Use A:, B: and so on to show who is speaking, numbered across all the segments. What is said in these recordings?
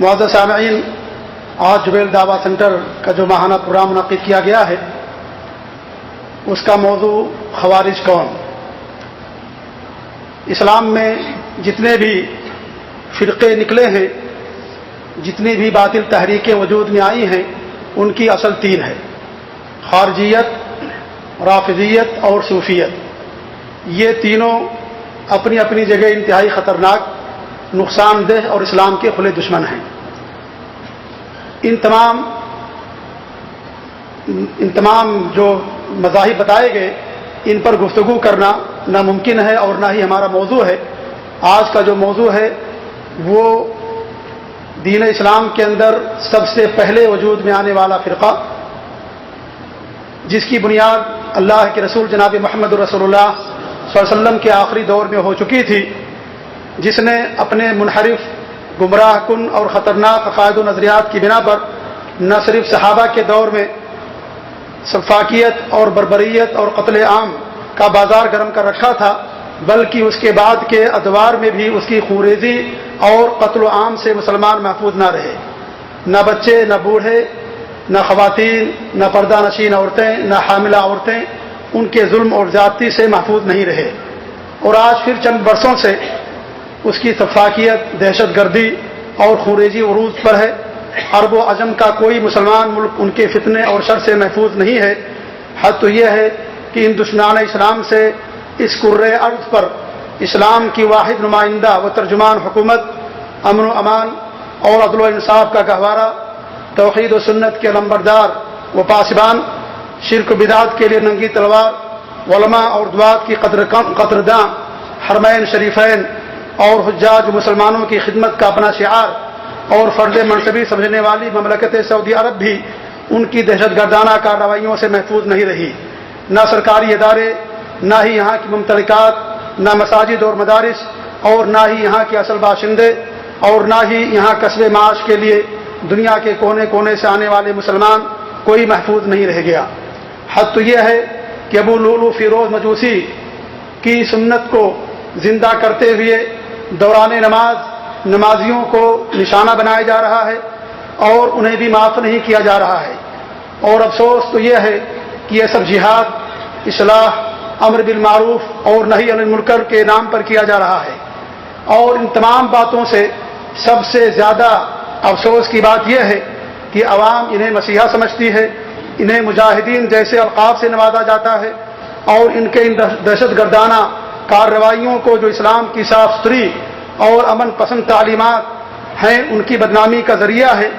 A: معزز سامعین، آج جبیل دعویٰ سینٹر کا جو ماہانہ پروگرام منعقد کیا گیا ہے اس کا موضوع خوارج کون۔ اسلام میں جتنے بھی فرقے نکلے ہیں، جتنی بھی باطل تحریکیں وجود میں آئی ہیں، ان کی اصل تین ہے: خارجیت، رافضیت اور صوفیت۔ یہ تینوں اپنی اپنی جگہ انتہائی خطرناک، نقصان دہ اور اسلام کے کھلے دشمن ہیں۔ ان تمام جو مذاہب بتائے گئے، ان پر گفتگو کرنا ناممکن ہے اور نہ ہی ہمارا موضوع ہے۔ آج کا جو موضوع ہے وہ دین اسلام کے اندر سب سے پہلے وجود میں آنے والا فرقہ، جس کی بنیاد اللہ کے رسول جناب محمد رسول اللہ صلی اللہ علیہ وسلم کے آخری دور میں ہو چکی تھی، جس نے اپنے منحرف، گمراہ کن اور خطرناک عقائد و نظریات کی بنا پر نہ صرف صحابہ کے دور میں سفاکیت اور بربریت اور قتل عام کا بازار گرم کر رکھا تھا، بلکہ اس کے بعد کے ادوار میں بھی اس کی خونریزی اور قتل عام سے مسلمان محفوظ نہ رہے۔ نہ بچے، نہ بوڑھے، نہ خواتین، نہ پردہ نشین عورتیں، نہ حاملہ عورتیں ان کے ظلم اور زیادتی سے محفوظ نہیں رہے، اور آج پھر چند برسوں سے اس کی سفاکیت، دہشت گردی اور خونریزی عروج پر ہے۔ عرب و عجم کا کوئی مسلمان ملک ان کے فتنے اور شر سے محفوظ نہیں ہے۔ حد تو یہ ہے کہ ان دشمنان اسلام سے اس کرۂ ارض پر اسلام کی واحد نمائندہ و ترجمان حکومت، امن و امان اور عدل و انصاف کا گہوارہ، توحید و سنت کے لمبردار و پاسبان، شرک و بدعت کے لیے ننگی تلوار، علماء اور دعات کی قدرداں، حرمین شریفین اور حجاج مسلمانوں کی خدمت کا اپنا شعار اور فرد منصبی سمجھنے والی مملکت سعودی عرب بھی ان کی دہشت گردانہ کارروائیوں سے محفوظ نہیں رہی۔ نہ سرکاری ادارے، نہ ہی یہاں کی ممتلکات، نہ مساجد اور مدارس، اور نہ ہی یہاں کے اصل باشندے، اور نہ ہی یہاں کسب معاش کے لیے دنیا کے کونے کونے سے آنے والے مسلمان، کوئی محفوظ نہیں رہ گیا۔ حد تو یہ ہے کہ ابو لولو فیروز مجوسی کی سنت کو زندہ کرتے ہوئے دوران نماز نمازیوں کو نشانہ بنایا جا رہا ہے اور انہیں بھی معاف نہیں کیا جا رہا ہے۔ اور افسوس تو یہ ہے کہ یہ سب جہاد، اصلاح، امر بالمعروف اور نہی عن المنکر کے نام پر کیا جا رہا ہے۔ اور ان تمام باتوں سے سب سے زیادہ افسوس کی بات یہ ہے کہ عوام انہیں مسیحا سمجھتی ہے، انہیں مجاہدین جیسے القاب سے نوازا جاتا ہے، اور ان کے ان دہشت گردانہ کارروائیوں کو جو اسلام کی صاف ستھری اور امن پسند تعلیمات ہیں ان کی بدنامی کا ذریعہ ہے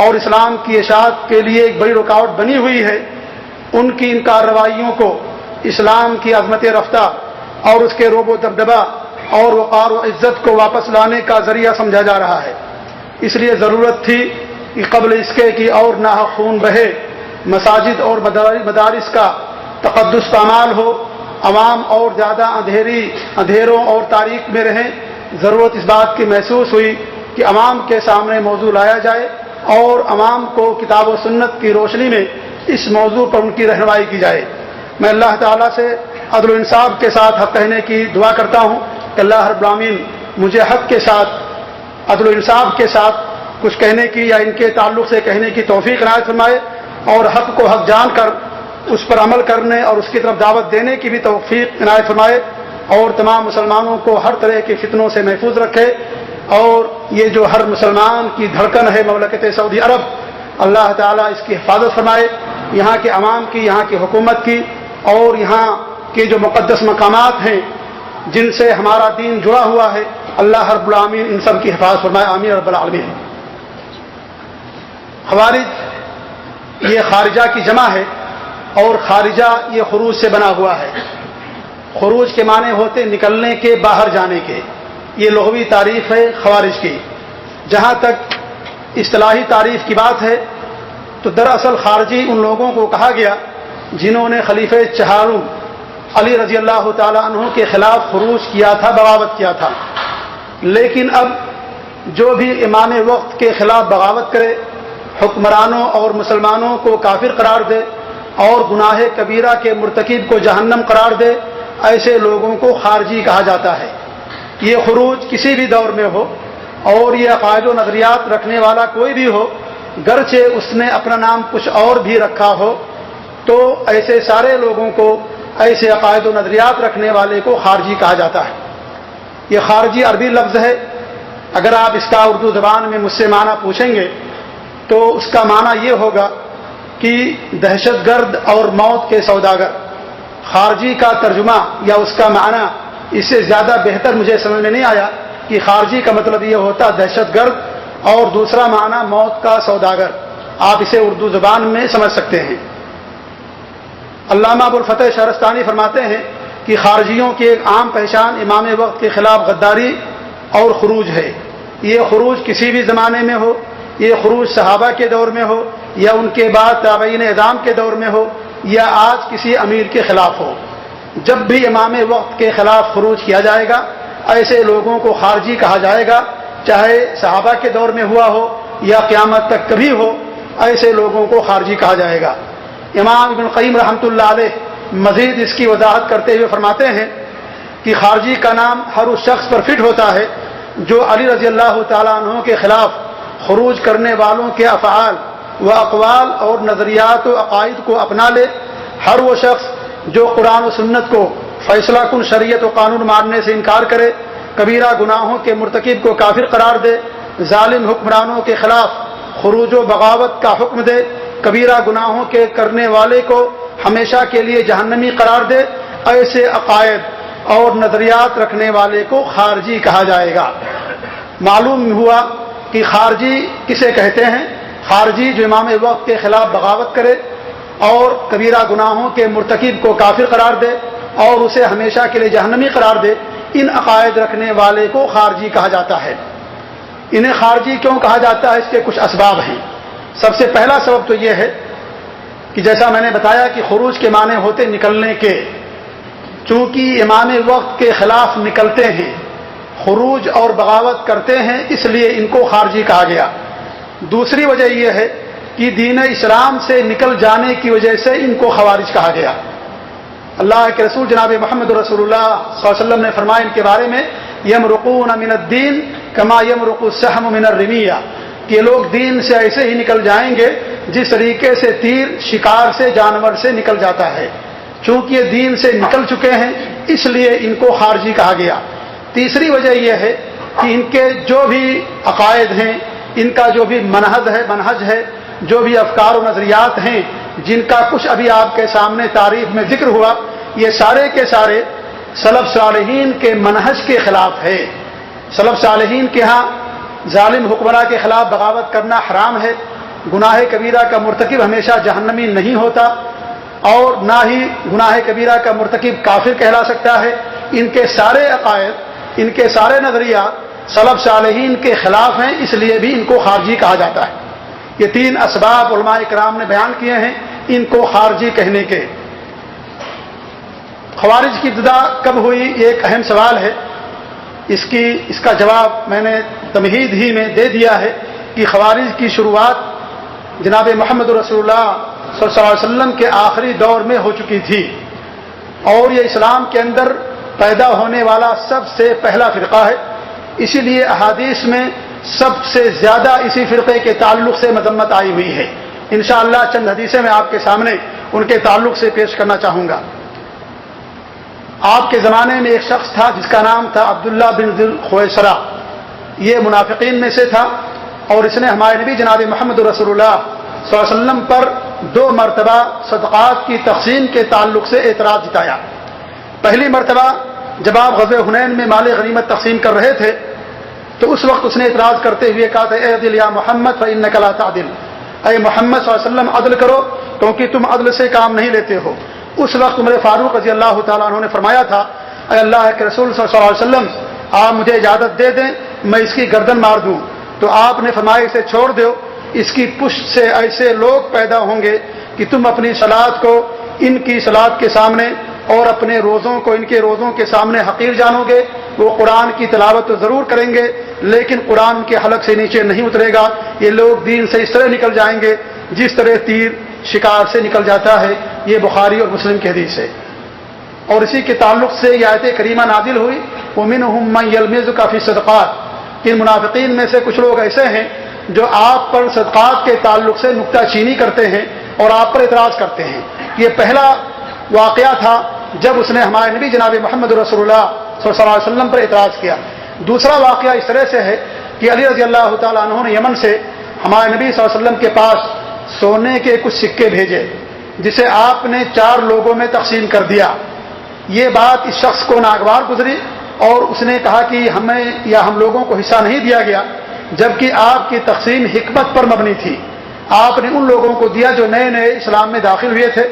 A: اور اسلام کی اشاعت کے لیے ایک بڑی رکاوٹ بنی ہوئی ہے، ان کی ان کارروائیوں کو اسلام کی عظمت رفتہ اور اس کے روب و دبدبہ اور وقار و عزت کو واپس لانے کا ذریعہ سمجھا جا رہا ہے۔ اس لیے ضرورت تھی کہ قبل اس کے کہ اور ناحق خون بہے، مساجد اور مدارس کا تقدس پامال ہو، عوام اور زیادہ اندھیروں اور تاریک میں رہیں۔ ضرورت اس بات کی محسوس ہوئی کہ عوام کے سامنے موضوع لایا جائے اور عوام کو کتاب و سنت کی روشنی میں اس موضوع پر ان کی رہنمائی کی جائے۔ میں اللہ تعالیٰ سے عدل و انصاف کے ساتھ حق کہنے کی دعا کرتا ہوں کہ اللہ رب العالمین مجھے حق کے ساتھ، عدل و انصاف کے ساتھ کچھ کہنے کی یا ان کے تعلق سے کہنے کی توفیق عنایت فرمائے، اور حق کو حق جان کر اس پر عمل کرنے اور اس کی طرف دعوت دینے کی بھی توفیق عنایت فرمائے، اور تمام مسلمانوں کو ہر طرح کے فتنوں سے محفوظ رکھے۔ اور یہ جو ہر مسلمان کی دھڑکن ہے مملکت سعودی عرب، اللہ تعالیٰ اس کی حفاظت فرمائے، یہاں کے عوام کی، یہاں کی حکومت کی، اور یہاں کے جو مقدس مقامات ہیں جن سے ہمارا دین جڑا ہوا ہے، اللہ رب العالمین ان سب کی حفاظت فرمائے، آمین رب العالمین۔ خوارج یہ خارجہ کی جمع ہے، اور خارجہ یہ خروج سے بنا ہوا ہے۔ خروج کے معنی ہوتے نکلنے کے، باہر جانے کے۔ یہ لغوی تعریف ہے خوارج کی۔ جہاں تک اصطلاحی تعریف کی بات ہے تو دراصل خارجی ان لوگوں کو کہا گیا جنہوں نے خلیفہ چہارم علی رضی اللہ تعالی عنہ کے خلاف خروج کیا تھا، بغاوت کیا تھا۔ لیکن اب جو بھی امام وقت کے خلاف بغاوت کرے، حکمرانوں اور مسلمانوں کو کافر قرار دے اور گناہ کبیرہ کے مرتکب کو جہنم قرار دے، ایسے لوگوں کو خارجی کہا جاتا ہے۔ یہ خروج کسی بھی دور میں ہو اور یہ عقائد و نظریات رکھنے والا کوئی بھی ہو، گرچہ اس نے اپنا نام کچھ اور بھی رکھا ہو، تو ایسے سارے لوگوں کو، ایسے عقائد و نظریات رکھنے والے کو خارجی کہا جاتا ہے۔ یہ خارجی عربی لفظ ہے، اگر آپ اس کا اردو زبان میں مجھ سے معنی پوچھیں گے تو اس کا معنی یہ ہوگا کہ دہشت گرد اور موت کے سوداگر۔ خارجی کا ترجمہ یا اس کا معنی اس سے زیادہ بہتر مجھے سمجھ میں نہیں آیا کہ خارجی کا مطلب یہ ہوتا دہشت گرد اور دوسرا معنی موت کا سوداگر۔ آپ اسے اردو زبان میں سمجھ سکتے ہیں۔ علامہ ابو الفتح شہرستانی فرماتے ہیں کہ خارجیوں کی ایک عام پہچان امام وقت کے خلاف غداری اور خروج ہے۔ یہ خروج کسی بھی زمانے میں ہو، یہ خروج صحابہ کے دور میں ہو یا ان کے بعد تابعین اعظام کے دور میں ہو یا آج کسی امیر کے خلاف ہو، جب بھی امام وقت کے خلاف خروج کیا جائے گا ایسے لوگوں کو خارجی کہا جائے گا، چاہے صحابہ کے دور میں ہوا ہو یا قیامت تک کبھی ہو، ایسے لوگوں کو خارجی کہا جائے گا۔ امام ابن قیم رحمۃ اللہ علیہ مزید اس کی وضاحت کرتے ہوئے فرماتے ہیں کہ خارجی کا نام ہر اس شخص پر فٹ ہوتا ہے جو علی رضی اللہ تعالیٰ عنہ کے خلاف خروج کرنے والوں کے افعال و اقوال اور نظریات و عقائد کو اپنا لے، ہر وہ شخص جو قرآن و سنت کو فیصلہ کن شریعت و قانون ماننے سے انکار کرے، کبیرہ گناہوں کے مرتکب کو کافر قرار دے، ظالم حکمرانوں کے خلاف خروج و بغاوت کا حکم دے، کبیرہ گناہوں کے کرنے والے کو ہمیشہ کے لیے جہنمی قرار دے، ایسے عقائد اور نظریات رکھنے والے کو خارجی کہا جائے گا۔ معلوم ہوا کہ خارجی کسے کہتے ہیں؟ خارجی جو امام وقت کے خلاف بغاوت کرے اور کبیرہ گناہوں کے مرتکب کو کافر قرار دے اور اسے ہمیشہ کے لیے جہنمی قرار دے، ان عقائد رکھنے والے کو خارجی کہا جاتا ہے۔ انہیں خارجی کیوں کہا جاتا ہے؟ اس کے کچھ اسباب ہیں۔ سب سے پہلا سبب تو یہ ہے کہ جیسا میں نے بتایا کہ خروج کے معنی ہوتے نکلنے کے، چونکہ امام وقت کے خلاف نکلتے ہیں، خروج اور بغاوت کرتے ہیں، اس لیے ان کو خارجی کہا گیا۔ دوسری وجہ یہ ہے کہ دین اسلام سے نکل جانے کی وجہ سے ان کو خوارج کہا گیا۔ اللہ کے رسول جناب محمد رسول اللہ صلی اللہ علیہ وسلم نے فرمایا ان کے بارے میں، یمرقون من الدین کما یمرق السهم من الرمیہ، کہ لوگ دین سے ایسے ہی نکل جائیں گے جس طریقے سے تیر شکار سے، جانور سے نکل جاتا ہے۔ چونکہ یہ دین سے نکل چکے ہیں اس لیے ان کو خارجی کہا گیا۔ تیسری وجہ یہ ہے کہ ان کے جو بھی عقائد ہیں، ان کا جو بھی منہج ہے، جو بھی افکار و نظریات ہیں، جن کا کچھ ابھی آپ کے سامنے تعریف میں ذکر ہوا، یہ سارے کے سارے سلف صالحین کے منہج کے خلاف ہے۔ سلف صالحین کے ہاں ظالم حکمراں کے خلاف بغاوت کرنا حرام ہے، گناہ کبیرہ کا مرتکب ہمیشہ جہنمی نہیں ہوتا، اور نہ ہی گناہ کبیرہ کا مرتکب کافر کہلا سکتا ہے۔ ان کے سارے عقائد، ان کے سارے نظریات سلف صالحین کے خلاف ہیں، اس لیے بھی ان کو خارجی کہا جاتا ہے۔ یہ تین اسباب علماء کرام نے بیان کیے ہیں ان کو خارجی کہنے کے۔ خوارج کی ابتدا کب ہوئی؟ یہ ایک اہم سوال ہے، اس کا جواب میں نے تمہید ہی میں دے دیا ہے کہ خوارج کی شروعات جناب محمد رسول اللہ صلی اللہ علیہ وسلم کے آخری دور میں ہو چکی تھی، اور یہ اسلام کے اندر پیدا ہونے والا سب سے پہلا فرقہ ہے۔ اسی لیے احادیث میں سب سے زیادہ اسی فرقے کے تعلق سے مذمت آئی ہوئی ہے۔ انشاءاللہ چند حدیثیں میں آپ کے سامنے ان کے تعلق سے پیش کرنا چاہوں گا۔ آپ کے زمانے میں ایک شخص تھا جس کا نام تھا عبداللہ بن ذی الخویصرہ، یہ منافقین میں سے تھا، اور اس نے ہمارے نبی جناب محمد رسول اللہ صلی اللہ علیہ وسلم پر 2 مرتبہ صدقات کی تقسیم کے تعلق سے اعتراض جتایا۔ پہلی مرتبہ جب آپ غزوہ حنین میں مال غنیمت تقسیم کر رہے تھے تو اس وقت اس نے اعتراض کرتے ہوئے کہا تھا، اے عدل یا محمد فإنک لا تعدل، اے محمد صلی اللہ علیہ وسلم عدل کرو کیونکہ تم عدل سے کام نہیں لیتے ہو۔ اس وقت عمر فاروق رضی اللہ تعالیٰ عنہ نے فرمایا تھا، اے اللہ کے رسول صلی اللہ علیہ وسلم آپ مجھے اجازت دے دیں میں اس کی گردن مار دوں، تو آپ نے فرمایا اسے چھوڑ دو، اس کی پشت سے ایسے لوگ پیدا ہوں گے کہ تم اپنی صلات کو ان کی صلات کے سامنے اور اپنے روزوں کو ان کے روزوں کے سامنے حقیر جانو گے۔ وہ قرآن کی تلاوت تو ضرور کریں گے لیکن قرآن کے حلق سے نیچے نہیں اترے گا۔ یہ لوگ دین سے اس طرح نکل جائیں گے جس طرح تیر شکار سے نکل جاتا ہے۔ یہ بخاری اور مسلم کی حدیث ہے، اور اسی کے تعلق سے یہ آیت کریمہ نازل ہوئی، وَمِنْهُمْ مَنْ يَلْمِزُكَ فِي الصَّدَقَاتِ، کہ ان منافقین میں سے کچھ لوگ ایسے ہیں جو آپ پر صدقات کے تعلق سے نکتہ چینی کرتے ہیں اور آپ پر اعتراض کرتے ہیں. یہ پہلا واقعہ تھا جب اس نے ہمارے نبی جناب محمد رسول اللہ صلی اللہ علیہ وسلم پر اعتراض کیا. دوسرا واقعہ اس طرح سے ہے کہ علی رضی اللہ تعالیٰ عنہ نے یمن سے ہمارے نبی صلی اللہ علیہ وسلم کے پاس سونے کے کچھ سکے بھیجے جسے آپ نے 4 لوگوں میں تقسیم کر دیا. یہ بات اس شخص کو ناگوار گزری اور اس نے کہا کہ ہمیں یا ہم لوگوں کو حصہ نہیں دیا گیا، جبکہ آپ کی تقسیم حکمت پر مبنی تھی. آپ نے ان لوگوں کو دیا جو نئے نئے اسلام میں داخل ہوئے تھے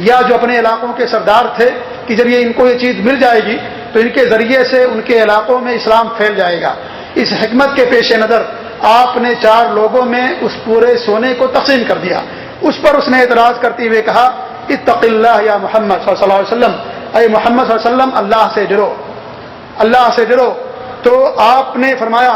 A: یا جو اپنے علاقوں کے سردار تھے کہ جب یہ ان کو یہ چیز مل جائے گی تو ان کے ذریعے سے ان کے علاقوں میں اسلام پھیل جائے گا. اس حکمت کے پیش نظر آپ نے 4 لوگوں میں اس پورے سونے کو تقسیم کر دیا. اس پر اس نے اعتراض کرتے ہوئے کہا اتق اللہ یا محمد صلی اللہ علیہ وسلم، اے محمد صلی اللہ علیہ وسلم اللہ سے ڈرو، اللہ سے ڈرو. تو آپ نے فرمایا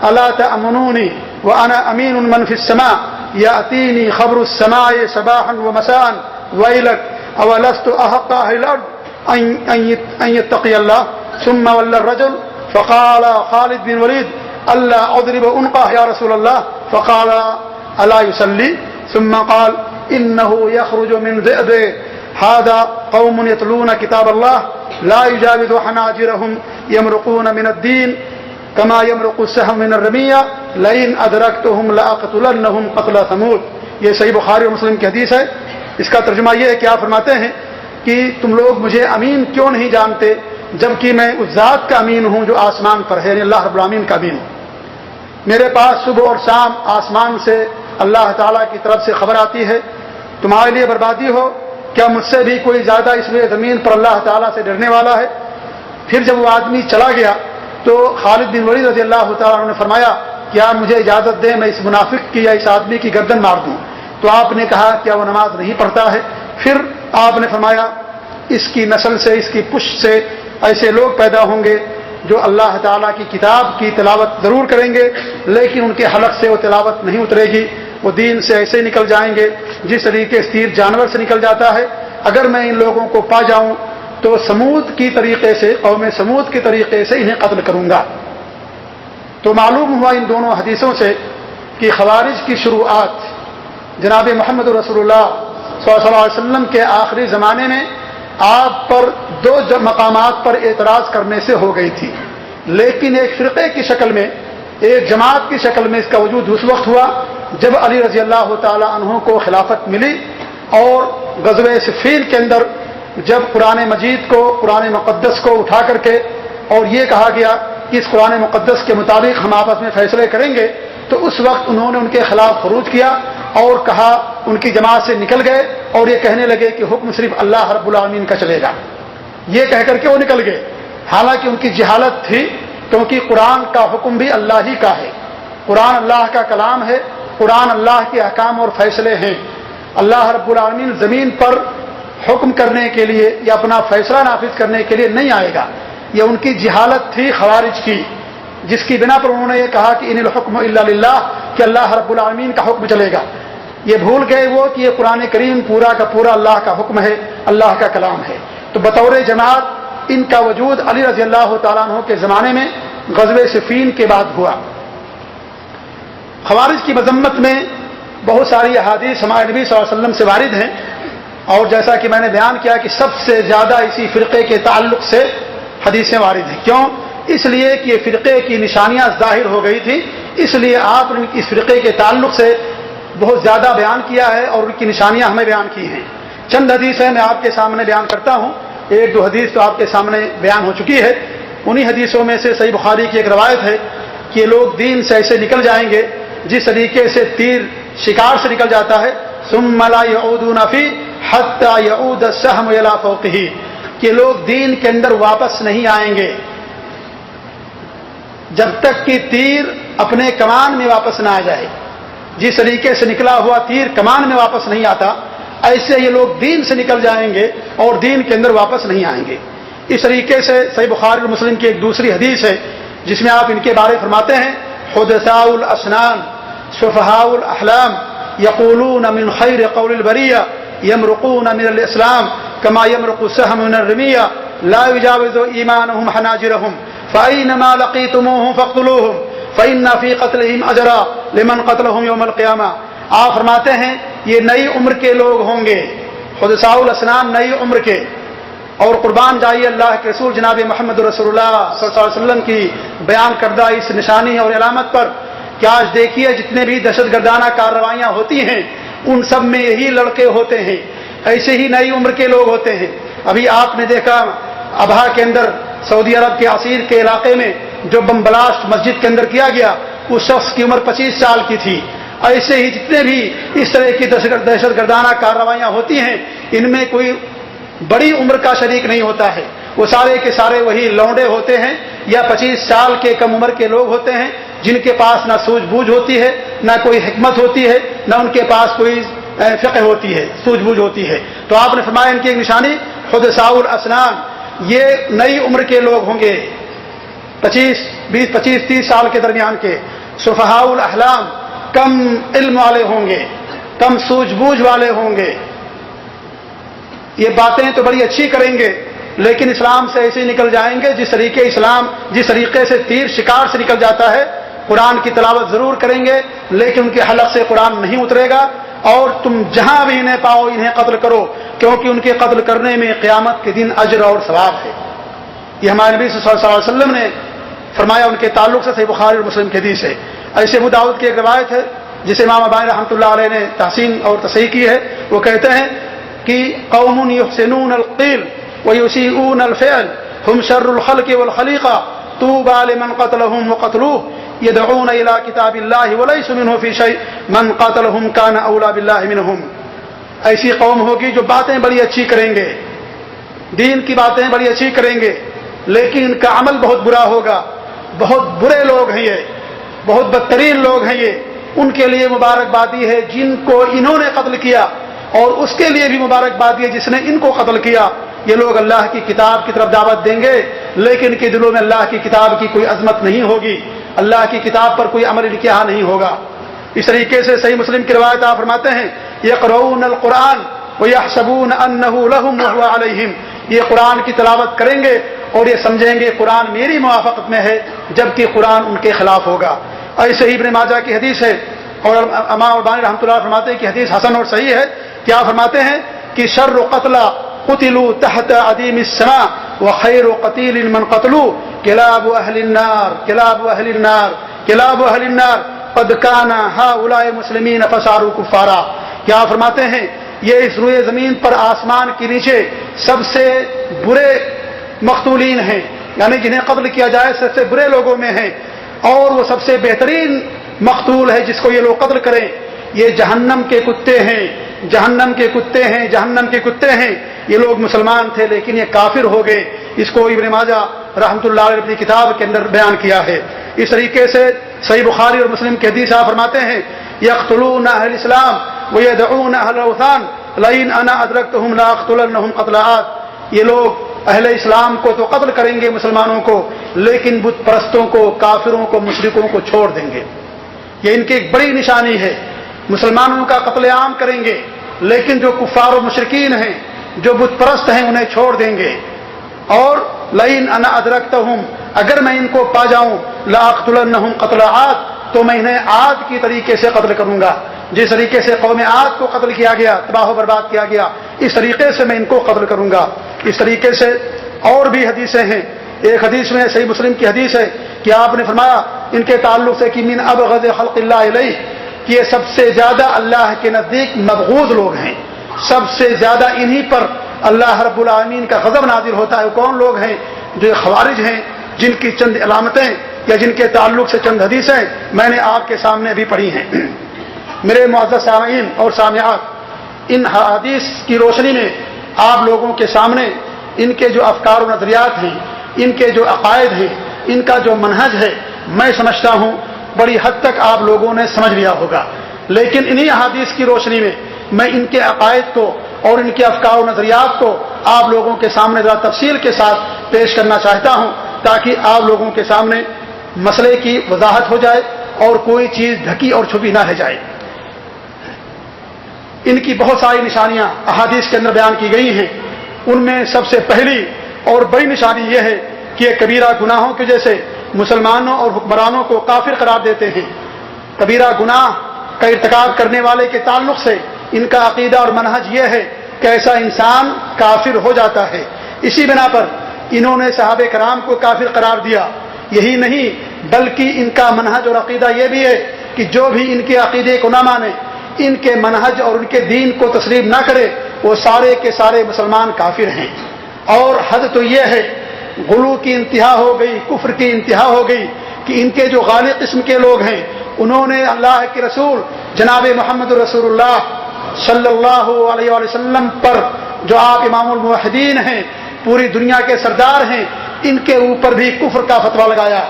A: الا تأمنونی وانا امین من فی السماء یاتینی خبر السماء صباحا ومساء ویلک اولست احق اہل الارض ان یتقی اللہ. ثم ولى الرجل فقال خالد بن ولید الا اضرب عنقه یا رسول اللہ فقال الا يصلي. ثم قال انه يخرج من ذئب هذا قوم يتلون كتاب الله لا يجاوز حناجرهم يمرقون من الدين كما يمرق السهم من الرمية لئن ادركتهم لاقتلنهم قتل ثمود. یہ صحیح بخاری اور مسلم کی حدیث ہے. اس کا ترجمہ یہ ہے کہ آپ فرماتے ہیں کہ تم لوگ مجھے امین کیوں نہیں جانتے جبکہ میں اس ذات کا امین ہوں جو آسمان پر ہے، یعنی اللہ رب العالمین کا امین ہوں. میرے پاس صبح اور شام آسمان سے اللہ تعالیٰ کی طرف سے خبر آتی ہے. تمہارے لیے بربادی ہو، کیا مجھ سے بھی کوئی زیادہ اس لیے زمین پر اللہ تعالیٰ سے ڈرنے والا ہے؟ پھر جب وہ آدمی چلا گیا تو خالد بن ولید رضی اللہ تعالیٰ عنہ نے فرمایا کیا مجھے اجازت دیں میں اس منافق کی یا اس آدمی کی گردن مار دوں. تو آپ نے کہا کیا وہ نماز نہیں پڑھتا ہے؟ پھر آپ نے فرمایا اس کی نسل سے، اس کی پشت سے ایسے لوگ پیدا ہوں گے جو اللہ تعالیٰ کی کتاب کی تلاوت ضرور کریں گے لیکن ان کے حلق سے وہ تلاوت نہیں اترے گی، وہ دین سے ایسے نکل جائیں گے جس طریقے سے تیر جانور سے نکل جاتا ہے. اگر میں ان لوگوں کو پا جاؤں تو سمود کی طریقے سے، قوم سمود کے طریقے سے انہیں قتل کروں گا. تو معلوم ہوا ان دونوں حدیثوں سے کہ خوارج کی شروعات جناب محمد رسول اللہ صلی اللہ علیہ وسلم کے آخری زمانے میں آپ پر 2 مقامات پر اعتراض کرنے سے ہو گئی تھی، لیکن ایک فرقے کی شکل میں، ایک جماعت کی شکل میں اس کا وجود اس وقت ہوا جب علی رضی اللہ تعالی عنہ کو خلافت ملی اور غزوہ صفین کے اندر جب قرآن مجید کو، قرآن مقدس کو اٹھا کر کے اور یہ کہا گیا کہ اس قرآن مقدس کے مطابق ہم آپس میں فیصلے کریں گے، تو اس وقت انہوں نے ان کے خلاف خروج کیا اور کہا، ان کی جماعت سے نکل گئے اور یہ کہنے لگے کہ حکم صرف اللہ رب العالمین کا چلے گا. یہ کہہ کر کے وہ نکل گئے، حالانکہ ان کی جہالت تھی کیونکہ قرآن کا حکم بھی اللہ ہی کا ہے، قرآن اللہ کا کلام ہے، قرآن اللہ کے احکام اور فیصلے ہیں. اللہ رب العالمین زمین پر حکم کرنے کے لیے یا اپنا فیصلہ نافذ کرنے کے لیے نہیں آئے گا. یہ ان کی جہالت تھی خوارج کی، جس کی بنا پر انہوں نے یہ کہا کہ ان الحکم الا للہ، کہ اللہ رب العالمین کا حکم چلے گا. یہ بھول گئے وہ کہ یہ قرآن کریم پورا کا پورا اللہ کا حکم ہے، اللہ کا کلام ہے. تو بطور جماعت ان کا وجود علی رضی اللہ تعالیٰ عنہ کے زمانے میں غزوہ صفین کے بعد ہوا. خوارج کی مذمت میں بہت ساری احادیث ہمارے نبی صلی اللہ علیہ وسلم سے وارد ہیں، اور جیسا کہ میں نے بیان کیا کہ سب سے زیادہ اسی فرقے کے تعلق سے حدیثیں وارد ہیں. کیوں؟ اس لیے کہ یہ فرقے کی نشانیاں ظاہر ہو گئی تھی، اس لیے آپ نے اس فرقے کے تعلق سے بہت زیادہ بیان کیا ہے اور ان کی نشانیاں ہمیں بیان کی ہیں. چند حدیثیں میں آپ کے سامنے بیان کرتا ہوں، 1-2 حدیث تو آپ کے سامنے بیان ہو چکی ہے. انہی حدیثوں میں سے صحیح بخاری کی ایک روایت ہے کہ یہ لوگ دین سے ایسے نکل جائیں گے جس طریقے سے تیر شکار سے نکل جاتا ہے، ثم لا يعودون فی حتی يعود السهم الى فوقه، کہ لوگ دین کے اندر واپس نہیں آئیں گے جب تک کہ تیر اپنے کمان میں واپس نہ آ جائے. جس طریقے سے نکلا ہوا تیر کمان میں واپس نہیں آتا، ایسے یہ لوگ دین سے نکل جائیں گے اور دین کے اندر واپس نہیں آئیں گے. اس طریقے سے صحیح بخاری اور مسلم کی ایک دوسری حدیث ہے جس میں آپ ان کے بارے فرماتے ہیں حدثاء الاسنان سفہاء الاحلام یقولون من خیر قول البریہ یمرقون من الاسلام کما یمرق السهم من الرمیہ لا یجاوز ایمانهم حناجرهم فأینما لقیتموهم فاقتلوهم فإن فی قتلہم اجرا لمن قتلہم یوم القیامہ. آپ فرماتے ہیں یہ نئی عمر کے لوگ ہوں گے، حدثاء الاسنان نئی عمر کے. اور قربان جائیے اللہ کے رسول جناب محمد رسول اللہ صلی اللہ علیہ وسلم کی بیان کردہ اس نشانی اور علامت پر کہ آج دیکھیے جتنے بھی دہشت گردانہ کارروائیاں ہوتی ہیں ان سب میں یہی لڑکے ہوتے ہیں، ایسے ہی نئی عمر کے لوگ ہوتے ہیں. ابھی آپ نے دیکھا ابہا کے اندر سعودی عرب کے عسیر کے علاقے میں جو بم بلاسٹ مسجد کے اندر کیا گیا اس شخص کی عمر 25 سال کی تھی. ایسے ہی جتنے بھی اس طرح کی دہشت گردانہ کارروائیاں ہوتی ہیں ان میں کوئی بڑی عمر کا شریک نہیں ہوتا ہے، وہ سارے کے سارے وہی لونڈے ہوتے ہیں یا 25 سال کے کم عمر کے لوگ ہوتے ہیں جن کے پاس نہ سوجھ بوجھ ہوتی ہے، نہ کوئی حکمت ہوتی ہے، نہ ان کے پاس کوئی فقہ ہوتی ہے، سوجھ بوجھ ہوتی ہے. تو آپ نے فرمایا ان کی ایک نشانی حدثاء الاسنان، یہ نئی عمر کے لوگ ہوں گے، 25-30 سال کے درمیان کے. سفہاء الاحلام، کم علم والے ہوں گے، کم سوجھ بوجھ والے ہوں گے. یہ باتیں تو بڑی اچھی کریں گے لیکن اسلام سے ایسے نکل جائیں گے جس طریقے سے تیر شکار سے نکل جاتا ہے. قرآن کی تلاوت ضرور کریں گے لیکن ان کے حلق سے قرآن نہیں اترے گا، اور تم جہاں بھی انہیں پاؤ انہیں قتل کرو کیونکہ ان کے قتل کرنے میں قیامت کے دن اجر اور ثواب ہے. یہ ہمارے نبی صلی اللہ علیہ وسلم نے فرمایا ان کے تعلق سے صحیح بخاری اور مسلم کی حدیث ہے. ایسے ابو داؤد کی ایک روایت ہے جسے امام ابانی رحمۃ اللہ علیہ نے تحسین اور تصحیح کی ہے. وہ کہتے ہیں کہ قوم یحسنون القیل ویسیئون الفعل هم شر الخلق والخلیقہ طوبى لمن قتلهم وقتلوه يدعون الى کتاب اللہ وليس منه في شيء من قتلهم كان اولى بالله منهم. ایسی قوم ہوگی جو باتیں بڑی اچھی کریں گے، دین کی باتیں بڑی اچھی کریں گے لیکن ان کا عمل بہت برا ہوگا. بہت برے لوگ ہیں یہ، بہت بدترین لوگ ہیں یہ. ان کے لیے مبارکبادی ہے جن کو انہوں نے قتل کیا، اور اس کے لیے بھی مبارکبادی ہے جس نے ان کو قتل کیا. یہ لوگ اللہ کی کتاب کی طرف دعوت دیں گے لیکن ان کے دلوں میں اللہ کی کتاب کی کوئی عظمت نہیں ہوگی، اللہ کی کتاب پر کوئی عمل کیا نہیں ہوگا. اس طریقے سے صحیح مسلم کی روایت آپ فرماتے ہیں یقرؤون القرآن ویحسبون انہ لہم وہو علیہم. یہ قرآن کی تلاوت کریں گے اور یہ سمجھیں گے قرآن میری موافقت میں ہے جبکہ قرآن ان کے خلاف ہوگا. ایسے ہی ابن ماجہ کی حدیث ہے اور امام البانی رحمۃ اللہ فرماتے ہیں کہ حدیث حسن اور صحیح ہے. کیا فرماتے ہیں کہ شر قتلى قتلوا تحت عدیم السماء وخیر قتیل من قتلوا کلاب اہل النار کلاب اہل النار کلاب اہل النار قد کان هؤلاء مسلمین فصاروا کفارا. کیا فرماتے ہیں یہ اس روئے زمین پر آسمان کے نیچے سب سے برے مقتولین ہیں، یعنی جنہیں قتل کیا جائے سب سے برے لوگوں میں ہیں، اور وہ سب سے بہترین مقتول ہے جس کو یہ لوگ قتل کریں. یہ جہنم کے کتے ہیں، جہنم کے کتے ہیں، جہنم کے کتے ہیں. یہ لوگ مسلمان تھے لیکن یہ کافر ہو گئے. اس کو ابن ماجہ رحمۃ اللہ علیہ اپنی کتاب کے اندر بیان کیا ہے. اس طریقے سے صحیح بخاری اور مسلم کے حدیث آپ فرماتے ہیں یقتلون اہل الاسلام ویدعون اہل الاوثان لئن انا ادرکتهم لاقتلنهم قتل عاد. یہ لوگ اہل اسلام کو تو قتل کریں گے مسلمانوں کو لیکن بت پرستوں کو، کافروں کو، مشرکوں کو چھوڑ دیں گے. یہ ان کی ایک بڑی نشانی ہے. مسلمانوں کا قتل عام کریں گے لیکن جو کفار و مشرکین ہیں، جو بت پرست ہیں انہیں چھوڑ دیں گے. اور لئن انا ادرکتہم، اگر میں ان کو پا جاؤں، لاقتلنہم قتل عاد، تو میں انہیں عاد کی طریقے سے قتل کروں گا. جس طریقے سے قوم عاد کو قتل کیا گیا، تباہ و برباد کیا گیا، اس طریقے سے میں ان کو قتل کروں گا. اس طریقے سے اور بھی حدیثیں ہیں. ایک حدیث میں صحیح مسلم کی حدیث ہے کہ آپ نے فرمایا ان کے تعلق سے کہ من ابغض خلق اللہ علیہ، کہ یہ سب سے زیادہ اللہ کے نزدیک مبغوض لوگ ہیں، سب سے زیادہ انہی پر اللہ رب العالمین کا غضب نازل ہوتا ہے. وہ کون لوگ ہیں؟ جو خوارج ہیں، جن کی چند علامتیں یا جن کے تعلق سے چند حدیثیں میں نے آپ کے سامنے بھی پڑھی ہیں. میرے معزز سامعین اور سامعات، ان حدیث کی روشنی میں آپ لوگوں کے سامنے ان کے جو افکار و نظریات ہیں، ان کے جو عقائد ہیں، ان کا جو منہج ہے، میں سمجھتا ہوں بڑی حد تک آپ لوگوں نے سمجھ لیا ہوگا. لیکن انہی احادیث کی روشنی میں میں ان کے عقائد کو اور ان کے افکار و نظریات کو آپ لوگوں کے سامنے ذرا تفصیل کے ساتھ پیش کرنا چاہتا ہوں تاکہ آپ لوگوں کے سامنے مسئلے کی وضاحت ہو جائے اور کوئی چیز ڈھکی اور چھپی نہ رہ جائے. ان کی بہت ساری نشانیاں احادیث کے اندر بیان کی گئی ہیں. ان میں سب سے پہلی اور بڑی نشانی یہ ہے کہ یہ کبیرہ گناہوں کی وجہ سے مسلمانوں اور حکمرانوں کو کافر قرار دیتے ہیں۔ کبیرہ گناہ کا ارتکاب کرنے والے کے تعلق سے ان کا عقیدہ اور منہج یہ ہے کہ ایسا انسان کافر ہو جاتا ہے۔ اسی بنا پر انہوں نے صحابہ کرام کو کافر قرار دیا۔ یہی نہیں بلکہ ان کا منہج اور عقیدہ یہ بھی ہے کہ جو بھی ان کے عقیدے کو نہ مانے، ان کے منہج اور ان کے دین کو تسلیم نہ کرے، وہ سارے کے سارے مسلمان کافر ہیں۔ اور حد تو یہ ہے، غلو کی انتہا ہو گئی، کفر کی انتہا ہو گئی کہ ان کے جو غالب قسم کے لوگ ہیں انہوں نے اللہ کے رسول جناب محمد رسول اللہ صلی اللہ علیہ وآلہ وسلم پر، جو آپ امام الموحدین ہیں، پوری دنیا کے سردار ہیں، ان کے اوپر بھی کفر کا فتویٰ لگایا۔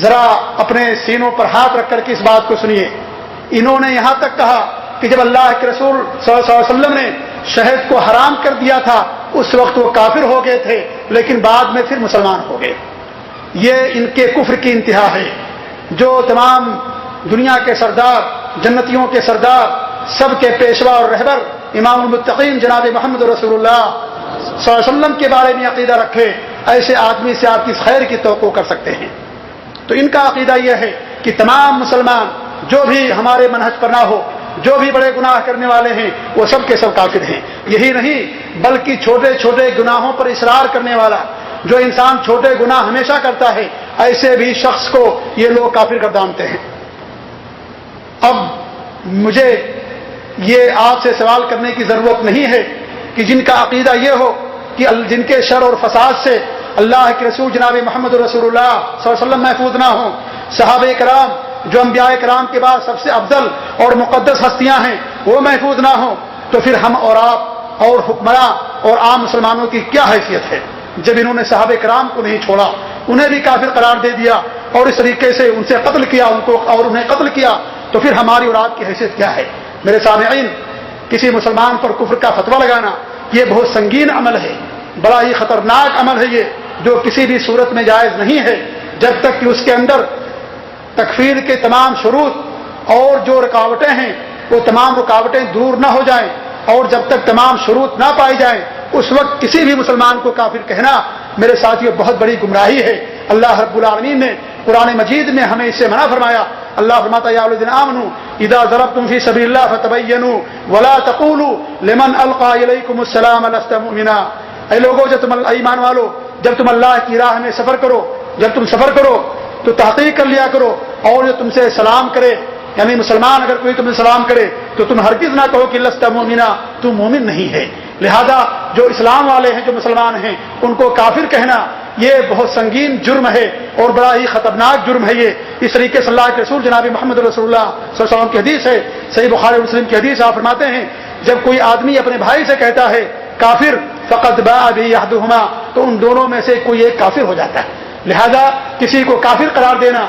A: ذرا اپنے سینوں پر ہاتھ رکھ کر کے اس بات کو سنیے۔ انہوں نے یہاں تک کہا کہ جب اللہ کے رسول صلی اللہ علیہ وسلم نے شہد کو حرام کر دیا تھا اس وقت وہ کافر ہو گئے تھے، لیکن بعد میں پھر مسلمان ہو گئے۔ یہ ان کے کفر کی انتہا ہے۔ جو تمام دنیا کے سردار، جنتیوں کے سردار، سب کے پیشوا اور رہبر امام المتقین جناب محمد رسول اللہ صلی اللہ علیہ وسلم کے بارے میں عقیدہ رکھے، ایسے آدمی سے آپ کس خیر کی توقع کر سکتے ہیں؟ تو ان کا عقیدہ یہ ہے کہ تمام مسلمان جو بھی ہمارے منہج پر نہ ہو، جو بھی بڑے گناہ کرنے والے ہیں، وہ سب کے سب کافر ہیں۔ یہی نہیں بلکہ چھوٹے چھوٹے گناہوں پر اصرار کرنے والا، جو انسان چھوٹے گناہ ہمیشہ کرتا ہے، ایسے بھی شخص کو یہ لوگ کافر گردانتے ہیں۔ اب مجھے یہ آپ سے سوال کرنے کی ضرورت نہیں ہے کہ جن کا عقیدہ یہ ہو کہ جن کے شر اور فساد سے اللہ کے رسول جناب محمد رسول اللہ صلی اللہ علیہ وسلم محفوظ نہ ہوں، صحابہ کرام جو انبیاء کرام کے بعد سب سے افضل اور مقدس ہستیاں ہیں وہ محفوظ نہ ہوں، تو پھر ہم اور آپ اور حکمراں اور عام مسلمانوں کی کیا حیثیت ہے؟ جب انہوں نے صحابہ کرام کو نہیں چھوڑا، انہیں بھی کافر قرار دے دیا اور اس طریقے سے ان سے قتل کیا، ان کو اور انہیں قتل کیا، تو پھر ہماری اور آپ کی حیثیت کیا ہے؟ میرے سامعین، کسی مسلمان پر کفر کا فتویٰ لگانا یہ بہت سنگین عمل ہے، بڑا ہی خطرناک عمل ہے یہ، جو کسی بھی صورت میں جائز نہیں ہے جب تک کہ اس کے اندر تکفیر کے تمام شروط اور جو رکاوٹیں ہیں وہ تمام رکاوٹیں دور نہ ہو جائیں، اور جب تک تمام شروط نہ پائی جائیں اس وقت کسی بھی مسلمان کو کافر کہنا میرے ساتھیوں بہت بڑی گمراہی ہے۔ اللہ رب العالمین نے قرآن مجید میں ہمیں اس سے منع فرمایا۔ اللہ فرماتا ہے یا الذین آمنوا اذا ضربتم فی سبیل اللہ فتبینوا ولا تقولوا لمن القى الیکم السلام لست مؤمنا، اے لوگوں جو تم ایمان والو، جب تم اللہ کی راہ میں سفر کرو، جب تم سفر کرو تو تحقیق کر لیا کرو، اور جو تم سے سلام کرے، یعنی مسلمان اگر کوئی تمہیں سلام کرے تو تم ہرگز نہ کہو کہ لست مؤمنا، تم مومن نہیں ہے۔ لہذا جو اسلام والے ہیں، جو مسلمان ہیں، ان کو کافر کہنا یہ بہت سنگین جرم ہے اور بڑا ہی خطرناک جرم ہے یہ۔ اس طریقے سے اللہ کے رسول جناب محمد رسول اللہ صلی اللہ علیہ وسلم کی حدیث ہے، صحیح بخاری مسلم کی حدیث، آپ فرماتے ہیں جب کوئی آدمی اپنے بھائی سے کہتا ہے کافر فقد باء به احدهما، تو ان دونوں میں سے کوئی ایک کافر ہو جاتا ہے۔ لہذا کسی کو کافر قرار دینا،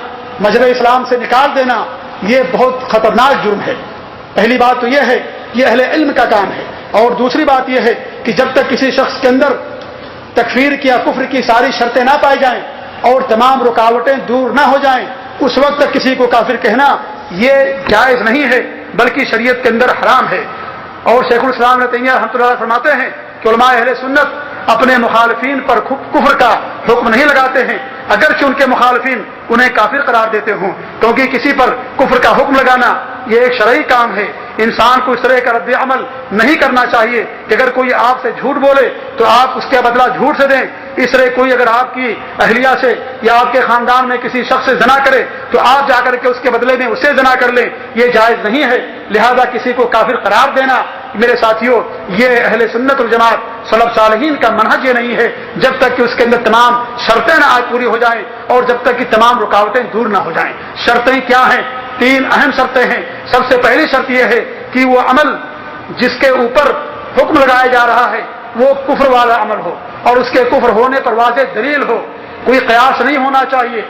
A: مجرا اسلام سے نکال دینا، یہ بہت خطرناک جرم ہے۔ پہلی بات تو یہ ہے یہ اہل علم کا کام ہے، اور دوسری بات یہ ہے کہ جب تک کسی شخص کے اندر تکفیر کی یا کفر کی ساری شرطیں نہ پائی جائیں اور تمام رکاوٹیں دور نہ ہو جائیں اس وقت تک کسی کو کافر کہنا یہ جائز نہیں ہے، بلکہ شریعت کے اندر حرام ہے۔ اور شیخ الاسلام ابن تیمیہ رحمۃ اللہ علیہ فرماتے ہیں کہ علماء اہل سنت اپنے مخالفین پر کفر کا حکم نہیں لگاتے ہیں، اگرچہ ان کے مخالفین انہیں کافر قرار دیتے ہوں، کیونکہ کسی پر کفر کا حکم لگانا یہ ایک شرعی کام ہے۔ انسان کو اس طرح کا رد عمل نہیں کرنا چاہیے کہ اگر کوئی آپ سے جھوٹ بولے تو آپ اس کا بدلہ جھوٹ سے دیں، اس طرح کوئی اگر آپ کی اہلیہ سے یا آپ کے خاندان میں کسی شخص سے زنا کرے تو آپ جا کر کے اس کے بدلے میں اسے زنا کر لیں، یہ جائز نہیں ہے۔ لہذا کسی کو کافر قرار دینا میرے ساتھیوں یہ اہل سنت والجماعت سلف صالحین کا منہج یہ نہیں ہے، جب تک کہ اس کے اندر تمام شرطیں نہ پوری ہو جائیں اور جب تک کہ تمام رکاوٹیں دور نہ ہو جائیں۔ شرطیں کیا ہیں؟ 3 اہم شرطیں ہیں۔ سب سے پہلی شرط یہ ہے کہ وہ عمل جس کے اوپر حکم لگایا جا رہا ہے وہ کفر والا عمل ہو، اور اس کے کفر ہونے پر واضح دلیل ہو، کوئی قیاس نہیں ہونا چاہیے،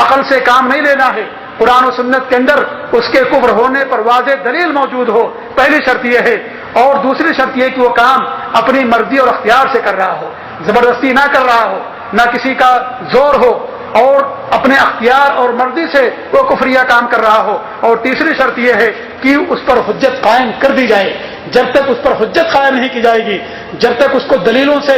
A: عقل سے کام نہیں لینا ہے، قرآن و سنت کے اندر اس کے کفر ہونے پر واضح دلیل موجود ہو، پہلی شرط یہ ہے۔ اور دوسری شرط یہ کہ وہ کام اپنی مرضی اور اختیار سے کر رہا ہو، زبردستی نہ کر رہا ہو، نہ کسی کا زور ہو، اور اپنے اختیار اور مرضی سے وہ کفریہ کام کر رہا ہو۔ اور تیسری شرط یہ ہے کہ اس پر حجت قائم کر دی جائے۔ جب تک اس پر حجت قائم نہیں کی جائے گی، جب تک اس کو دلیلوں سے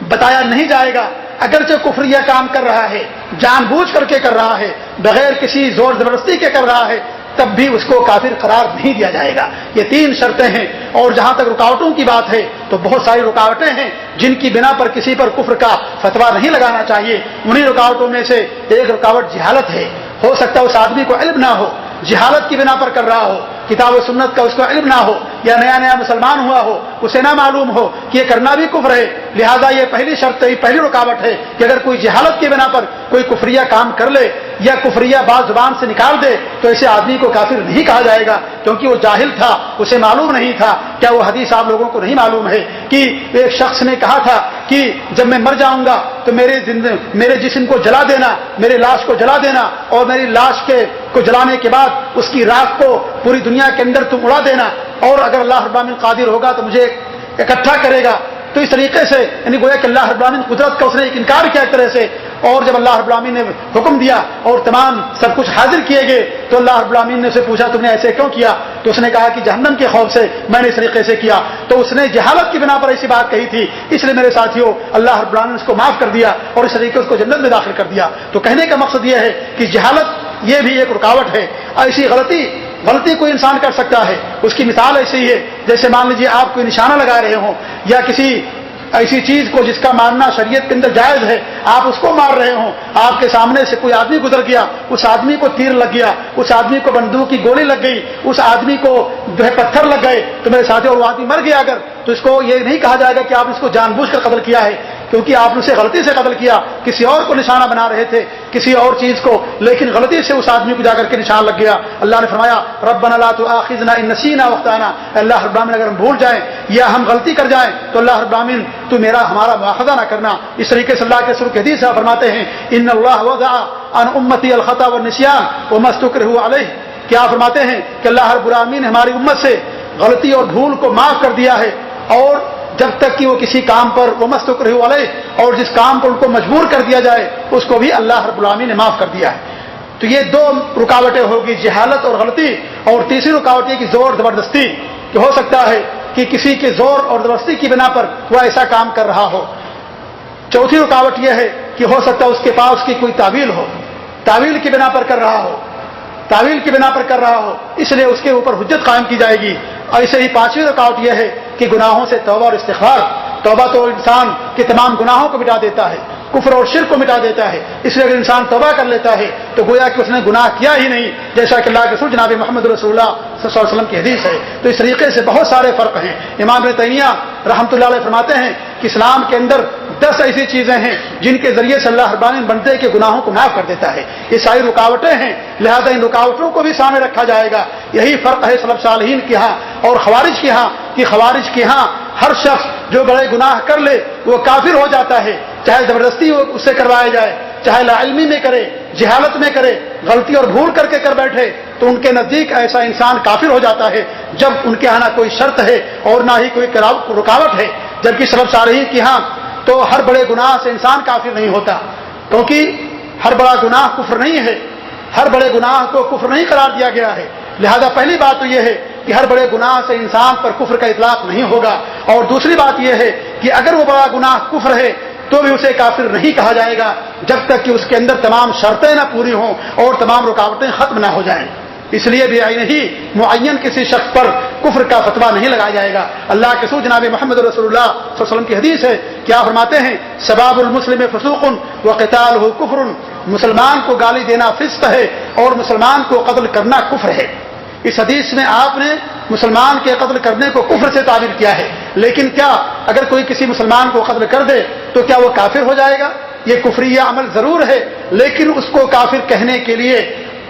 A: بتایا نہیں جائے گا، اگرچہ کفریہ کام کر رہا ہے جان بوجھ کر کے کر رہا ہے، بغیر کسی زور زبردستی کے کر رہا ہے، تب بھی اس کو کافر قرار نہیں دیا جائے گا۔ یہ 3 شرطیں ہیں۔ اور جہاں تک رکاوٹوں کی بات ہے تو بہت ساری رکاوٹیں ہیں جن کی بنا پر کسی پر کفر کا فتویٰ نہیں لگانا چاہیے۔ انہی رکاوٹوں میں سے ایک رکاوٹ جہالت ہے۔ ہو سکتا ہے اس آدمی کو علم نہ ہو، جہالت کی بنا پر کر رہا ہو، کتاب و سنت کا اس کو علم نہ ہو، یا نیا نیا مسلمان ہوا ہو، اسے نہ معلوم ہو کہ یہ کرنا بھی کفر ہے، لہذا یہ پہلی شرط ہے، پہلی رکاوٹ ہے کہ اگر کوئی جہالت کی بنا پر کوئی کفریہ کام کر لے یا کفریہ بات زبان سے نکال دے تو ایسے آدمی کو کافر نہیں کہا جائے گا، کیونکہ وہ جاہل تھا، اسے معلوم نہیں تھا۔ کیا وہ حدیث آپ لوگوں کو نہیں معلوم ہے کہ ایک شخص نے کہا تھا کہ جب میں مر جاؤں گا تو میرے جسم کو جلا دینا، میرے لاش کو جلا دینا، اور میری لاش کو جلانے کے بعد اس کی راکھ کو پوری دنیا کے اندر تم اڑا دینا، اور اگر اللہ رب العالمین قادر ہوگا تو مجھے اکٹھا کرے گا۔ تو اس طریقے سے یعنی گویا کہ اللہ رب العالمین قدرت کا اس نے ایک انکار کیا ایک طرح سے، اور جب اللہ رب العالمین نے حکم دیا اور تمام سب کچھ حاضر کیے گئے تو اللہ رب العالمین نے اسے پوچھا تم نے ایسے کیوں کیا؟ تو اس نے کہا کہ جہنم کے خوف سے میں نے اس طریقے سے کیا۔ تو اس نے جہالت کی بنا پر ایسی بات کہی تھی، اس لیے میرے ساتھیوں اللہ رب العالمین نے اس کو معاف کر دیا اور اس طریقے سے اس کو جنت میں داخل کر دیا۔ تو کہنے کا مقصد یہ ہے کہ جہالت یہ بھی ایک رکاوٹ ہے۔ ایسی غلطی کوئی انسان کر سکتا ہے، اس کی مثال ایسی ہے جیسے مان لیجیے آپ کوئی نشانہ لگا رہے ہوں یا کسی ایسی چیز کو جس کا مارنا شریعت کے اندر جائز ہے آپ اس کو مار رہے ہوں، آپ کے سامنے سے کوئی آدمی گزر گیا، اس آدمی کو تیر لگ گیا، اس آدمی کو بندوق کی گولی لگ گئی، اس آدمی کو جو ہے پتھر لگ گئے تو میرے ساتھی اور وہ آدمی مر گیا اگر، تو اس کو یہ نہیں کہا جائے گا کہ آپ اس کو جان بوجھ کر قتل کیا ہے، کیونکہ آپ نے اسے غلطی سے قتل کیا، کسی اور کو نشانہ بنا رہے تھے کسی اور چیز کو، لیکن غلطی سے اس آدمی کو جا کر کے نشان لگ گیا۔ اللہ نے فرمایا ربنا لا تؤاخذنا ان نسینا واخطانا، اللہ رب العالمین اگر ہم بھول جائیں یا ہم غلطی کر جائیں تو اللہ رب العالمین تو ہمارا مواخذہ نہ کرنا۔ اس طریقے سے اللہ کے رسول کی حدیث فرماتے ہیں ان اللہ وضع عن امتی الخطا والنسیان وما استکرہوا علیہ، کیا فرماتے ہیں کہ اللہ رب العالمین نے ہماری امت سے غلطی اور بھول کو معاف کر دیا ہے، اور جب تک کہ وہ کسی کام پر وہ مستقرہ علیہ، اور جس کام پر ان کو مجبور کر دیا جائے اس کو بھی اللہ رب العالمین نے معاف کر دیا ہے۔ تو یہ 2 رکاوٹیں ہوگی، جہالت اور غلطی، اور تیسری رکاوٹ یہ کہ زور زبردستی، کہ ہو سکتا ہے کہ کسی کے زور اور زبردستی کی بنا پر وہ ایسا کام کر رہا ہو۔ چوتھی رکاوٹ یہ ہے کہ ہو سکتا ہے اس کے پاس کی کوئی تعویل ہو، تعویل کی بنا پر کر رہا ہو، تعویل کی بنا پر کر رہا ہو، اس لیے اس کے اوپر حجت قائم کی جائے گی۔ ایسے ہی 5ویں رکاوٹ یہ ہے کہ گناہوں سے توبہ اور استغفار، توبہ تو انسان کے تمام گناہوں کو مٹا دیتا ہے، کفر اور شرک کو مٹا دیتا ہے، اس لیے اگر انسان توبہ کر لیتا ہے تو گویا کہ اس نے گناہ کیا ہی نہیں، جیسا کہ اللہ کے رسول جناب محمد رسول اللہ صلی اللہ علیہ وسلم کی حدیث ہے۔ تو اس طریقے سے بہت سارے فرق ہیں۔ امام ابن تیمیہ رحمۃ اللہ علیہ فرماتے ہیں کہ اسلام کے اندر 10 ایسی چیزیں ہیں جن کے ذریعے سے اللہ رب العالمین بندے کے گناہوں کو معاف کر دیتا ہے۔ یہ ساری رکاوٹیں ہیں، لہذا ان رکاوٹوں کو بھی سامنے رکھا جائے گا۔ یہی فرق ہے سلف صالحین کے ہاں اور خوارج کے ہاں، کہ خوارج کے ہاں ہر شخص جو بڑے گناہ کر لے وہ کافر ہو جاتا ہے، چاہے زبردستی اس سے کروایا جائے، چاہے لا علمی میں کرے، جہالت میں کرے، غلطی اور بھول کر کے کر بیٹھے، تو ان کے نزدیک ایسا انسان کافر ہو جاتا ہے جب ان کے ہاں نہ کوئی شرط ہے اور نہ ہی کوئی رکاوٹ ہے۔ جبکہ سلف صالحین کے ہاں تو ہر بڑے گناہ سے انسان کافر نہیں ہوتا، کیونکہ ہر بڑا گناہ کفر نہیں ہے، ہر بڑے گناہ کو کفر نہیں قرار دیا گیا ہے۔ لہذا پہلی بات تو یہ ہے کہ ہر بڑے گناہ سے انسان پر کفر کا اطلاق نہیں ہوگا، اور دوسری بات یہ ہے کہ اگر وہ بڑا گناہ کفر ہے تو بھی اسے کافر نہیں کہا جائے گا جب تک کہ اس کے اندر تمام شرطیں نہ پوری ہوں اور تمام رکاوٹیں ختم نہ ہو جائیں۔ اس لیے بھی ہی معین کسی شخص پر کفر کا فتویٰ نہیں لگایا جائے گا۔ اللہ کے رسول جناب محمد رسول اللہ صلی اللہ علیہ وسلم کی حدیث ہے، کیا فرماتے ہیں سباب المسلم فسوق وقتالہ کفر، مسلمان کو گالی دینا فسق ہے اور مسلمان کو قتل کرنا کفر ہے۔ اس حدیث میں آپ نے مسلمان کے قتل کرنے کو کفر سے تعبیر کیا ہے، لیکن کیا اگر کوئی کسی مسلمان کو قتل کر دے تو کیا وہ کافر ہو جائے گا؟ یہ کفریہ عمل ضرور ہے، لیکن اس کو کافر کہنے کے لیے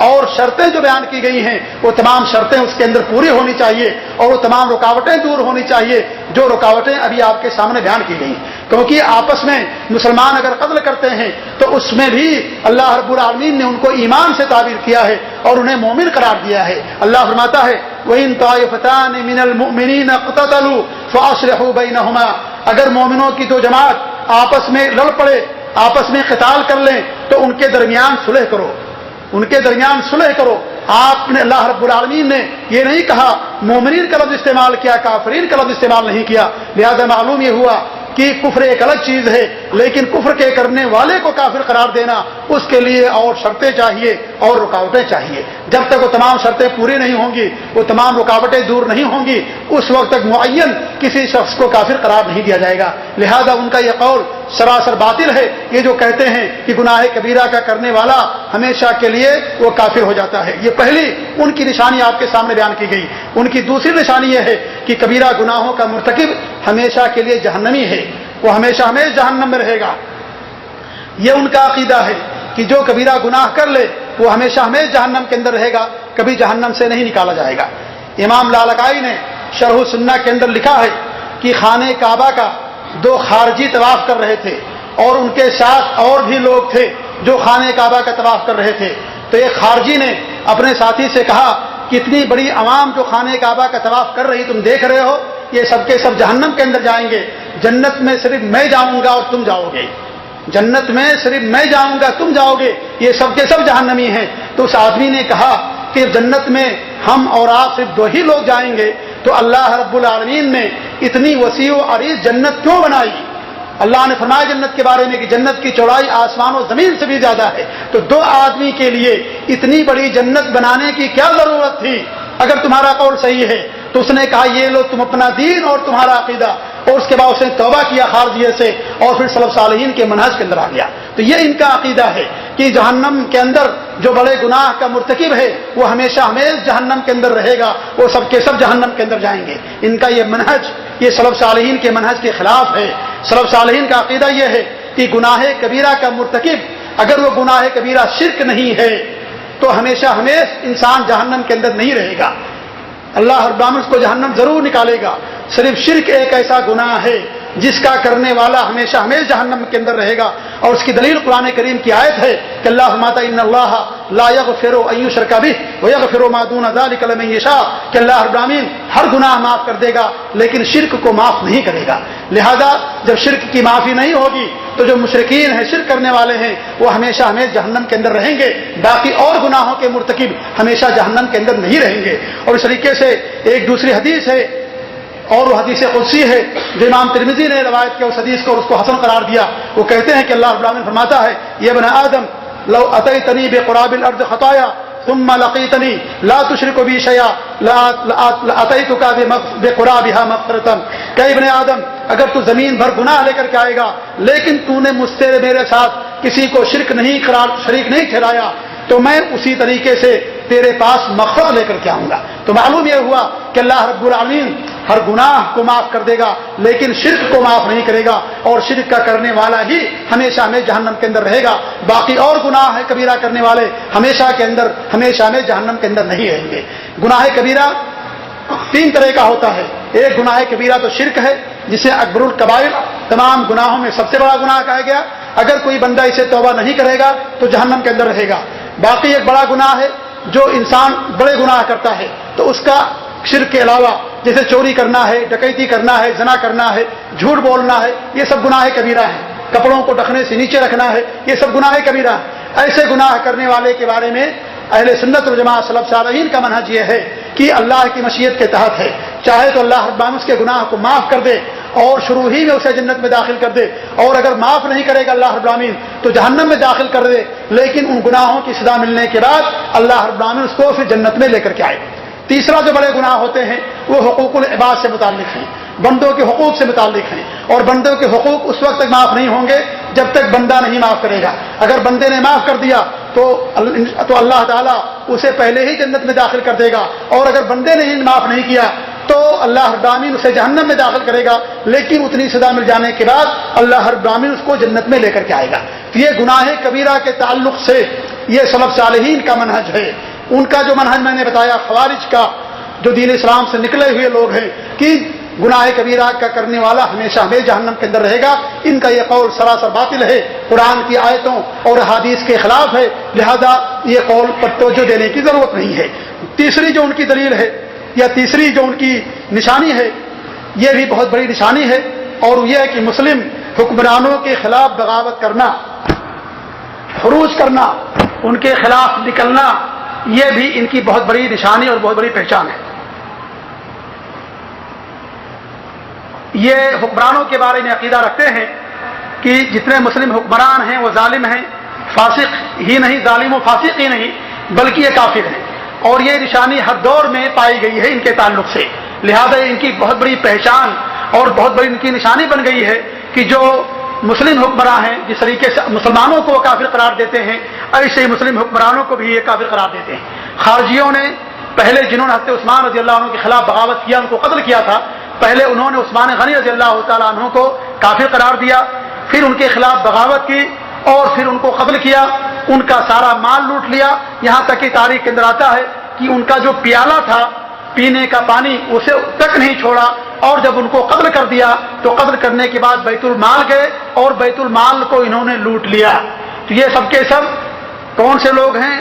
A: اور شرطیں جو بیان کی گئی ہیں وہ تمام شرطیں اس کے اندر پوری ہونی چاہیے اور وہ تمام رکاوٹیں دور ہونی چاہیے جو رکاوٹیں ابھی آپ کے سامنے بیان کی گئی ہیں، کیونکہ آپس میں مسلمان اگر قتل کرتے ہیں تو اس میں بھی اللہ رب العالمین نے ان کو ایمان سے تعبیر کیا ہے اور انہیں مومن قرار دیا ہے۔ اللہ فرماتا ہے وَإِن طَائِفَتَانِ مِنَ الْمُؤْمِنِينَ اقْتَتَلُوا فَأَصْلِحُوا بَيْنَهُمَا، اگر مومنوں کی 2 جماعت آپس میں لڑ پڑے، آپس میں قتال کر لیں تو ان کے درمیان صلح کرو، ان کے درمیان صلح کرو۔ آپ نے اللہ رب العالمین نے یہ نہیں کہا، مومنین کا لفظ استعمال کیا، کافرین کا لفظ استعمال نہیں کیا، لہذا معلوم یہ ہوا کہ کفر ایک الگ چیز ہے، لیکن کفر کے کرنے والے کو کافر قرار دینا اس کے لیے اور شرطیں چاہیے اور رکاوٹیں چاہیے۔ جب تک وہ تمام شرطیں پوری نہیں ہوں گی، وہ تمام رکاوٹیں دور نہیں ہوں گی، اس وقت تک معین کسی شخص کو کافر قرار نہیں دیا جائے گا۔ لہذا ان کا یہ قول سراسر باطل ہے، یہ جو کہتے ہیں کہ گناہ کبیرہ کا کرنے والا ہمیشہ کے لیے وہ کافر ہو جاتا ہے۔ یہ پہلی ان کی نشانی آپ کے سامنے بیان کی گئی۔ ان کی دوسری نشانی یہ ہے کہ کبیرہ گناہوں کا مرتکب ہمیشہ کے لیے جہنمی ہے، وہ ہمیشہ جہنم میں رہے گا۔ یہ ان کا عقیدہ ہے کہ جو کبیرہ گناہ کر لے وہ ہمیشہ جہنم کے اندر رہے گا، کبھی جہنم سے نہیں نکالا جائے گا۔ امام لالکائی نے شرح السنہ کے اندر لکھا ہے کہ خانہ کعبہ کا دو خارجی طواف کر رہے تھے اور ان کے ساتھ اور بھی لوگ تھے جو خانہ کعبہ کا طواف کر رہے تھے، تو ایک خارجی نے اپنے ساتھی سے کہا کہ اتنی بڑی عوام جو خانہ کعبہ کا طواف کر رہی تم دیکھ رہے ہو، یہ سب کے سب جہنم کے اندر جائیں گے، جنت میں صرف میں جاؤں گا اور تم جاؤ گے، جنت میں صرف میں جاؤں گا تم جاؤ گے، یہ سب کے سب جہنمی ہیں۔ تو اس آدمی نے کہا کہ جنت میں ہم اور آپ صرف دو ہی لوگ جائیں گے، تو اللہ رب العالمین نے اتنی وسیع و عریض جنت کیوں بنائی؟ اللہ نے فرمایا جنت کے بارے میں کہ جنت کی چوڑائی آسمان و زمین سے بھی زیادہ ہے، تو دو آدمی کے لیے اتنی بڑی جنت بنانے کی کیا ضرورت تھی؟ اگر تمہارا قول صحیح ہے تو اس نے کہا یہ لو تم اپنا دین اور تمہارا عقیدہ، اور اس کے بعد اس نے توبہ کیا خارجیت سے اور پھر سلف صالحین کے منہج کے اندر آ گیا۔ تو یہ ان کا عقیدہ ہے کہ جہنم کے اندر جو بڑے گناہ کا مرتکب ہے وہ ہمیشہ جہنم کے اندر رہے گا، وہ سب کے سب جہنم کے اندر جائیں گے۔ ان کا یہ منہج یہ سلف صالحین کے منہج کے خلاف ہے۔ سلف صالحین کا عقیدہ یہ ہے کہ گناہ کبیرہ کا مرتکب اگر وہ گناہ کبیرہ شرک نہیں ہے تو ہمیشہ انسان جہنم کے اندر نہیں رہے گا، اللہ رب العالمین اس کو جہنم ضرور نکالے گا۔ صرف شرک ایک ایسا گناہ ہے جس کا کرنے والا ہمیشہ جہنم کے اندر رہے گا، اور اس کی دلیل قرآن کریم کی آیت ہے کہ اللہ فرماتا ہے ان اللہ لا یغفر ان یشرک بہ ویغفر ما دون ذلک لمن یشاء، کہ اللہ رب العالمین ہر گناہ معاف کر دے گا لیکن شرک کو معاف نہیں کرے گا۔ لہذا جب شرک کی معافی نہیں ہوگی تو جو مشرکین ہیں، شرک کرنے والے ہیں، وہ ہمیشہ جہنم کے اندر رہیں گے، باقی اور گناہوں کے مرتکب ہمیشہ جہنم کے اندر نہیں رہیں گے۔ اور اس طریقے سے ایک دوسری حدیث ہے اور وہ حدیث قدسی ہے جو امام ترمذی نے روایت کیا، اس حدیث کو اور اس کو حسن قرار دیا۔ وہ کہتے ہیں کہ اللہ رب العالمین فرماتا ہے یا ابن آدم لو اتیتنی بقراب الارض خطایا ثم لقیتنی لا تشرک بی شیئا لاتیتک بقرابها مغفرۃ، کہ ابن آدم اگر تو زمین بھر گناہ لے کر کے آئے گا لیکن تو نے مجھ سے میرے ساتھ کسی کو شرک نہیں ٹھہرایا تو میں اسی طریقے سے تیرے پاس مغفرت لے کر کے آؤں گا۔ تو معلوم یہ ہوا کہ اللہ رب العالمین ہر گناہ کو معاف کر دے گا لیکن شرک کو معاف نہیں کرے گا، اور شرک کا کرنے والا ہی ہمیشہ جہنم کے اندر رہے گا، باقی اور گناہ کبیرہ کرنے والے ہمیشہ جہنم کے اندر نہیں رہیں گے۔ گناہ کبیرہ تین طرح کا ہوتا ہے۔ ایک گناہ کبیرہ تو شرک ہے جسے اکبر الکبائر تمام گناہوں میں سب سے بڑا گناہ کہا گیا، اگر کوئی بندہ اسے توبہ نہیں کرے گا تو جہنم کے اندر رہے گا۔ باقی ایک بڑا گناہ ہے جو انسان بڑے گناہ کرتا ہے تو اس کا شرک کے علاوہ جیسے چوری کرنا ہے، ڈکیتی کرنا ہے، زنا کرنا ہے، جھوٹ بولنا ہے، یہ سب گناہ کبیرہ ہیں۔ کپڑوں کو ڈھکنے سے نیچے رکھنا ہے، یہ سب گناہ کبیرہ ہے۔ ایسے گناہ کرنے والے کے بارے میں اہل سنت والجماعت سلف صالحین کا منہج یہ ہے کہ اللہ کی مشیت کے تحت ہے، چاہے تو اللہ رب العالمین اس کے گناہ کو معاف کر دے اور شروع ہی میں اسے جنت میں داخل کر دے، اور اگر معاف نہیں کرے گا اللہ رب العالمین تو جہنم میں داخل کر دے، لیکن ان گناہوں کی سزا ملنے کے بعد اللہ رب العالمین اس کو پھر جنت میں لے کر کے آئے۔ تیسرا جو بڑے گناہ ہوتے ہیں وہ حقوق العباد سے متعلق ہیں، بندوں کے حقوق سے متعلق ہیں، اور بندوں کے حقوق اس وقت تک معاف نہیں ہوں گے جب تک بندہ نہیں معاف کرے گا۔ اگر بندے نے معاف کر دیا تو اللہ تعالیٰ اسے پہلے ہی جنت میں داخل کر دے گا، اور اگر بندے نے معاف نہیں کیا تو اللہ رب العالمین اسے جہنم میں داخل کرے گا، لیکن اتنی سزا مل جانے کے بعد اللہ رب العالمین اس کو جنت میں لے کر کے آئے گا۔ تو یہ گناہ کبیرہ کے تعلق سے یہ سلف صالحین کا منہج ہے۔ ان کا جو منہج میں نے بتایا خوارج کا، جو دین اسلام سے نکلے ہوئے لوگ ہیں کہ گناہ کبیرہ کا کرنے والا ہمیشہ جہنم کے اندر رہے گا، ان کا یہ قول سراسر باطل ہے، قرآن کی آیتوں اور حدیث کے خلاف ہے، لہذا یہ قول پر توجہ دینے کی ضرورت نہیں ہے۔ تیسری جو ان کی دلیل ہے یا تیسری جو ان کی نشانی ہے، یہ بھی بہت بڑی نشانی ہے، اور یہ ہے کہ مسلم حکمرانوں کے خلاف بغاوت کرنا، خروج کرنا، ان کے خلاف نکلنا، یہ بھی ان کی بہت بڑی نشانی اور بہت بڑی پہچان ہے۔ یہ حکمرانوں کے بارے میں عقیدہ رکھتے ہیں کہ جتنے مسلم حکمران ہیں وہ ظالم ہیں، فاسق ہی نہیں، ظالم و فاسق ہی نہیں بلکہ یہ کافر ہیں، اور یہ نشانی ہر دور میں پائی گئی ہے ان کے تعلق سے، لہذا ان کی بہت بڑی پہچان اور بہت بڑی ان کی نشانی بن گئی ہے کہ جو مسلم حکمراں ہیں جس طریقے سے مسلمانوں کو کافر قرار دیتے ہیں، ایسے ہی مسلم حکمرانوں کو بھی یہ کافر قرار دیتے ہیں۔ خارجیوں نے پہلے جنہوں نے حضرت عثمان رضی اللہ عنہ کے خلاف بغاوت کیا، ان کو قتل کیا تھا، پہلے انہوں نے عثمان غنی رضی اللہ تعالیٰ عنہ کو کافر قرار دیا، پھر ان کے خلاف بغاوت کی اور پھر ان کو قتل کیا، ان کا سارا مال لوٹ لیا، یہاں تک کہ تاریخ کے اندر آتا ہے کہ ان کا جو پیالہ تھا پینے کا پانی اسے تک نہیں چھوڑا، اور جب ان کو قتل کر دیا تو قتل کرنے کے بعد بیت المال گئے اور بیت المال کو انہوں نے لوٹ لیا۔ تو یہ سب کے سب کون سے لوگ ہیں؟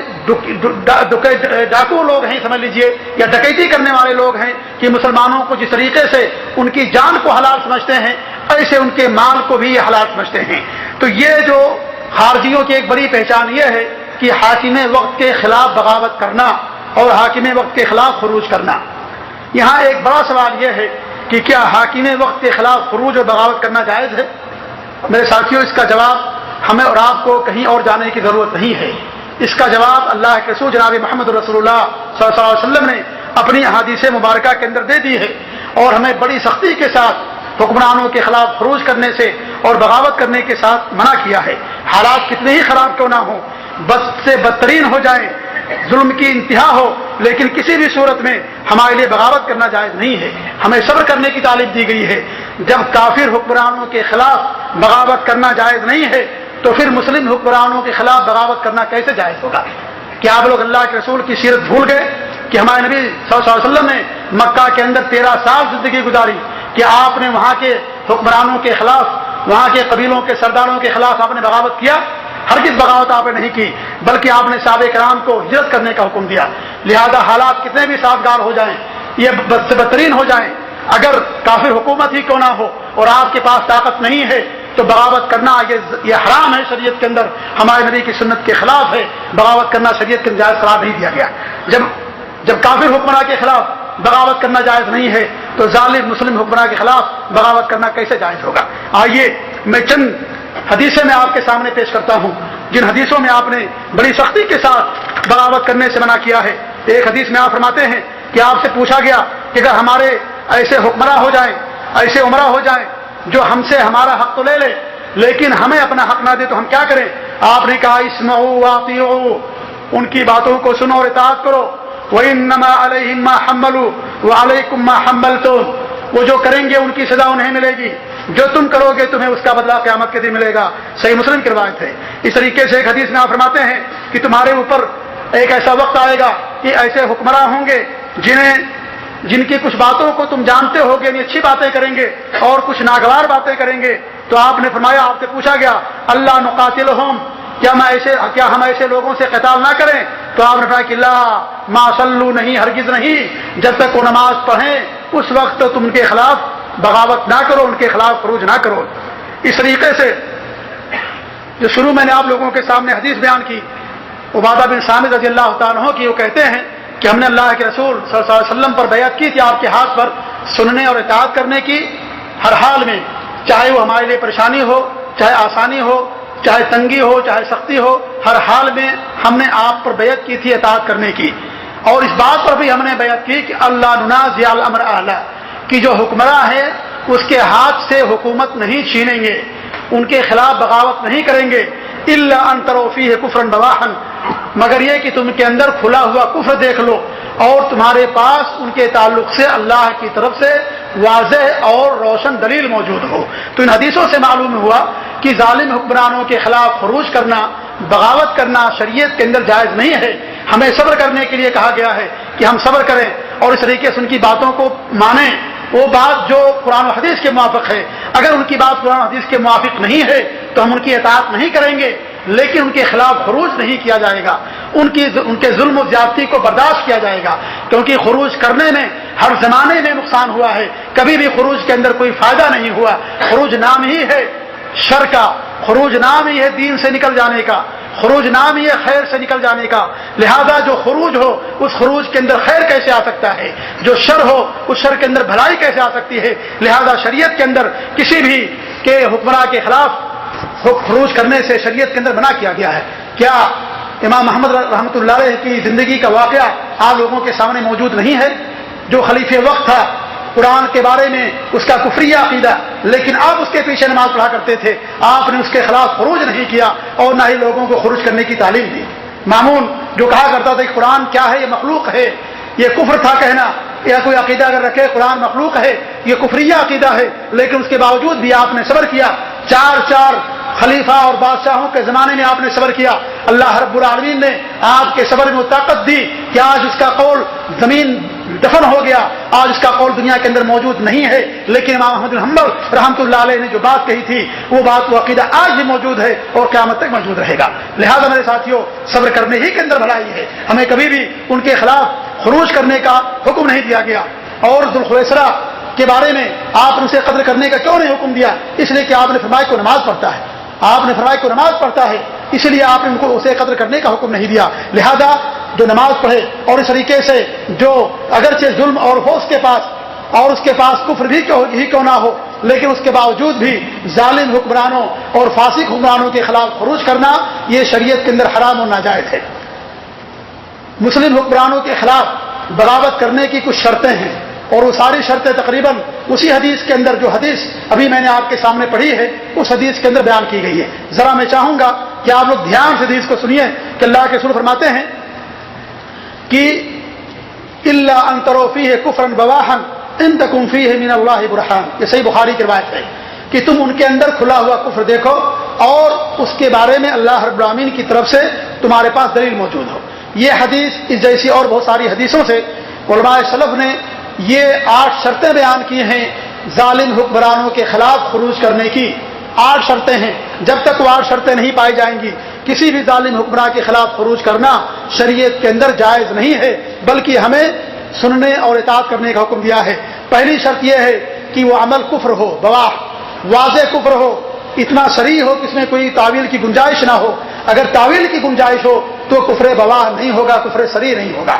A: ڈاکو لوگ ہیں سمجھ لیجئے، یا ڈکیتی کرنے والے لوگ ہیں کہ مسلمانوں کو جس طریقے سے ان کی جان کو حلال سمجھتے ہیں ایسے ان کے مال کو بھی حلال سمجھتے ہیں۔ تو یہ جو خارجیوں کی ایک بڑی پہچان یہ ہے کہ حاکم وقت کے خلاف بغاوت کرنا اور حاکم وقت کے خلاف خروج کرنا۔ یہاں ایک بڑا سوال یہ ہے کہ کیا حاکم وقت کے خلاف خروج اور بغاوت کرنا جائز ہے؟ میرے ساتھیوں، اس کا جواب ہمیں اور آپ کو کہیں اور جانے کی ضرورت نہیں ہے، اس کا جواب اللہ کے رسول جناب محمد رسول اللہ صلی اللہ علیہ وسلم نے اپنی احادیث مبارکہ کے اندر دے دی ہے، اور ہمیں بڑی سختی کے ساتھ حکمرانوں کے خلاف خروج کرنے سے اور بغاوت کرنے کے ساتھ منع کیا ہے، حالات کتنے ہی خراب کیوں نہ ہوں، بد سے بدترین ہو جائیں، ظلم کی انتہا ہو، لیکن کسی بھی صورت میں ہمارے لیے بغاوت کرنا جائز نہیں ہے، ہمیں صبر کرنے کی تعلیم دی گئی ہے۔ جب کافر حکمرانوں کے خلاف بغاوت کرنا جائز نہیں ہے تو پھر مسلم حکمرانوں کے خلاف بغاوت کرنا کیسے جائز ہوگا؟ کیا آپ لوگ اللہ کے رسول کی سیرت بھول گئے کہ ہمارے نبی صلی اللہ علیہ وسلم نے مکہ کے اندر 13 سال زندگی گزاری، کہ آپ نے وہاں کے حکمرانوں کے خلاف، وہاں کے قبیلوں کے سرداروں کے خلاف آپ نے بغاوت کیا؟ ہرگز بغاوت آپ نے نہیں کی، بلکہ آپ نے صحابہ کرام کو ہجرت کرنے کا حکم دیا۔ لہذا حالات کتنے بھی سازگار ہو جائیں، یہ بد سے بدترین ہو جائیں، اگر کافر حکومت ہی کیوں نہ ہو اور آپ کے پاس طاقت نہیں ہے تو بغاوت کرنا یہ حرام ہے، شریعت کے اندر ہمارے نبی کی سنت کے خلاف ہے، بغاوت کرنا شریعت کے جائز قرار نہیں دیا گیا۔ جب کافر حکمراں کے خلاف بغاوت کرنا جائز نہیں ہے تو ظالم مسلم حکمراں کے خلاف بغاوت کرنا کیسے جائز ہوگا؟ آئیے میں چند حدیثیں میں آپ کے سامنے پیش کرتا ہوں جن حدیثوں میں آپ نے بڑی سختی کے ساتھ بغاوت کرنے سے منع کیا ہے۔ ایک حدیث میں آپ فرماتے ہیں کہ آپ سے پوچھا گیا کہ اگر ہمارے ایسے حکمراں ہو جائیں، ایسے عمرہ ہو جائیں جو ہم سے ہمارا حق تو لے لے لیکن ہمیں اپنا حق نہ دے تو ہم کیا کریں؟ آپ نے کہا اسمعوا واطیعوا، ان کی باتوں کو سنو اور اطاعت کرو۔ وَإِنَّمَا عَلَيْهِمْ مَا حَمَّلُوا وَعَلَيْكُمْ مَا حَمَّلْتُمْ، وہ جو کریں گے ان کی سزا انہیں ملے گی، جو تم کرو گے تمہیں اس کا بدلہ قیامت کے دن ملے گا۔ صحیح مسلم کی روایت ہے۔ اس طریقے سے ایک حدیث میں آپ فرماتے ہیں کہ تمہارے اوپر ایک ایسا وقت آئے گا کہ ایسے حکمراں ہوں گے جن کی کچھ باتوں کو تم جانتے ہو گے، اچھی باتیں کریں گے اور کچھ ناگوار باتیں کریں گے۔ تو آپ نے فرمایا، آپ سے پوچھا گیا اللہ نقاتلہم، کیا ہم ایسے لوگوں سے قتال نہ کریں؟ تو آپ نے فرمایا کہ لا ما صلوا، نہیں، ہرگز نہیں، جب تک وہ نماز پڑھیں اس وقت تم ان کے خلاف بغاوت نہ کرو، ان کے خلاف خروج نہ کرو۔ اس طریقے سے جو شروع میں نے آپ لوگوں کے سامنے حدیث بیان کی عبادہ بن صامت رضی اللہ تعالیٰ عنہ کی، وہ کہتے ہیں کہ ہم نے اللہ کے رسول صلی اللہ علیہ وسلم پر بیعت کی تھی آپ کے ہاتھ پر سننے اور اطاعت کرنے کی ہر حال میں، چاہے وہ ہمارے لیے پریشانی ہو، چاہے آسانی ہو، چاہے تنگی ہو، چاہے سختی ہو، ہر حال میں ہم نے آپ پر بیعت کی تھی اطاعت کرنے کی۔ اور اس بات پر بھی ہم نے بیعت کی کہ اللہ ننازع الامر اعلی، کہ جو حکمراں ہے اس کے ہاتھ سے حکومت نہیں چھینیں گے، ان کے خلاف بغاوت نہیں کریں گے، الا ان تروا فیہ کفرا بواحا، مگر یہ کہ تم کے اندر کھلا ہوا کفر دیکھ لو اور تمہارے پاس ان کے تعلق سے اللہ کی طرف سے واضح اور روشن دلیل موجود ہو۔ تو ان حدیثوں سے معلوم ہوا کہ ظالم حکمرانوں کے خلاف خروج کرنا، بغاوت کرنا شریعت کے اندر جائز نہیں ہے۔ ہمیں صبر کرنے کے لیے کہا گیا ہے کہ ہم صبر کریں اور اس طریقے سے ان کی باتوں کو مانیں، وہ بات جو قرآن و حدیث کے موافق ہے۔ اگر ان کی بات قرآن و حدیث کے موافق نہیں ہے تو ہم ان کی اطاعت نہیں کریں گے، لیکن ان کے خلاف خروج نہیں کیا جائے گا، ان کے ظلم و زیادتی کو برداشت کیا جائے گا، کیونکہ خروج کرنے میں ہر زمانے میں نقصان ہوا ہے، کبھی بھی خروج کے اندر کوئی فائدہ نہیں ہوا۔ خروج نام ہی ہے شر کا، خروج نام ہی ہے دین سے نکل جانے کا، خروج نام ہی ہے خیر سے نکل جانے کا، لہذا جو خروج ہو اس خروج کے اندر خیر کیسے آ سکتا ہے، جو شر ہو اس شر کے اندر بھلائی کیسے آ سکتی ہے، لہذا شریعت کے اندر کسی بھی کے حکمراں کے خلاف خروج کرنے سے شریعت کے اندر منع کیا گیا ہے۔ کیا امام محمد رحمۃ اللہ علیہ کی زندگی کا واقعہ آپ لوگوں کے سامنے موجود نہیں ہے؟ جو خلیفہ وقت تھا، قرآن کے بارے میں اس کا کفریہ عقیدہ، لیکن آپ اس کے پیچھے نماز پڑھا کرتے تھے، آپ نے اس کے خلاف خروج نہیں کیا اور نہ ہی لوگوں کو خروج کرنے کی تعلیم دی۔ مامون جو کہا کرتا تھا کہ قرآن کیا ہے، یہ مخلوق ہے، یہ کفر تھا کہنا، یا کوئی عقیدہ اگر رکھے قرآن مخلوق ہے یہ کفریہ عقیدہ ہے، لیکن اس کے باوجود بھی آپ نے صبر کیا، چار خلیفہ اور بادشاہوں کے زمانے میں آپ نے صبر کیا۔ اللہ رب العالمین نے آپ کے صبر میں وہ طاقت دی کہ آج اس کا قول زمین دفن ہو گیا، آج اس کا قول دنیا کے اندر موجود نہیں ہے، لیکن امام احمد بن حنبل رحمۃ اللہ علیہ نے جو بات کہی تھی وہ بات، وہ عقیدہ آج بھی موجود ہے اور قیامت تک موجود رہے گا۔ لہذا میرے ساتھیوں، صبر کرنے ہی کے اندر بھلائی ہے، ہمیں کبھی بھی ان کے خلاف خروج کرنے کا حکم نہیں دیا گیا۔ اور ذوالخویسرہ کے بارے میں آپ نے اسے قتل کرنے کا کیوں نہیں حکم دیا؟ اس لیے کہ آپ نے فرمایا کو نماز پڑھتا ہے، آپ نے فرمایا کو نماز پڑھتا ہے، اس لیے آپ نے ان کو اسے قتل کرنے کا حکم نہیں دیا۔ لہذا جو نماز پڑھے اور اس طریقے سے جو اگرچہ ظلم اور ہو اس کے پاس کفر بھی کیوں نہ ہو، لیکن اس کے باوجود بھی ظالم حکمرانوں اور فاسق حکمرانوں کے خلاف خروج کرنا یہ شریعت کے اندر حرام اور ناجائز ہے۔ مسلم حکمرانوں کے خلاف بغاوت کرنے کی کچھ شرطیں ہیں، اور وہ ساری شرطیں تقریباً اسی حدیث کے اندر، جو حدیث ابھی میں نے آپ کے سامنے پڑھی ہے اس حدیث کے اندر بیان کی گئی ہے۔ ذرا میں چاہوں گا کہ آپ لوگ دھیان سے حدیث کو سنیے کہ اللہ کے رسول فرماتے ہیں کہ الا ان تروا فیہ کفرا بواحا ان تکن فیہ من اللہ برہان، یہ صحیح بخاری کی روایت ہے کہ تم ان کے اندر کھلا ہوا کفر دیکھو اور اس کے بارے میں اللہ رب العالمین کی طرف سے تمہارے پاس دلیل موجود ہو۔ یہ حدیث اس جیسی اور بہت ساری حدیثوں سے علماء سلف نے یہ 8 شرطیں بیان کی ہیں ظالم حکمرانوں کے خلاف خروج کرنے کی۔ 8 شرطیں ہیں، جب تک وہ 8 شرطیں نہیں پائی جائیں گی کسی بھی ظالم حکمراں کے خلاف خروج کرنا شریعت کے اندر جائز نہیں ہے، بلکہ ہمیں سننے اور اطاعت کرنے کا حکم دیا ہے۔ پہلی شرط یہ ہے کہ وہ عمل کفر ہو، بواح واضح کفر ہو، اتنا صریح ہو کہ اس میں کوئی تعویل کی گنجائش نہ ہو۔ اگر تعویل کی گنجائش ہو تو کفر بواح نہیں ہوگا، کفر صریح نہیں ہوگا۔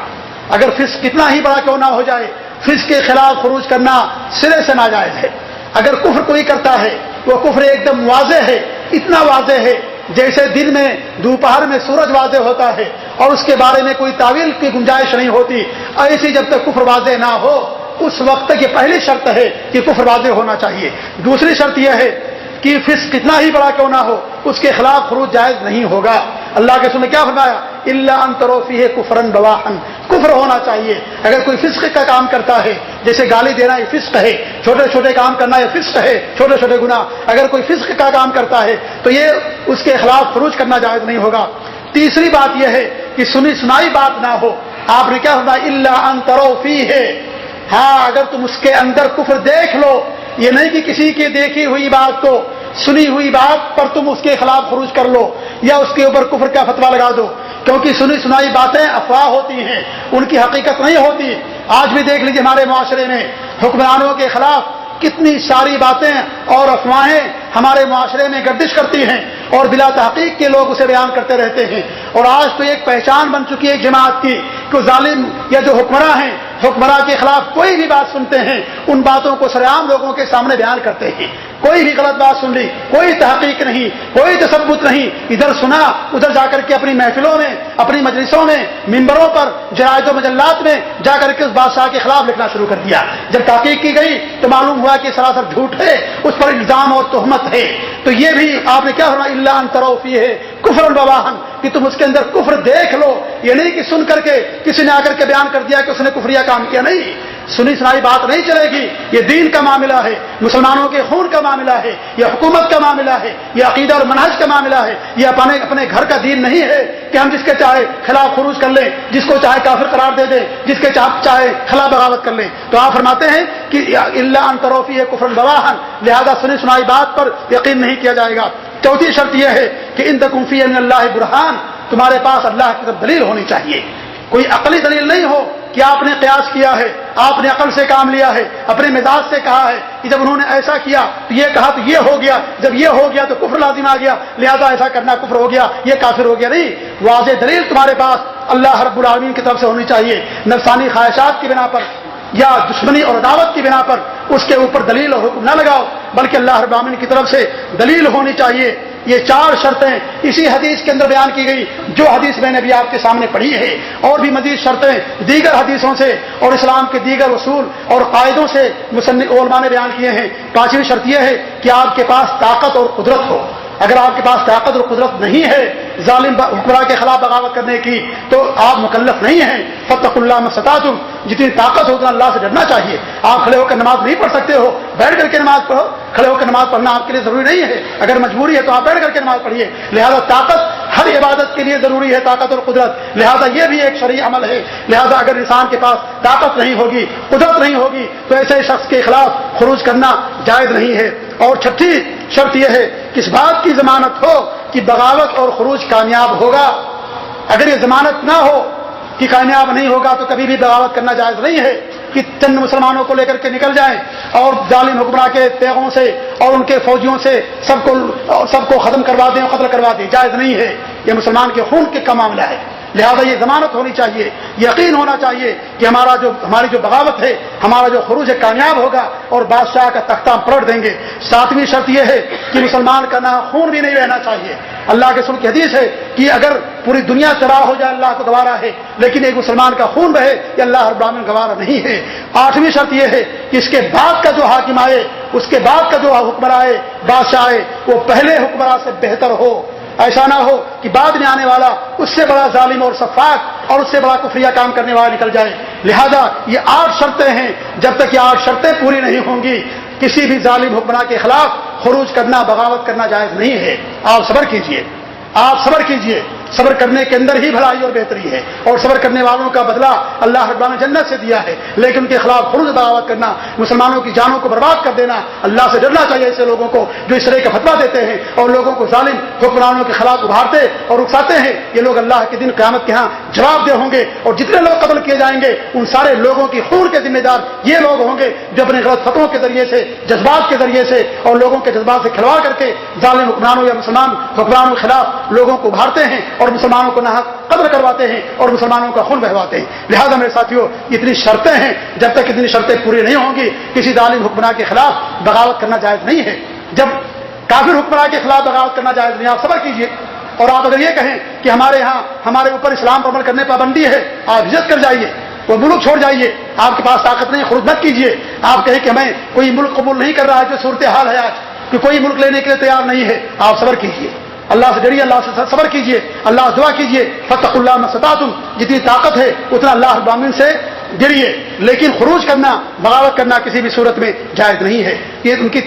A: اگر فسق کتنا ہی بڑا کیوں نہ ہو جائے، فسق کے خلاف خروج کرنا سرے سے ناجائز ہے۔ اگر کفر کوئی کرتا ہے وہ کفر ایک دم واضح ہے، اتنا واضح ہے جیسے دن میں دوپہر میں سورج واضح ہوتا ہے اور اس کے بارے میں کوئی تعویل کی گنجائش نہیں ہوتی، ایسی جب تک کفر واضح نہ ہو اس وقت تک یہ پہلی شرط ہے کہ کفر واضح ہونا چاہیے۔ دوسری شرط یہ ہے کہ فسق کتنا ہی بڑا کیوں نہ ہو اس کے خلاف خروج جائز نہیں ہوگا۔ اللہ کے رسول نے کیا فرمایا؟ الا ان تروا فیہ کفرا بواحا، کفر ہونا چاہیے۔ اگر کوئی فسق کا کام کرتا ہے، جیسے گالی دینا یہ فسق ہے، چھوٹے چھوٹے کام کرنا یہ فسق ہے، چھوٹے چھوٹے گناہ، اگر کوئی فسق کا کام کرتا ہے تو یہ اس کے خلاف خروج کرنا جائز نہیں ہوگا۔ تیسری بات یہ ہے کہ سنی سنائی بات نہ ہو۔ آپ نے کیا فرمایا؟ الا ان تروا فیہ، ہاں اگر تم اس کے اندر کفر دیکھ لو، یہ نہیں کہ کسی کی دیکھی ہوئی بات کو، سنی ہوئی بات پر تم اس کے خلاف خروج کر لو یا اس کے اوپر کفر کا فتویٰ لگا دو، کیونکہ سنی سنائی باتیں افواہ ہوتی ہیں، ان کی حقیقت نہیں ہوتی۔ آج بھی دیکھ لیجیے ہمارے معاشرے میں حکمرانوں کے خلاف کتنی ساری باتیں اور افواہیں ہمارے معاشرے میں گردش کرتی ہیں اور بلا تحقیق کے لوگ اسے بیان کرتے رہتے ہیں۔ اور آج تو ایک پہچان بن چکی ہے ایک جماعت کی کہ ظالم یا جو حکمراں ہیں، حکمراں کے خلاف کوئی بھی بات سنتے ہیں ان باتوں کو سرعام لوگوں کے سامنے بیان کرتے ہیں۔ کوئی بھی غلط بات سن لی، کوئی تحقیق نہیں، کوئی تثبت نہیں، ادھر سنا ادھر جا کر کے اپنی محفلوں میں، اپنی مجلسوں میں، ممبروں پر، جرائد و مجلات میں جا کر کے اس بادشاہ کے خلاف لکھنا شروع کر دیا۔ جب تحقیق کی گئی تو معلوم ہوا کہ سراسر جھوٹ ہے، اس پر الزام اور تہمت ہے۔ تو یہ بھی آپ نے کیا فرمایا؟ الا ان تروا فیہ کفرا بواحا، کہ تم اس کے اندر کفر دیکھ لو، یہ نہیں کہ سن کر کے کسی نے آ کر کے بیان کر دیا کہ اس نے کفریہ کام کیا، نہیں، سنی سنائی بات نہیں چلے گی۔ یہ دین کا معاملہ ہے، مسلمانوں کے خون کا معاملہ ہے، یہ حکومت کا معاملہ ہے، یہ عقیدہ اور منہج کا معاملہ ہے، یہ اپنے گھر کا دین نہیں ہے کہ ہم جس کے چاہے خلاف خروج کر لیں، جس کو چاہے کافر قرار دے دیں، جس کے چاہے خلاف بغاوت کر لیں۔ تو آپ فرماتے ہیں کہ الا ان تروا فیہ کفرا بواحا، لہذا سنی سنائی بات پر یقین نہیں کیا جائے گا۔ چوتھی شرط یہ ہے کہ ان تکن فیہ من اللہ برہان، تمہارے پاس اللہ کی طرف دلیل ہونی چاہیے، کوئی عقلی دلیل نہیں ہو کہ آپ نے قیاس کیا ہے، آپ نے عقل سے کام لیا ہے، اپنے مزاج سے کہا ہے کہ جب انہوں نے ایسا کیا تو یہ کہا تو یہ ہو گیا، جب یہ ہو گیا تو کفر لازم آ گیا، لہذا ایسا کرنا کفر ہو گیا، یہ کافر ہو گیا. نہیں، واضح دلیل تمہارے پاس اللہ رب العالمین کی طرف سے ہونی چاہیے. نفسانی خواہشات کی بنا پر یا دشمنی اور عداوت کی بنا پر اس کے اوپر دلیل اور حکم نہ لگاؤ، بلکہ اللہ رب العالمین کی طرف سے دلیل ہونی چاہیے. یہ 4 شرطیں اسی حدیث کے اندر بیان کی گئی جو حدیث میں نے بھی آپ کے سامنے پڑھی ہے، اور بھی مزید شرطیں دیگر حدیثوں سے اور اسلام کے دیگر اصول اور قاعدوں سے مصنف علماء نے بیان کیے ہیں. 5ویں شرط یہ ہے کہ آپ کے پاس طاقت اور قدرت ہو. اگر آپ کے پاس طاقت اور قدرت نہیں ہے ظالم حکمراں کے خلاف بغاوت کرنے کی تو آپ مکلف نہیں ہیں. فاتقوا اللہ ما استطعتم، جتنی طاقت ہو اتنا اللہ سے ڈرنا چاہیے. آپ کھڑے ہو کر نماز نہیں پڑھ سکتے ہو، بیٹھ کر کے نماز پڑھو. کھڑے ہو کر نماز پڑھنا آپ کے لیے ضروری نہیں ہے، اگر مجبوری ہے تو آپ بیٹھ کر کے نماز پڑھیے. لہذا طاقت ہر عبادت کے لیے ضروری ہے، طاقت اور قدرت. لہذا یہ بھی ایک شرعی عمل ہے. لہذا اگر انسان کے پاس طاقت نہیں ہوگی، قدرت نہیں ہوگی، تو ایسے شخص کے خلاف خروج کرنا جائز نہیں ہے. اور 6ٹھی شرط یہ ہے کہ اس بات کی ضمانت ہو کہ بغاوت اور خروج کامیاب ہوگا. اگر یہ ضمانت نہ ہو کہ کامیاب نہیں ہوگا تو کبھی بھی بغاوت کرنا جائز نہیں ہے کہ چند مسلمانوں کو لے کر کے نکل جائیں اور ظالم حکمراں کے تیغوں سے اور ان کے فوجیوں سے سب کو ختم کروا دیں، قتل کروا دیں. جائز نہیں ہے، یہ مسلمان کے خون کا معاملہ ہے. لہذا یہ ضمانت ہونی چاہیے، یقین ہونا چاہیے کہ ہماری جو بغاوت ہے، ہمارا جو خروج ہے کامیاب ہوگا اور بادشاہ کا تختہ ہم پلٹ دیں گے. 7ویں شرط یہ ہے کہ مسلمان کا نہ خون بھی نہیں رہنا چاہیے. اللہ کے رسول کی حدیث ہے کہ اگر پوری دنیا تباہ ہو جائے اللہ کو گوارا ہے، لیکن ایک مسلمان کا خون بہے یہ اللہ رب العالمین گوارا نہیں ہے. 8ویں شرط یہ ہے کہ اس کے بعد کا جو حاکم آئے، اس کے بعد کا جو حکمراں آئے، بادشاہ آئے، وہ پہلے حکمراں سے بہتر ہو. ایسا نہ ہو کہ بعد میں آنے والا اس سے بڑا ظالم اور سفاک اور اس سے بڑا کفریہ کام کرنے والا نکل جائے. لہذا یہ 8 شرطیں ہیں، جب تک یہ 8 شرطیں پوری نہیں ہوں گی کسی بھی ظالم حکمراں کے خلاف خروج کرنا، بغاوت کرنا جائز نہیں ہے. آپ صبر کیجئے، آپ صبر کیجئے. صبر کرنے کے اندر ہی بھلائی اور بہتری ہے، اور صبر کرنے والوں کا بدلہ اللہ رب العالمین نے جنت سے دیا ہے. لیکن ان کے خلاف خروج بغاوت کرنا، مسلمانوں کی جانوں کو برباد کر دینا، اللہ سے ڈرنا چاہیے ایسے لوگوں کو جو اس طرح کا فتویٰ دیتے ہیں اور لوگوں کو ظالم حکمرانوں کے خلاف ابھارتے اور اکساتے ہیں. یہ لوگ اللہ کے دن قیامت کے ہاں جواب دہ ہوں گے، اور جتنے لوگ قتل کیے جائیں گے ان سارے لوگوں کی خون کے ذمہ دار یہ لوگ ہوں گے جو اپنے غلط فتووں کے ذریعے سے، جذبات کے ذریعے سے اور لوگوں کے جذبات سے کھلواڑ کر کے ظالم حکمرانوں یا مسلمان حکمرانوں کے خلاف لوگوں کو ابھارتے ہیں اور مسلمانوں کو قتل کرواتے ہیں اور مسلمانوں کا خون بہواتے ہیں. لہذا میرے ساتھیوں اتنی شرطیں ہیں، جب تک اتنی شرطیں پوری نہیں ہوں گی کسی ظالم حکمراں کے خلاف بغاوت کرنا جائز نہیں ہے. جب کافر حکمراں کے خلاف بغاوت کرنا جائز نہیں. آپ صبر کیجئے. اور آپ اگر یہ کہیں کہ ہمارے ہاں ہمارے اوپر اسلام پر عمل کرنے پابندی ہے، آپ ہجرت کر جائیے، وہ ملک چھوڑ جائیے. آپ کے پاس طاقت نہیں، خروج مت کیجیے. آپ کہیں کہ ہمیں کوئی ملک قبول نہیں کر رہا ہے، جو صورتحال ہے آج کہ کوئی ملک لینے کے لیے تیار نہیں ہے. آپ صبر کیجیے، اللہ سے ڈریے، اللہ سے صبر کیجیے، اللہ سے دعا کیجیے. فاتقوا اللہ ما استطعتم، جتنی طاقت ہے اتنا اللہ رب العالمین سے ڈریے. لیکن خروج کرنا، بغاوت کرنا کسی بھی صورت میں جائز نہیں ہے. یہ ان کی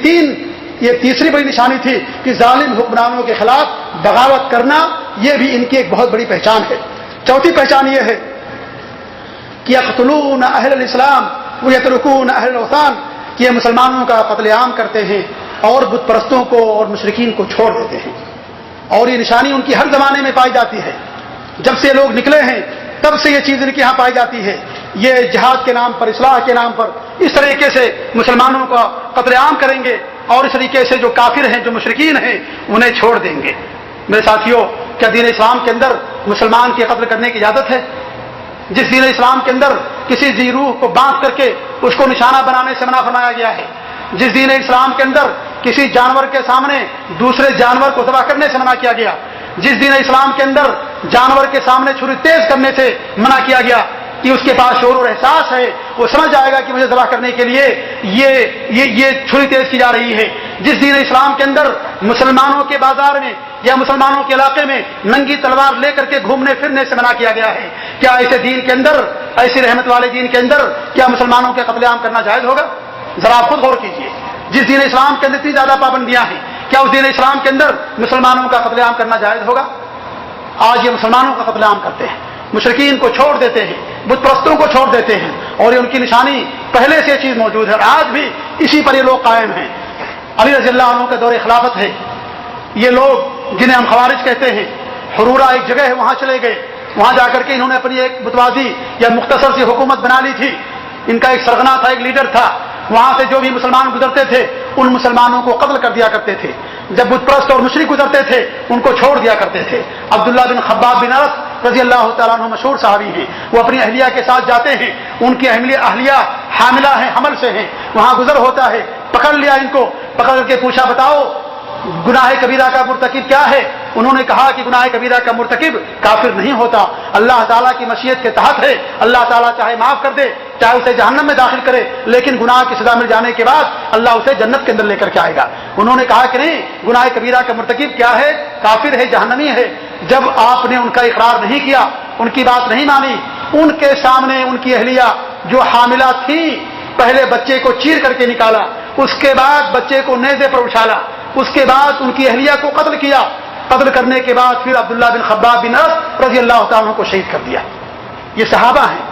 A: تیسری بڑی نشانی تھی کہ ظالم حکمرانوں کے خلاف بغاوت کرنا یہ بھی ان کی ایک بہت بڑی پہچان ہے. 4تھی پہچان یہ ہے کہ یقتلون اہل الاسلام ویترکون اہل الاوثان، کہ یہ مسلمانوں کا قتل عام کرتے ہیں اور بت پرستوں کو اور مشرکین کو چھوڑ دیتے ہیں. اور یہ نشانی ان کی ہر زمانے میں پائی جاتی ہے. جب سے لوگ نکلے ہیں تب سے یہ چیز ان کے یہاں پائی جاتی ہے. یہ جہاد کے نام پر، اصلاح کے نام پر اس طریقے سے مسلمانوں کا قتل عام کریں گے اور اس طریقے سے جو کافر ہیں، جو مشرکین ہیں، انہیں چھوڑ دیں گے. میرے ساتھیوں، کیا دین اسلام کے اندر مسلمان کے قتل کرنے کی اجازت ہے؟ جس دین اسلام کے اندر کسی ذی روح کو باندھ کر کے اس کو نشانہ بنانے سے منع فرمایا گیا ہے، جس دین اسلام کے اندر کسی جانور کے سامنے دوسرے جانور کو ذبح کرنے سے منع کیا گیا، جس دین اسلام کے اندر جانور کے سامنے چھری تیز کرنے سے منع کیا گیا کہ اس کے پاس شعور اور احساس ہے، وہ سمجھ جائے گا کہ مجھے ذبح کرنے کے لیے یہ چھری تیز کی جا رہی ہے، جس دین اسلام کے اندر مسلمانوں کے بازار میں یا مسلمانوں کے علاقے میں ننگی تلوار لے کر کے گھومنے پھرنے سے منع کیا گیا ہے، کیا ایسے دین کے اندر، ایسی رحمت والے دین کے اندر کیا مسلمانوں کے قتل عام کرنا جائز ہوگا؟ ذرا آپ خود غور کیجیے. جس دین اسلام کے اندر اتنی زیادہ پابندیاں ہیں، کیا اس دین اسلام کے اندر مسلمانوں کا قتل عام کرنا جائز ہوگا؟ آج یہ مسلمانوں کا قتل عام کرتے ہیں، مشرکین کو چھوڑ دیتے ہیں، بت پرستوں کو چھوڑ دیتے ہیں، اور یہ ان کی نشانی پہلے سے یہ چیز موجود ہے اور آج بھی اسی پر یہ لوگ قائم ہیں. علی رضی اللہ عنہ کا دور خلافت ہے. یہ لوگ جنہیں ہم خوارج کہتے ہیں، حرورہ ایک جگہ ہے، وہاں چلے گئے وہاں جا کر کے انہوں نے اپنی ایک بتوازی یا مختصر سی حکومت بنا لی تھی. ان کا ایک سرغنا تھا, ایک لیڈر تھا. وہاں سے جو بھی مسلمان گزرتے تھے ان مسلمانوں کو قتل کر دیا کرتے تھے. جب بت پرست اور مشرک گزرتے تھے ان کو چھوڑ دیا کرتے تھے. عبداللہ بن خباب بن عرف رضی اللہ تعالیٰ عنہ مشہور صحابی ہیں. وہ اپنی اہلیہ کے ساتھ جاتے ہیں. ان کی اہلیہ حاملہ ہیں, حمل سے ہیں. وہاں گزر ہوتا ہے, پکڑ لیا ان کو, پکڑ کر کے پوچھا بتاؤ گناہ کبیرہ کا مرتکب کیا ہے؟ انہوں نے کہا کہ گناہ کبیرہ کا مرتکب کافر نہیں ہوتا, اللہ تعالیٰ کی مشیت کے تحت ہے. اللہ تعالیٰ چاہے معاف کر دے, چاہے اسے جہنم میں داخل کرے, لیکن گناہ کی سزا مل جانے کے بعد اللہ اسے جنت کے اندر لے کر کے آئے گا. انہوں نے کہا کہ نہیں, گناہ کبیرہ کا مرتکب کیا ہے؟ کافر ہے, جہنمی ہے. جب آپ نے ان کا اقرار نہیں کیا, ان کی بات نہیں مانی, ان کے سامنے ان کی اہلیہ جو حاملہ تھی پہلے بچے کو چیر کر کے نکالا, اس کے بعد بچے کو نیزے پر اچھالا, اس کے بعد ان کی اہلیہ کو قتل کیا. قتل کرنے کے بعد پھر عبداللہ بن خباب بن عرف رضی اللہ تعالیٰ عنہ کو شہید کر دیا. یہ صحابہ ہیں.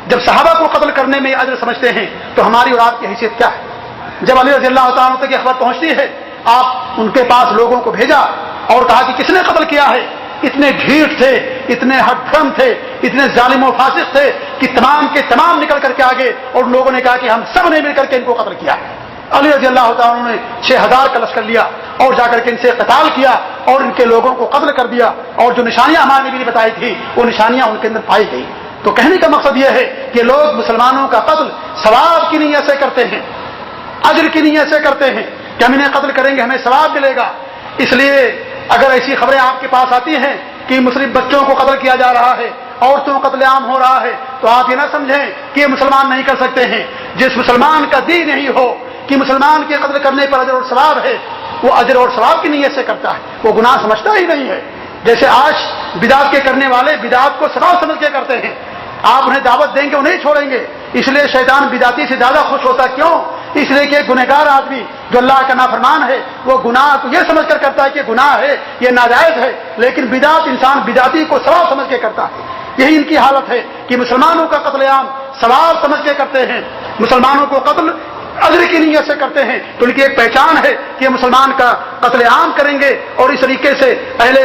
A: جب صحابہ کو قتل کرنے میں اجر سمجھتے ہیں تو ہماری اور آپ کی حیثیت کیا ہے؟ جب علی رضی اللہ تعالیٰ عنہ تک یہ خبر پہنچتی ہے, آپ ان کے پاس لوگوں کو بھیجا اور کہا کہ کس نے قتل کیا ہے؟ اتنے ڈھیٹ تھے, اتنے ہٹھرم تھے, اتنے ظالم و فاسق تھے کہ تمام کے تمام نکل کر کے آگے, اور لوگوں نے کہا کہ ہم سب نے مل کر کے ان کو قتل کیا. علی رضی اللہ تعالیٰ نے 6000 کا لشکر لیا اور جا کر کے ان سے قتال کیا اور ان کے لوگوں کو قتل کر دیا, اور جو نشانیاں ہمارے نبی نے بتائی تھی وہ نشانیاں ان کے اندر پائی گئی. تو کہنے کا مقصد یہ ہے کہ لوگ مسلمانوں کا قتل ثواب کی نیت سے کرتے ہیں, اجر کی نیت سے کرتے ہیں کہ ہم انہیں قتل کریں گے, ہمیں ثواب ملے گا. اس لیے اگر ایسی خبریں آپ کے پاس آتی ہیں کہ مسلم بچوں کو قتل کیا جا رہا ہے, عورتوں کا قتل عام ہو رہا ہے, تو آپ یہ نہ سمجھیں کہ یہ مسلمان نہیں کر سکتے ہیں. جس مسلمان کا دین نہیں ہو کہ مسلمان کے قتل کرنے پر اجر اور ثواب ہے, وہ اجر اور ثواب کی نیت سے کرتا ہے, وہ گناہ سمجھتا ہی نہیں ہے. جیسے آج بدعت کے کرنے والے بدعت کو ثواب سمجھ کے کرتے ہیں. آپ انہیں دعوت دیں گے, وہ نہیں چھوڑیں گے. اس لیے شیطان بدعتی سے زیادہ خوش ہوتا. کیوں؟ اس لیے کہ گنہگار آدمی جو اللہ کا نافرمان ہے وہ گناہ کو یہ سمجھ کر کرتا ہے کہ گناہ ہے, یہ ناجائز ہے, لیکن بدعت انسان بدعتی کو ثواب سمجھ کے کرتا ہے. یہی ان کی حالت ہے کہ مسلمانوں کا قتل عام ثواب سمجھ کے کرتے ہیں, مسلمانوں کو قتل اجر کی نیت سے کرتے ہیں. تو ان کی ایک پہچان ہے کہ مسلمان کا قتل عام کریں گے, اور اس طریقے سے اہل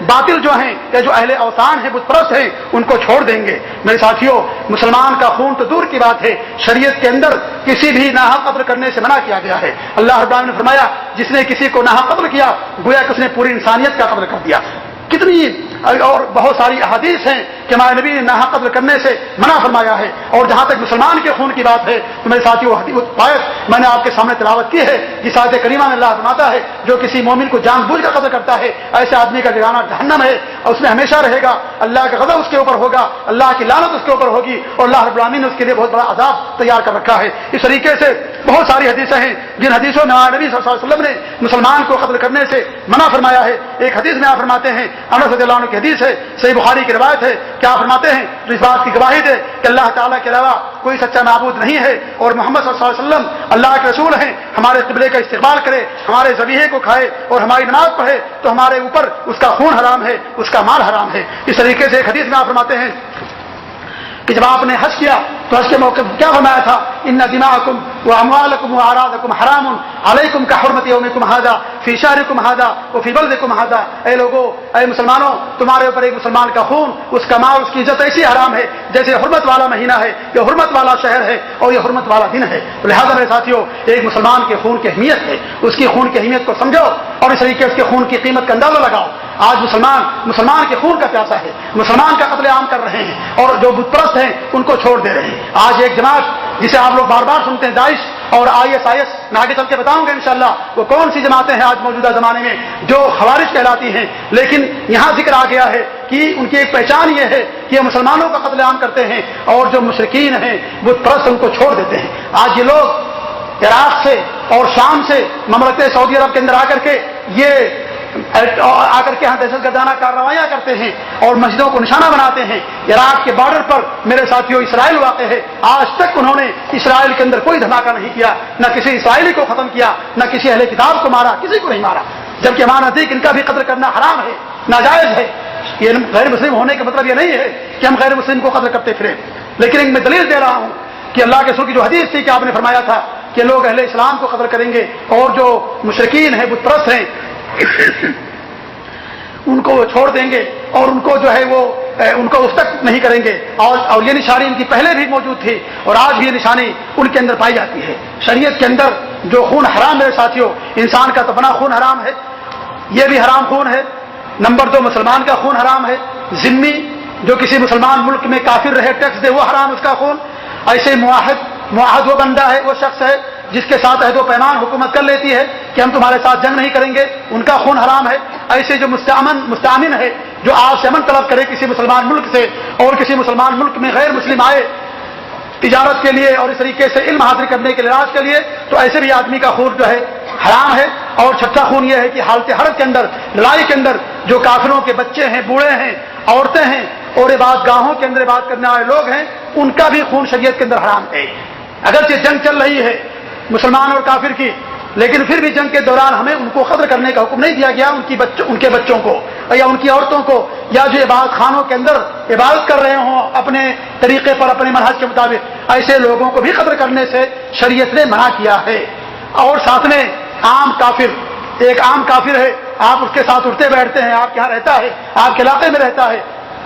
A: باطل جو ہیں یا جو اہل اوثان ہیں, بت پرست ہیں, ان کو چھوڑ دیں گے. میرے ساتھیوں, مسلمان کا خون تو دور کی بات ہے, شریعت کے اندر کسی بھی ناحق قتل کرنے سے منع کیا گیا ہے. اللہ رب العالمین نے فرمایا جس نے کسی کو ناحق قتل کیا گویا کہ اس نے پوری انسانیت کا قتل کر دیا. کتنی اور بہت ساری احادیث ہیں کہ ہمارے نبی نے ناحق قتل کرنے سے منع فرمایا ہے. اور جہاں تک مسلمان کے خون کی بات ہے تو میرے ساتھیوں, آیت میں نے آپ کے سامنے تلاوت کی ہے. جس آیت کریمہ میں اللہ فرماتا ہے جو کسی مومن کو جان بوجھ کر قتل کرتا ہے ایسے آدمی کا ٹھکانہ جہنم ہے, اور اس میں ہمیشہ رہے گا. اللہ کا غضب اس کے اوپر ہوگا, اللہ کی لعنت اس کے اوپر ہوگی, اور اللہ رب العالمین نے اس کے لیے بہت بڑا عذاب تیار کر رکھا ہے. اس طریقے سے بہت ساری حدیثیں ہیں جن حدیثوں میں نبی صلی اللہ علیہ وسلم نے مسلمان کو قتل کرنے سے منع فرمایا ہے. ایک حدیث میں آپ فرماتے ہیں, انس رضی اللہ عنہ کی حدیث ہے, صحیح بخاری کی روایت ہے, کیا فرماتے ہیں, اس بات کی گواہی دے کہ اللہ تعالیٰ کے علاوہ کوئی سچا معبود نہیں ہے, اور محمد صلی اللہ علیہ وسلم اللہ کے رسول ہیں. ہمارے قبلے کا استقبال کرے, ہمارے ذبیحے کو کھائے اور ہماری نماز پڑھے تو ہمارے اوپر اس کا خون حرام ہے, اس کا مال حرام ہے. اس طریقے سے ایک حدیث میں آپ فرماتے ہیں کہ جب آپ نے حج کیا تو حج کے موقع کیا فرمایا تھا, ان دماءکم واموالکم واعراضکم حرام علیکم کحرمت یومکم ھذا فی شہرکم ھذا وفی بلدکم ھذا. اے لوگو, اے مسلمانوں, تمہارے اوپر ایک مسلمان کا خون, اس کا مال, اس کی عزت ایسی حرام ہے جیسے حرمت والا مہینہ ہے, یہ حرمت والا شہر ہے, اور یہ حرمت والا دن ہے. لہذا میرے ساتھیوں, ایک مسلمان کے خون کی اہمیت ہے, اس کی خون کی اہمیت کو سمجھو اور اس طریقے اس کے خون کی قیمت کا اندازہ لگاؤ. آج مسلمان کے خون کا پیاسا ہے, مسلمان کا قتل عام کر رہے ہیں, اور جو بت پرست ہیں ان کو چھوڑ دے رہے ہیں. آج ایک جماعت جسے آپ لوگ بار بار سنتے ہیں, داعش اور ISIS, میں آگے چل کے بتاؤں گا انشاءاللہ وہ کون سی جماعتیں ہیں آج موجودہ زمانے میں جو خوارج کہلاتی ہیں. لیکن یہاں ذکر آ گیا ہے کہ ان کی ایک پہچان یہ ہے کہ یہ مسلمانوں کا قتل عام کرتے ہیں, اور جو مشرکین ہیں بت پرست ان کو چھوڑ دیتے ہیں. آج یہ لوگ عراق سے اور شام سے مملکت سعودی عرب کے اندر آ کر کے یہاں دہشت گردانہ کارروائیاں کرتے ہیں اور مسجدوں کو نشانہ بناتے ہیں. عراق کے بارڈر پر میرے ساتھیوں اسرائیل واقع ہے. آج تک انہوں نے اسرائیل کے اندر کوئی دھماکہ نہیں کیا, نہ کسی اسرائیلی کو ختم کیا, نہ کسی اہل کتاب کو مارا, کسی کو نہیں مارا. جبکہ ہمارا نزدیک ان کا بھی قتل کرنا حرام ہے, ناجائز ہے. یہ غیر مسلم ہونے کا مطلب یہ نہیں ہے کہ ہم غیر مسلم کو قتل کرتے پھریں, لیکن میں دلیل دے رہا ہوں کہ اللہ کے رسول کی جو حدیث تھی کہ آپ نے فرمایا تھا کہ لوگ اہل اسلام کو قتل کریں گے, اور جو مشرکین ہیں بت پرست ہیں ان کو وہ چھوڑ دیں گے, اور ان کو جو ہے وہ ان کو اس تک نہیں کریں گے، اور یہ نشانی ان کی پہلے بھی موجود تھی اور آج بھی یہ نشانی ان کے اندر پائی جاتی ہے۔ شریعت کے اندر جو خون حرام میرے ساتھیوں، انسان کا تپنا خون حرام ہے، یہ بھی حرام خون ہے۔ نمبر 2 مسلمان کا خون حرام ہے، ذمی جو کسی مسلمان ملک میں کافر رہے ٹیکس دے وہ حرام اس کا خون۔ ایسے معاہد وہ بندہ ہے، وہ شخص ہے جس کے ساتھ عہد و پیمان حکومت کر لیتی ہے کہ ہم تمہارے ساتھ جنگ نہیں کریں گے، ان کا خون حرام ہے۔ ایسے جو مستامن ہے، جو آپ سے امن طلب کرے کسی مسلمان ملک سے اور کسی مسلمان ملک میں غیر مسلم آئے تجارت کے لیے اور اس طریقے سے علم حاصل کرنے کے علاج کے لیے، تو ایسے بھی آدمی کا خون جو ہے حرام ہے۔ اور چھٹا خون یہ ہے کہ حالت حرب کے اندر، لڑائی کے اندر جو کافروں کے بچے ہیں، بوڑھے ہیں، عورتیں ہیں اور عبادت گاہوں کے اندر عبادت کرنے والے لوگ ہیں، ان کا بھی خون شریعت کے اندر حرام ہے۔ اگرچہ جنگ چل رہی ہے مسلمان اور کافر کی، لیکن پھر بھی جنگ کے دوران ہمیں ان کو قتل کرنے کا حکم نہیں دیا گیا، ان کے بچوں کو یا ان کی عورتوں کو، یا جو عبادت خانوں کے اندر عبادت کر رہے ہوں اپنے طریقے پر اپنے منہج کے مطابق، ایسے لوگوں کو بھی قتل کرنے سے شریعت نے منع کیا ہے۔ اور ساتھ میں عام کافر، ایک عام کافر ہے، آپ اس کے ساتھ اٹھتے بیٹھتے ہیں، آپ کے یہاں رہتا ہے، آپ کے علاقے میں رہتا ہے،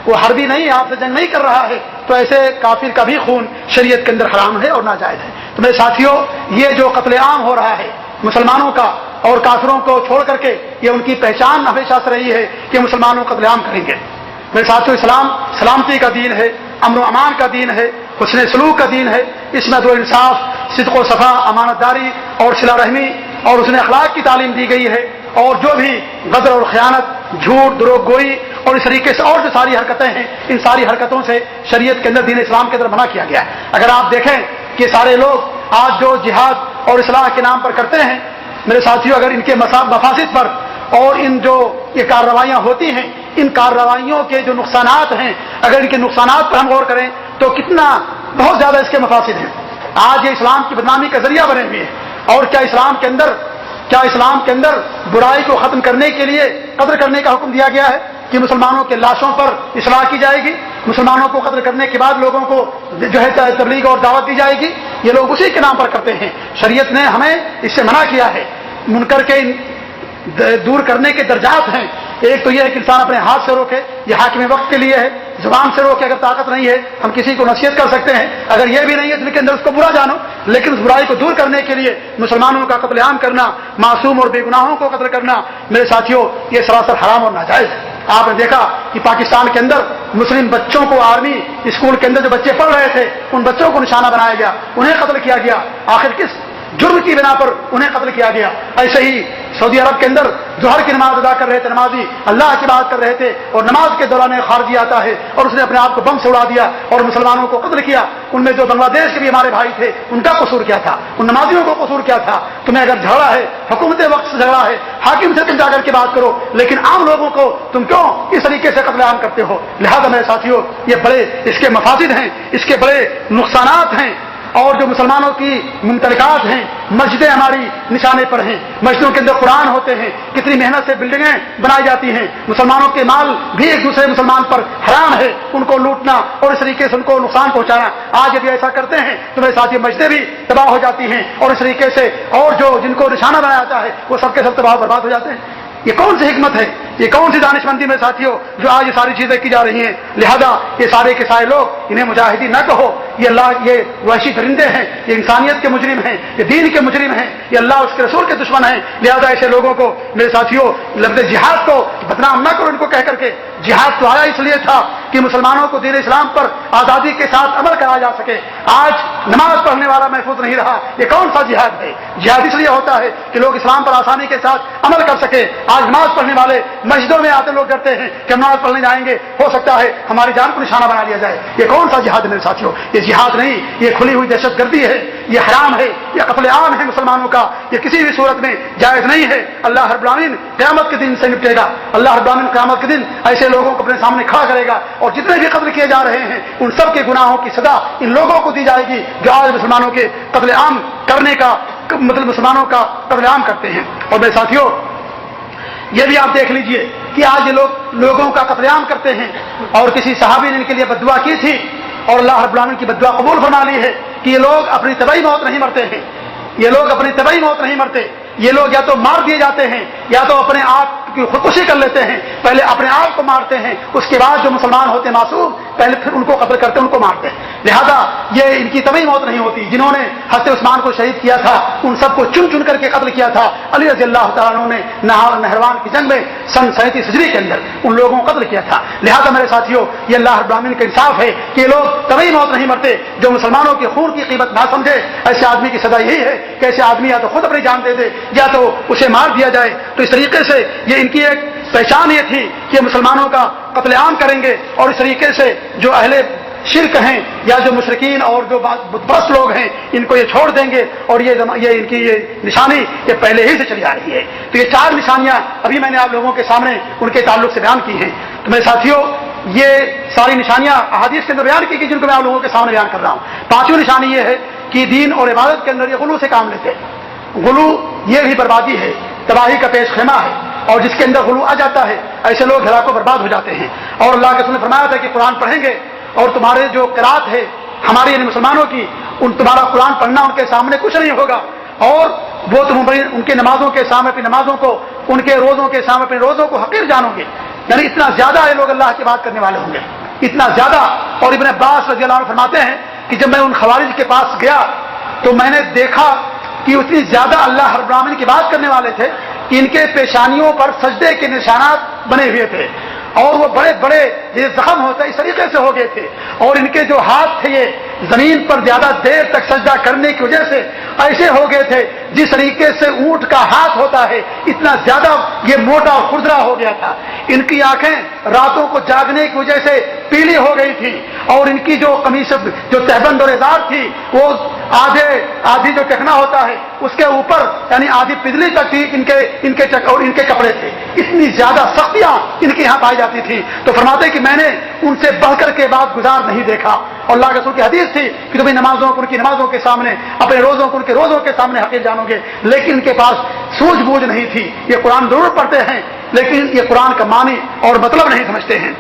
A: وہ حربی نہیں، آپ سے جنگ نہیں کر رہا ہے، تو ایسے کافر کا بھی خون شریعت کے اندر حرام ہے اور ناجائز ہے۔ تو میرے ساتھیوں، یہ جو قتل عام ہو رہا ہے مسلمانوں کا اور کافروں کو چھوڑ کر کے، یہ ان کی پہچان ہمیشہ سے رہی ہے کہ مسلمانوں قتل عام کریں گے۔ میرے ساتھیوں، اسلام سلامتی کا دین ہے، امن و امان کا دین ہے، حسن سلوک کا دین ہے۔ اس میں عدل و انصاف، صدق و صفا، امانت داری اور صلہ رحمی اور حسن اخلاق کی تعلیم دی گئی ہے، اور جو بھی غدر اور خیانت، جھوٹ، دروغ گوئی اور اس طریقے سے اور جو ساری حرکتیں ہیں، ان ساری حرکتوں سے شریعت کے اندر، دین اسلام کے اندر منع کیا گیا ہے۔ اگر آپ دیکھیں کہ سارے لوگ آج جو جہاد اور اصلاح کے نام پر کرتے ہیں، میرے ساتھیوں، اگر ان کے مفاسد پر اور ان جو یہ کارروائیاں ہوتی ہیں، ان کارروائیوں کے جو نقصانات ہیں، اگر ان کے نقصانات پر ہم غور کریں تو کتنا بہت زیادہ اس کے مفاسد ہیں۔ آج یہ اسلام کی بدنامی کا ذریعہ بنے ہوئے ہیں۔ اور کیا اسلام کے اندر برائی کو ختم کرنے کے لیے قتل کرنے کا حکم دیا گیا ہے کہ مسلمانوں کے لاشوں پر اصلاح کی جائے گی، مسلمانوں کو قتل کرنے کے بعد لوگوں کو جو ہے تبلیغ اور دعوت دی جائے گی؟ یہ لوگ اسی کے نام پر کرتے ہیں۔ شریعت نے ہمیں اس سے منع کیا ہے۔ منکر کے دور کرنے کے درجات ہیں۔ ایک تو یہ ہے کہ انسان اپنے ہاتھ سے روکے، یہ حاکم وقت کے لیے ہے، زبان سے روکے، اگر طاقت نہیں ہے ہم کسی کو نصیحت کر سکتے ہیں، اگر یہ بھی نہیں ہے دل کے اندر اس کو برا جانو، لیکن اس برائی کو دور کرنے کے لیے مسلمانوں کا قتل عام کرنا، معصوم اور بے گناہوں کو قتل کرنا، میرے ساتھیوں، یہ سراسر حرام اور ناجائز ہے۔ آپ نے دیکھا کہ پاکستان کے اندر مسلم بچوں کو آرمی اسکول کے اندر جو بچے پڑھ رہے تھے ان بچوں کو نشانہ بنایا گیا، انہیں قتل کیا گیا۔ آخر کس جرم کی بنا پر انہیں قتل کیا گیا؟ ایسے ہی سعودی عرب کے اندر ظہر کی نماز ادا کر رہے تھے نمازی، اللہ کی بات کر رہے تھے، اور نماز کے دوران خارجی آتا ہے اور اس نے اپنے آپ کو بم سے اڑا دیا اور مسلمانوں کو قتل کیا۔ ان میں جو بنگلہ دیش کے بھی ہمارے بھائی تھے ان کا قصور کیا تھا؟ ان نمازیوں کو قصور کیا تھا؟ تمہیں اگر جھگڑا ہے، حکومت وقت سے جھگڑا ہے، حاکم سے تم جا کر کے بات کرو، لیکن عام لوگوں کو تم کیوں اس طریقے سے قتل عام کرتے ہو؟ لہذا میرے ساتھیوں، یہ بڑے اس کے مفاسد ہیں، اس کے بڑے نقصانات ہیں۔ اور جو مسلمانوں کی ممتلکات ہیں، مسجدیں ہماری نشانے پر ہیں، مسجدوں کے اندر قرآن ہوتے ہیں، کتنی محنت سے بلڈنگیں بنائی جاتی ہیں، مسلمانوں کے مال بھی ایک دوسرے مسلمان پر حرام ہے، ان کو لوٹنا اور اس طریقے سے ان کو نقصان پہنچانا۔ آج یدی ایسا کرتے ہیں تو میرے ساتھ یہ مسجدیں بھی تباہ ہو جاتی ہیں، اور اس طریقے سے اور جو جن کو نشانہ بنایا جاتا ہے وہ سب کے سب تباہ برباد ہو جاتے ہیں۔ یہ کون سی حکمت ہے؟ یہ کون سی دانش مندی میں ساتھیوں جو آج یہ ساری چیزیں کی جا رہی ہیں؟ لہذا یہ سارے کے سارے لوگ انہیں مجاہدین نہ کہو، یہ اللہ، یہ وحشی درندے ہیں، یہ انسانیت کے مجرم ہیں، یہ دین کے مجرم ہیں، یہ اللہ اس کے رسول کے دشمن ہیں۔ لہذا ایسے لوگوں کو میرے ساتھیوں لفظ جہاد کو بدنام نہ کرو ان کو کہہ کر کے۔ جہاد تو آیا اس لیے تھا کہ مسلمانوں کو دین اسلام پر آزادی کے ساتھ عمل کرایا جا سکے۔ آج نماز پڑھنے والا محفوظ نہیں رہا، یہ کون سا جہاد ہے؟ جہاد اس لیے ہوتا ہے کہ لوگ اسلام پر آسانی کے ساتھ عمل کر سکے۔ آج نماز پڑھنے والے مسجدوں میں آتے لوگ ڈرتے ہیں کہ ہم نماز پڑھنے جائیں گے، ہو سکتا ہے ہماری جان کو نشانہ بنا لیا جائے۔ یہ کون سا جہاد ہے میرے ساتھیوں؟ یہ جہاد نہیں، یہ کھلی ہوئی دہشت گردی ہے، یہ حرام ہے، یہ قتل عام ہے مسلمانوں کا، یہ کسی بھی صورت میں جائز نہیں ہے۔ اللہ رب العالمین قیامت کے دن سے نپٹے گا، اللہ رب العالمین قیامت کے دن ایسے لوگوں کو اپنے سامنے کھڑا کرے گا، اور جتنے بھی قتل کیے جا رہے ہیں ان سب کے گناہوں کی سزا ان لوگوں کو دی جائے گی جو آج مسلمانوں کے قتل عام کرنے کا مطلب مسلمانوں کا قتل عام کرتے ہیں۔ اور میرے ساتھیوں، یہ بھی آپ دیکھ لیجئے کہ آج یہ لوگ لوگوں کا قتل عام کرتے ہیں، اور کسی صحابی نے ان کے لیے بددعا کی تھی اور اللہ رب العالمین کی بددعا قبول فرما لی ہے کہ یہ لوگ اپنی طبعی موت نہیں مرتے ہیں، یہ لوگ اپنی طبعی موت نہیں مرتے، یہ لوگ یا تو مار دیے جاتے ہیں یا تو اپنے آپ کی خودکشی کر لیتے ہیں، پہلے اپنے آپ کو مارتے ہیں، اس کے بعد جو مسلمان ہوتے ہیں معصوم پہلے پھر ان کو قتل کرتے ہیں، ان کو مارتے ہیں۔ لہذا یہ ان کی طبعی موت نہیں ہوتی۔ جنہوں نے حضرت عثمان کو شہید کیا تھا ان سب کو چن چن کر کے قتل کیا تھا علی رضی اللہ تعالیٰ عنہ نے نہروان کی جنگ میں سن 37 ہجری کے اندر ان لوگوں کو قتل کیا تھا۔ لہذا میرے ساتھیوں یہ اللہ رب العالمین کا انصاف ہے کہ یہ لوگ طبعی موت نہیں مرتے۔ جو مسلمانوں کے خون کی قیمت نہ سمجھے ایسے آدمی کی سزا یہی ہے کہ ایسے آدمی یا تو خود اپنی جان دے دے یا تو اسے مار دیا جائے۔ تو اس طریقے سے یہ ان کی ایک پہچان یہ تھی کہ مسلمانوں کا قتل عام کریں گے، اور اس طریقے سے جو اہل شرک ہیں یا جو مشرکین اور جو بت پرست لوگ ہیں ان کو یہ چھوڑ دیں گے، اور یہ ان کی یہ نشانی یہ پہلے ہی سے چلی آ رہی ہے۔ تو یہ 4 نشانیاں ابھی میں نے آپ لوگوں کے سامنے ان کے تعلق سے بیان کی ہیں۔ تو میرے ساتھیوں یہ ساری نشانیاں احادیث کے اندر بیان کی گئی جن کو میں آپ لوگوں کے سامنے بیان کر رہا ہوں۔ 5ویں نشانی یہ ہے کہ دین اور عبادت کے اندر یہ غلو سے کام لیتے ہیں۔ غلو یہ بھی بربادی ہے، تباہی کا پیش خیمہ ہے، اور جس کے اندر غلو آ جاتا ہے ایسے لوگ ہلاک و برباد ہو جاتے ہیں۔ اور اللہ کے رسول نے فرمایا تھا کہ قرآن پڑھیں گے اور تمہارے جو قرات ہے ہمارے یعنی مسلمانوں کی تمہارا قرآن پڑھنا ان کے سامنے کچھ نہیں ہوگا، اور وہ تم ان کی نمازوں کے سامنے اپنی نمازوں کو، ان کے روزوں کے سامنے اپنے روزوں کو حقیر جانو گے۔ یعنی اتنا زیادہ یہ لوگ اللہ کی بات کرنے والے ہوں گے، اتنا زیادہ۔ اور ابن عباس رضی اللہ عنہ فرماتے ہیں کہ جب میں ان خوارج کے پاس گیا تو میں نے دیکھا کہ اتنی زیادہ اللہ رب العالمین کی بات کرنے والے تھے کہ ان کے پیشانیوں پر سجدے کے نشانات بنے ہوئے تھے، اور وہ بڑے بڑے یہ زخم ہوتا ہے اس طریقے سے ہو گئے تھے، اور ان کے جو ہاتھ تھے یہ زمین پر زیادہ دیر تک سجدہ کرنے کی وجہ سے ایسے ہو گئے تھے جس طریقے سے اونٹ کا ہاتھ ہوتا ہے، اتنا زیادہ یہ موٹا اور کھردرا ہو گیا تھا۔ ان کی آنکھیں راتوں کو جاگنے کی وجہ سے پیلی ہو گئی تھی، اور ان کی جو قمیص جو تہبند اور ازار تھی وہ آدھی جو ٹکنا ہوتا ہے اس کے اوپر یعنی آدھی پدلی تک تھی اور ان کے کپڑے تھے۔ اتنی زیادہ سختیاں ان کے یہاں پائی جاتی تھی۔ تو فرماتے کہ میں نے ان سے بڑھ کر کے بعد گزار نہیں دیکھا، اور اللہ کے رسول کی حدیث تھی کہ تم ان نمازوں کو ان کی نمازوں کے سامنے، اپنے روزوں کو ان کے روزوں کے سامنے حقیر جانو گے، لیکن ان کے پاس سوجھ بوجھ نہیں تھی۔ یہ قرآن ضرور پڑھتے ہیں لیکن یہ قرآن کا معنی اور مطلب نہیں سمجھتے ہیں۔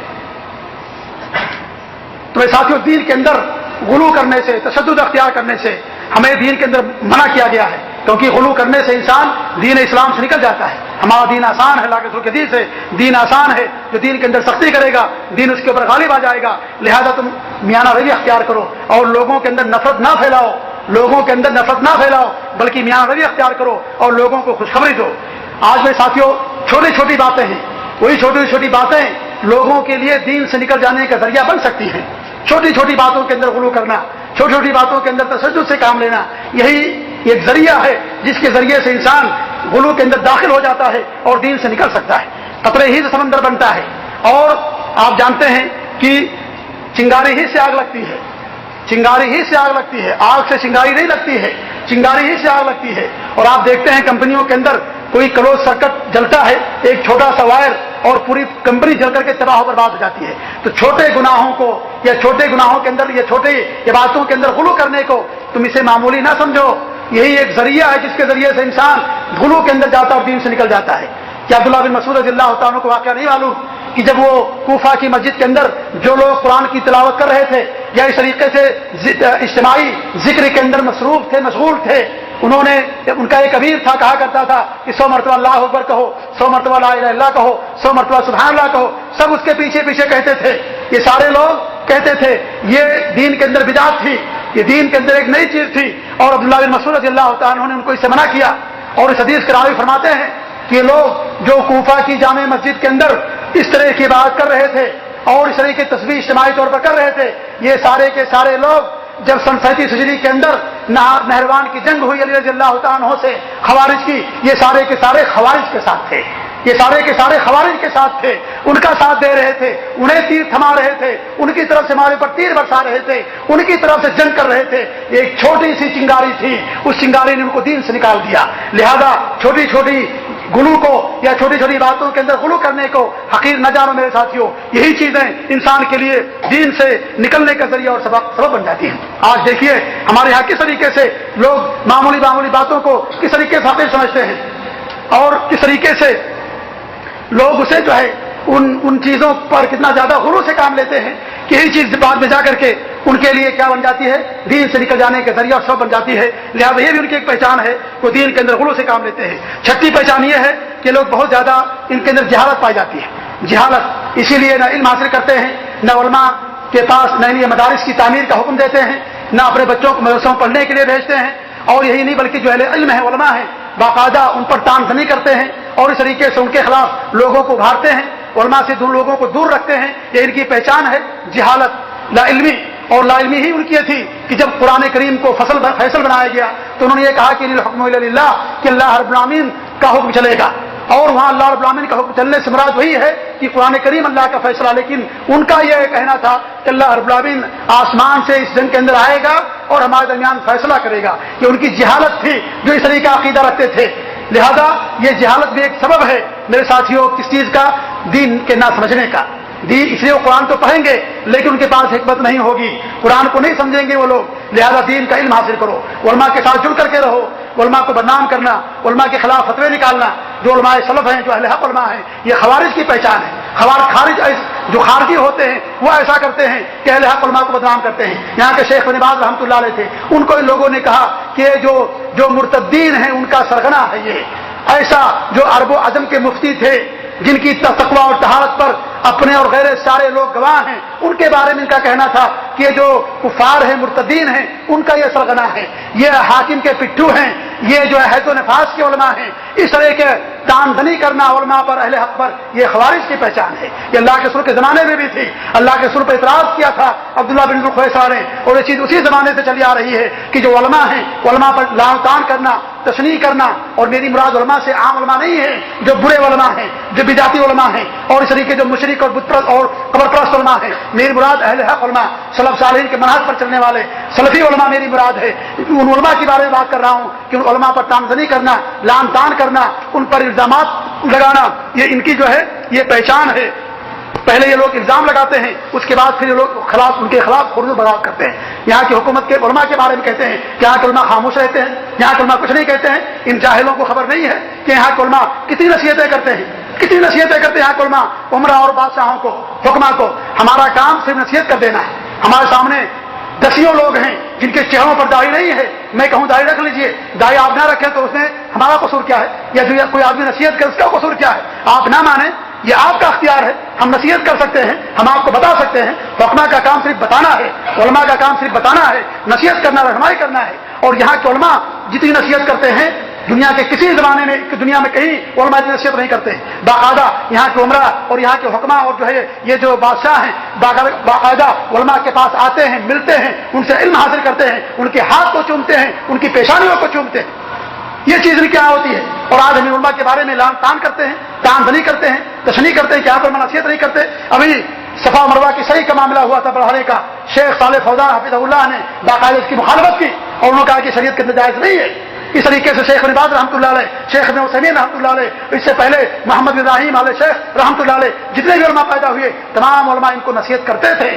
A: تو میرے ساتھیوں دین کے اندر غلو کرنے سے، تشدد اختیار کرنے سے ہمیں دین کے اندر منع کیا گیا ہے، کیونکہ غلو کرنے سے انسان دین اسلام سے نکل جاتا ہے۔ ہمارا دین آسان ہے، اللہ کے رسول کے حدیث سے دین آسان ہے، جو دین کے اندر سختی کرے گا دین اس کے اوپر غالب آ جائے گا۔ لہذا تم میانہ روی اختیار کرو اور لوگوں کے اندر نفرت نہ پھیلاؤ، لوگوں کے اندر نفرت نہ پھیلاؤ بلکہ میانہ روی اختیار کرو اور لوگوں کو خوشخبری دو۔ آج میرے ساتھیوں چھوٹی چھوٹی باتیں ہیں، وہی چھوٹی چھوٹی باتیں لوگوں کے لیے دین سے نکل جانے کا ذریعہ بن سکتی ہیں۔ چھوٹی چھوٹی باتوں کے اندر غلو کرنا، چھوٹی چھوٹی باتوں کے اندر تشدد سے کام لینا، یہی ایک ذریعہ ہے جس کے ذریعے سے انسان غلو کے اندر داخل ہو جاتا ہے اور دین سے نکل سکتا ہے، قطرے ہی سے سمندر بنتا ہے۔ اور آپ جانتے ہیں کہ چنگاری ہی سے آگ لگتی ہے، چنگاری ہی سے آگ لگتی ہے، آگ سے چنگاری نہیں لگتی ہے، چنگاری ہی سے آگ لگتی ہے۔ اور آپ دیکھتے ہیں کمپنیوں کے اندر کوئی کلوز سرکٹ جلتا ہے، ایک چھوٹا سا وائر اور پوری کمپنی جل کر کے تباہ و برباد ہو جاتی ہے۔ تو چھوٹے گناہوں کو یا چھوٹے گناہوں کے اندر یا چھوٹے عبادتوں کے اندر غلو کرنے کو تم اسے معمولی نہ سمجھو، یہی ایک ذریعہ ہے جس کے ذریعے سے انسان غلو کے اندر جاتا ہے اور دین سے نکل جاتا ہے۔ کیا عبداللہ بن مسعود رضی اللہ تعالیٰ کو واقعہ نہیں معلوم کہ جب وہ کوفہ کی مسجد کے اندر جو لوگ قرآن کی تلاوت کر رہے تھے یا اس طریقے سے اجتماعی ذکر کے اندر مصروف تھے، مشغول تھے، ان کا ایک امیر تھا، کہا کرتا تھا کہ 100 مرتبہ اللہ اکبر کہو، 100 مرتبہ لا الہ الا اللہ کہو، 100 مرتبہ سبحان اللہ کہو، سب اس کے پیچھے پیچھے کہتے تھے۔ یہ سارے لوگ کہتے تھے یہ دین کے اندر بدعت تھی، یہ دین کے اندر ایک نئی چیز تھی، اور عبداللہ بن مسعود رضی اللہ تعالیٰ عنہ نے ان کو اس سے منع کیا۔ اور اس حدیث کے راوی فرماتے ہیں کہ یہ لوگ جو کوفہ کی جامع مسجد کے اندر اس طرح کی بات کر رہے تھے اور اس طرح کی تسبیح اجتماعی طور پر کر رہے تھے، یہ سارے کے سارے لوگ جب سن 37 ہجری کے اندر نہروان کی جنگ ہوئی علی رضی اللہ تعالیٰ عنہ سے خوارج کی، یہ سارے کے سارے خوارج کے ساتھ تھے، یہ سارے کے سارے خوارج کے ساتھ تھے، ان کا ساتھ دے رہے تھے، انہیں تیر تھما رہے تھے، ان کی طرف سے ہمارے پر تیر برسا رہے تھے، ان کی طرف سے جنگ کر رہے تھے۔ ایک چھوٹی سی چنگاری تھی، اس چنگاری نے ان کو دین سے نکال دیا۔ لہذا چھوٹی چھوٹی غلو کو یا چھوٹی چھوٹی باتوں کے اندر غلو کرنے کو حقیر نہ جانو میرے ساتھیوں، یہی چیزیں انسان کے لیے دین سے نکلنے کا ذریعہ اور سبب بن جاتی ہیں۔ آج دیکھیے ہمارے یہاں کس طریقے سے لوگ معمولی باتوں کو کس طریقے سے حقیر سمجھتے ہیں، اور کس طریقے سے لوگ اسے جو ہے ان چیزوں پر کتنا زیادہ غرور سے کام لیتے ہیں کہ یہی چیز بعد میں جا کر کے ان کے لیے کیا بن جاتی ہے؟ دین سے نکل جانے کے ذریعہ اور سبب بن جاتی ہے. لہٰذا یہ بھی ان کی ایک پہچان ہے، وہ دین کے اندر غلو سے کام لیتے ہیں. چھٹی پہچان یہ ہے کہ لوگ بہت زیادہ ان کے اندر جہالت پائی جاتی ہے. جہالت، اسی لیے نہ علم حاصل کرتے ہیں، نہ علماء کے پاس نئی نئی مدارس کی تعمیر کا حکم دیتے ہیں، نہ اپنے بچوں کو مدرسوں میں پڑھنے کے لیے بھیجتے ہیں. اور یہی نہیں بلکہ جو اہل علم ہے، علماء ہیں، باقاعدہ ان پر تان تنی کرتے ہیں اور اس طریقے سے ان کے خلاف لوگوں کو ابھارتے ہیں، علماء سے دور لوگوں کو دور رکھتے ہیں. یہ ان کی پہچان ہے، جہالت، لا علمی. اور لا علمی ہی ان کی تھی کہ جب قرآن کریم کو فیصل بنایا گیا تو انہوں نے یہ کہا کہ الحکم الا للہ، کہ اللہ رب العالمین کا حکم چلے گا. اور وہاں اللہ رب العالمین کا حکم چلنے سے مراد وہی ہے کہ قرآن کریم اللہ کا فیصلہ. لیکن ان کا یہ کہنا تھا کہ اللہ رب العالمین آسمان سے اس جنگ کے اندر آئے گا اور ہمارے درمیان فیصلہ کرے گا. یہ ان کی جہالت تھی جو اس طریقے کا عقیدہ رکھتے تھے. لہذا یہ جہالت بھی ایک سبب ہے میرے ساتھیوں کس چیز کا؟ دین کے نہ سمجھنے کا. دین، اس لیے وہ قرآن تو پڑھیں گے لیکن ان کے پاس حکمت نہیں ہوگی، قرآن کو نہیں سمجھیں گے وہ لوگ. لہذا دین کا علم حاصل کرو، علماء کے ساتھ جڑ کر کے رہو. علماء کو بدنام کرنا، علماء کے خلاف فتوے نکالنا، جو علماء سلف ہیں، جو اہل حق علماء ہیں، یہ خوارج کی پہچان ہے. جو خارجی ہوتے ہیں وہ ایسا کرتے ہیں کہ اہل حق علماء کو بدنام کرتے ہیں. یہاں کے شیخ بن باز رحمۃ اللہ علیہ تھے، ان کو ان لوگوں نے کہا کہ جو مرتدین ہیں ان کا سرغنہ ہے یہ. ایسا جو عرب و عجم کے مفتی تھے جن کی تقویٰ اور طہارت پر اپنے اور غیر سارے لوگ گواہ ہیں، ان کے بارے میں ان کا کہنا تھا کہ جو کفار ہیں، مرتدین ہیں، ان کا یہ سرغنہ ہے، یہ حاکم کے پٹھو ہیں، یہ جو ہے حید و نفاس کے علماء ہیں. اس طرح کے تان دنی کرنا علماء پر، اہل حق پر، یہ خوارج کی پہچان ہے. یہ اللہ کے رسول کے زمانے میں بھی تھی. اللہ کے رسول پر اعتراض کیا تھا عبداللہ بن ذوالخویصرہ نے، اور یہ چیز اسی زمانے سے چلی آ رہی ہے کہ جو علماء ہیں، علماء پر لعن طعن کرنا، تشنیع کرنا. اور میری مراد علماء سے عام علماء نہیں ہے جو برے علماء ہیں، جو بدعتی علماء ہیں، اور اس طریقے جو مشرک اور بت پرست اور قبر پرست علماء ہیں. میری مراد اہل حق علماء، سلف صالحین کے منہج پر چلنے والے سلفی علماء میری مراد ہے. ان علماء کے بارے میں بات کر رہا ہوں کہ ان علماء پر تانزنی کرنا، لعن طعن کرنا، ان پر الزامات لگانا، یہ ان کی جو ہے یہ پہچان ہے. پہلے یہ لوگ الزام لگاتے ہیں، اس کے بعد پھر یہ لوگ ان کے خلاف خروج و بغاوت کرتے ہیں. یہاں کی حکومت کے علماء کے بارے میں کہتے ہیں کہ یہاں کے علماء خاموش رہتے ہیں، یہاں کے علماء کچھ نہیں کہتے ہیں. ان جاہلوں کو خبر نہیں ہے کہ یہاں کے علماء کتنی نصیحتیں کرتے ہیں، کتنی نصیحتیں کرتے ہیں یہاں کے علماء عمرہ اور بادشاہوں کو، حکماں کو. ہمارا کام صرف نصیحت کر دینا ہے. ہمارے سامنے دسیوں لوگ ہیں جن کے چہروں پر داڑھی نہیں ہے. میں کہوں داڑھی رکھ لیجئے، داڑھی آپ نہ رکھیں تو اس میں ہمارا قصور کیا ہے؟ یا جو کوئی آدمی نصیحت کرے اس کا قصور کیا ہے؟ آپ نہ مانیں، یہ آپ کا اختیار ہے. ہم نصیحت کر سکتے ہیں، ہم آپ کو بتا سکتے ہیں. حکماء کا کام صرف بتانا ہے، علماء کا کام صرف بتانا ہے، نصیحت کرنا، رہنمائی کرنا ہے. اور یہاں کے علماء جتنی نصیحت کرتے ہیں دنیا کے کسی زمانے میں، دنیا میں کہیں علماء اتنی نصیحت نہیں کرتے ہیں. باقاعدہ یہاں کے عمرہ اور یہاں کے حکماء اور جو ہے یہ جو بادشاہ ہیں باقاعدہ علماء کے پاس آتے ہیں، ملتے ہیں، ان سے علم حاصل کرتے ہیں، ان کے ہاتھ کو چومتے ہیں، ان کی پیشانیوں کو چومتے ہیں. یہ چیز کیا ہوتی ہے؟ اور آج ہم علماء کے بارے میں لعن طعن کرتے ہیں، تان دنی کرتے ہیں، تشنیع کرتے ہیں کہ یہاں پر نصیحت نہیں کرتے. ابھی صفا مروا کی صحیح کا معاملہ ہوا تھا بڑھانے کا، شیخ صالح فوزان حفظہ اللہ نے باقاعدہ اس کی مخالفت کی اور انہوں نے کہا کہ شریعت کے اندر جائز نہیں ہے. اس طریقے سے شیخ بن باز رحمۃ اللہ علیہ، شیخ ابن عثیمین رحمۃ اللہ علیہ، اس سے پہلے محمد بن ابراہیم علیہ شیخ رحمۃ اللہ علیہ، جتنے بھی علماء پیدا ہوئے تمام علماء ان کو نصیحت کرتے تھے،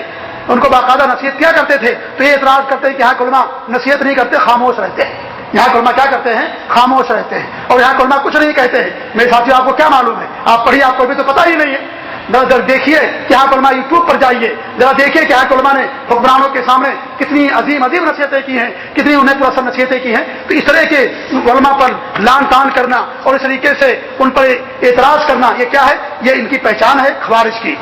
A: ان کو باقاعدہ نصیحت کیا کرتے تھے. تو یہ اعتراض کرتے ہیں کہ یہاں کے علماء نصیحت نہیں کرتے، خاموش رہتے ہیں. یہاں کے علماء کیا کرتے ہیں؟ خاموش رہتے ہیں. اور یہاں کے علماء کچھ نہیں کہتے ہیں. میرے ساتھیوں آپ کو کیا معلوم ہے؟ آپ پڑھیے، آپ کو بھی تو پتہ ہی نہیں ہے. ذرا دیکھیے کہ یہاں علماء یوٹیوب پر جائیے، ذرا دیکھیے کہ یہاں علماء نے حکمرانوں کے سامنے کتنی عظیم عظیم نصیحتیں کی ہیں، کتنی انہیں پراسر نصیحتیں کی ہیں. تو اس طرح کے علماء پر لعن طعن کرنا اور اس طریقے سے ان پر اعتراض کرنا، یہ کیا ہے؟ یہ ان کی پہچان ہے خوارج کی.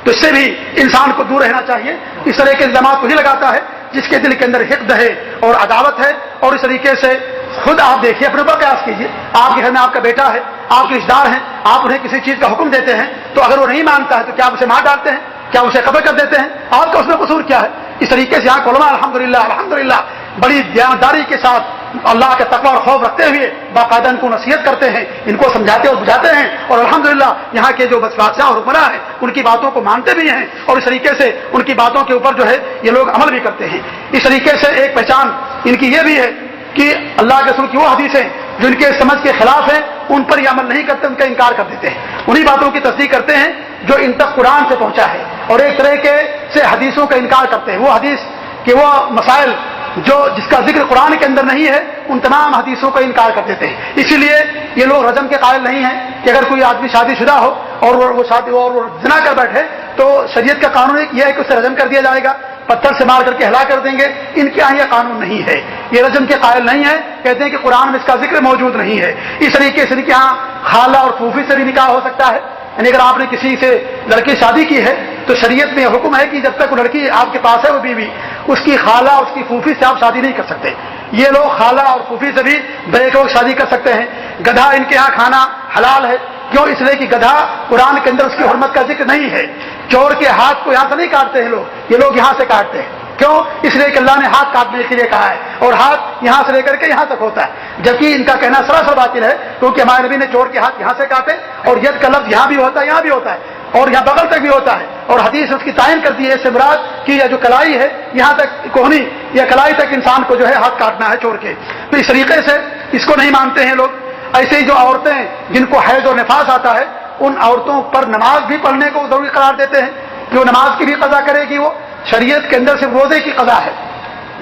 A: تو اس سے بھی انسان کو دور رہنا چاہیے. اس طرح کے الزامات وہی لگاتا ہے جس کے دل کے اندر حقد ہے اور عداوت ہے. اور اس طریقے سے خود آپ دیکھیے، اپنے اوپر قیاس کیجیے. آپ کے گھر میں آپ کا بیٹا ہے، آپ کے رشتے دار ہیں، آپ انہیں کسی چیز کا حکم دیتے ہیں تو اگر وہ نہیں مانتا ہے تو کیا آپ اسے مار ڈالتے ہیں؟ کیا اسے قتل کر دیتے ہیں؟ آپ کا اس میں قصور کیا ہے؟ اس طریقے سے یہاں علماء الحمدللہ بڑی دیانتداری کے ساتھ اللہ کے تقوی اور خوف رکھتے ہوئے باقاعدہ ان کو نصیحت کرتے ہیں، ان کو سمجھاتے اور بجھاتے ہیں. اور الحمدللہ یہاں کے جو بادشاہ اور حکمراں ہیں ان کی باتوں کو مانتے بھی ہیں اور اس طریقے سے ان کی باتوں کے اوپر جو ہے یہ لوگ عمل بھی کرتے ہیں. اس طریقے سے ایک پہچان ان کی یہ بھی ہے کہ اللہ کے رسول کی وہ حدیثیں جو ان کے سمجھ کے خلاف ہیں ان پر یہ عمل نہیں کرتے، ان کا انکار کر دیتے ہیں. انہی باتوں کی تصدیق کرتے ہیں جو ان تک قرآن سے پہنچا ہے، اور ایک طریقے سے حدیثوں کا انکار کرتے ہیں. وہ حدیث کہ وہ مسائل جس کا ذکر قرآن کے اندر نہیں ہے ان تمام حدیثوں کا انکار کر دیتے ہیں. اسی لیے یہ لوگ رجم کے قائل نہیں ہیں کہ اگر کوئی آدمی شادی شدہ ہو اور وہ زنا کر بیٹھے تو شریعت کا قانون یہ ہے کہ اسے رجم کر دیا جائے گا. پتھر سے مار کر کے ہلاک کر دیں گے، ان کے یہاں یہ قانون نہیں ہے، یہ رجم کے قائل نہیں ہے، کہتے ہیں کہ قرآن میں اس کا ذکر موجود نہیں ہے۔ اس طریقے سے ان کے یہاں خالہ اور پھوپھی سے بھی نکاح ہو سکتا ہے، یعنی اگر آپ نے کسی سے لڑکی شادی کی ہے تو شریعت میں حکم ہے کہ جب تک وہ لڑکی آپ کے پاس ہے وہ بیوی، اس کی خالہ اس کی پھوپھی سے آپ شادی نہیں کر سکتے۔ یہ لوگ خالہ اور پھوپھی سے بھی بیک وقت شادی کر سکتے ہیں۔ گدھا ان کے یہاں کھانا حلال ہے، کیوں؟ اس لیے کہ گدھا قرآن کے اندر اس کی حرمت کا ذکر نہیں ہے۔ چور کے ہاتھ کو یہاں سے نہیں کاٹتے ہیں لوگ، یہ لوگ یہاں سے کاٹتے ہیں، کیوں؟ اس لیے کہ اللہ نے ہاتھ کاٹنے کے لیے کہا ہے، اور ہاتھ یہاں سے لے کر کے یہاں تک ہوتا ہے، جبکہ ان کا کہنا سراسر باطل ہے، کیونکہ ہمارے نبی نے چور کے ہاتھ یہاں سے کاٹے، اور ید کا لفظ یہاں بھی ہوتا ہے، یہاں بھی ہوتا ہے، اور یہاں بغل تک بھی ہوتا ہے، اور حدیث اس کی تعین کرتی ہے اس سے مراد کہ یہ جو کلائی ہے یہاں تک کوہنی یا کلائی تک انسان کو جو ہے ہاتھ کاٹنا ہے چور کے۔ تو اس طریقے سے اس کو نہیں مانتے ہیں لوگ۔ ایسے ہی جو عورتیں جن کو حیض اور نفاس آتا ہے، ان عورتوں پر نماز بھی پڑھنے کو ضروری قرار دیتے ہیں، جو نماز کی بھی قضا کرے گی وہ شریعت کے اندر صرف روزے کی قضا ہے،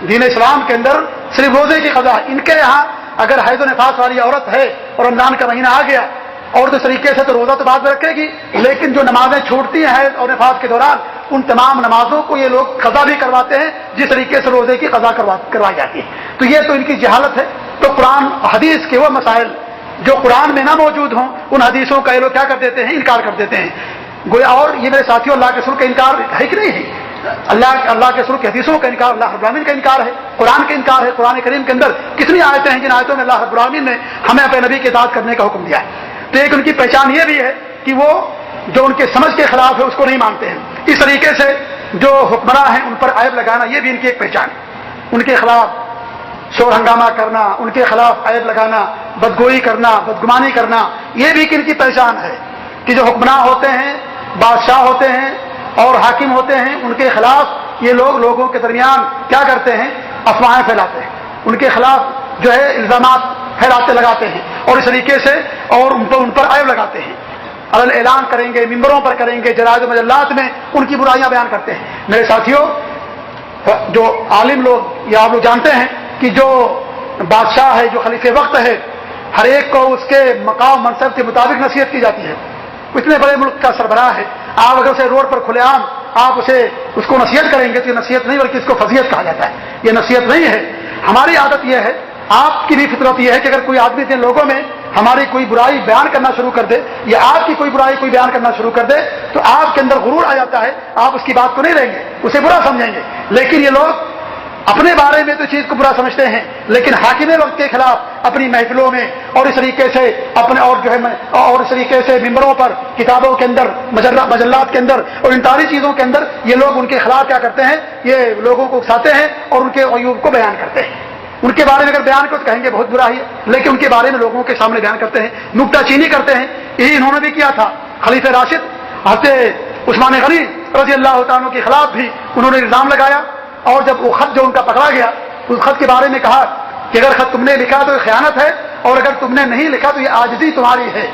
A: دین اسلام کے اندر صرف روزے کی قضا ہے۔ ان کے یہاں اگر حیض و نفاس والی عورت ہے اور رمضان کا مہینہ آ گیا اور اس طریقے سے تو روزہ تو بعد میں رکھے گی، لیکن جو نمازیں چھوٹتی ہیں حیض اور نفاس کے دوران ان تمام نمازوں کو یہ لوگ قضا بھی کرواتے ہیں جس طریقے سے روزے کی قضا کروائی جاتی ہے۔ تو یہ تو ان کی جہالت ہے۔ تو قرآن حدیث کے وہ مسائل جو قرآن میں نہ موجود ہوں ان حدیثوں کا یہ لوگ کیا کر دیتے ہیں؟ انکار کر دیتے ہیں گویا۔ اور یہ میرے ساتھیوں اللہ کے رسول کا انکار ہے کہ نہیں ہے؟ اللہ کے رسول کی حدیثوں کا انکار، اللہ رب العالمین کا انکار ہے، قرآن کا انکار ہے۔ قرآن کریم کے اندر کتنی آیتیں ہیں جن آیتوں میں اللہ رب العالمین نے ہمیں اپنے نبی کی اطاعت کرنے کا حکم دیا ہے۔ تو ایک ان کی پہچان یہ بھی ہے کہ وہ جو ان کے سمجھ کے خلاف ہے اس کو نہیں مانتے ہیں۔ اس طریقے سے جو حکمراں ہیں ان پر عیب لگانا یہ بھی ان کی ایک پہچان ہے، ان کے خلاف شور ہنگامہ کرنا، ان کے خلاف عیب لگانا، بدگوئی کرنا، بدگمانی کرنا، یہ بھی ان کی پہچان ہے کہ جو حکمراں ہوتے ہیں، بادشاہ ہوتے ہیں اور حاکم ہوتے ہیں، ان کے خلاف یہ لوگ لوگوں کے درمیان کیا کرتے ہیں؟ افواہیں پھیلاتے ہیں، ان کے خلاف جو ہے الزامات پھیلاتے لگاتے ہیں، اور اس طریقے سے اور ان پر عیب لگاتے ہیں، اعلان کریں گے، ممبروں پر کریں گے، جرائد و مجلات میں ان کی برائیاں بیان کرتے ہیں۔ میرے ساتھیوں، جو عالم لوگ یا آپ لوگ جانتے ہیں کہ جو بادشاہ ہے، جو خلیفہ وقت ہے، ہر ایک کو اس کے مقام منصب کے مطابق نصیحت کی جاتی ہے۔ اتنے بڑے ملک کا سربراہ ہے، آپ اگر اسے روڈ پر کھلے عام آپ اس کو نصیحت کریں گے تو یہ نصیحت نہیں بلکہ اس کو فضیلت کہا جاتا ہے، یہ نصیحت نہیں ہے۔ ہماری عادت یہ ہے، آپ کی بھی فطرت یہ ہے کہ اگر کوئی آدمی اتنے لوگوں میں ہماری کوئی برائی بیان کرنا شروع کر دے یا آپ کی کوئی برائی کوئی بیان کرنا شروع کر دے تو آپ کے اندر غرور آ جاتا ہے، آپ اس کی بات کو نہیں لیں گے، اسے برا سمجھیں گے۔ لیکن یہ لوگ اپنے بارے میں تو چیز کو برا سمجھتے ہیں، لیکن حاکم وقت کے خلاف اپنی محفلوں میں اور اس طریقے سے اپنے اور اس طریقے سے ممبروں پر، کتابوں کے اندر، مجلات کے اندر اور ان ساری چیزوں کے اندر یہ لوگ ان کے خلاف کیا کرتے ہیں؟ یہ لوگوں کو اکساتے ہیں اور ان کے عیوب کو بیان کرتے ہیں۔ ان کے بارے میں اگر بیان کرو تو کہیں گے بہت برا ہی ہے، لیکن ان کے بارے میں لوگوں کے سامنے بیان کرتے ہیں، نکتہ چینی کرتے ہیں۔ یہی انہوں نے بھی کیا تھا۔ خلیفہ راشد حضرت عثمان غنی رضی اللہ تعالیٰ کے خلاف بھی انہوں نے الزام لگایا، اور جب وہ خط جو ان کا پکڑا گیا اس خط کے بارے میں کہا کہ اگر خط تم نے لکھا تو یہ خیانت ہے، اور اگر تم نے نہیں لکھا تو یہ عاجزی تمہاری ہے،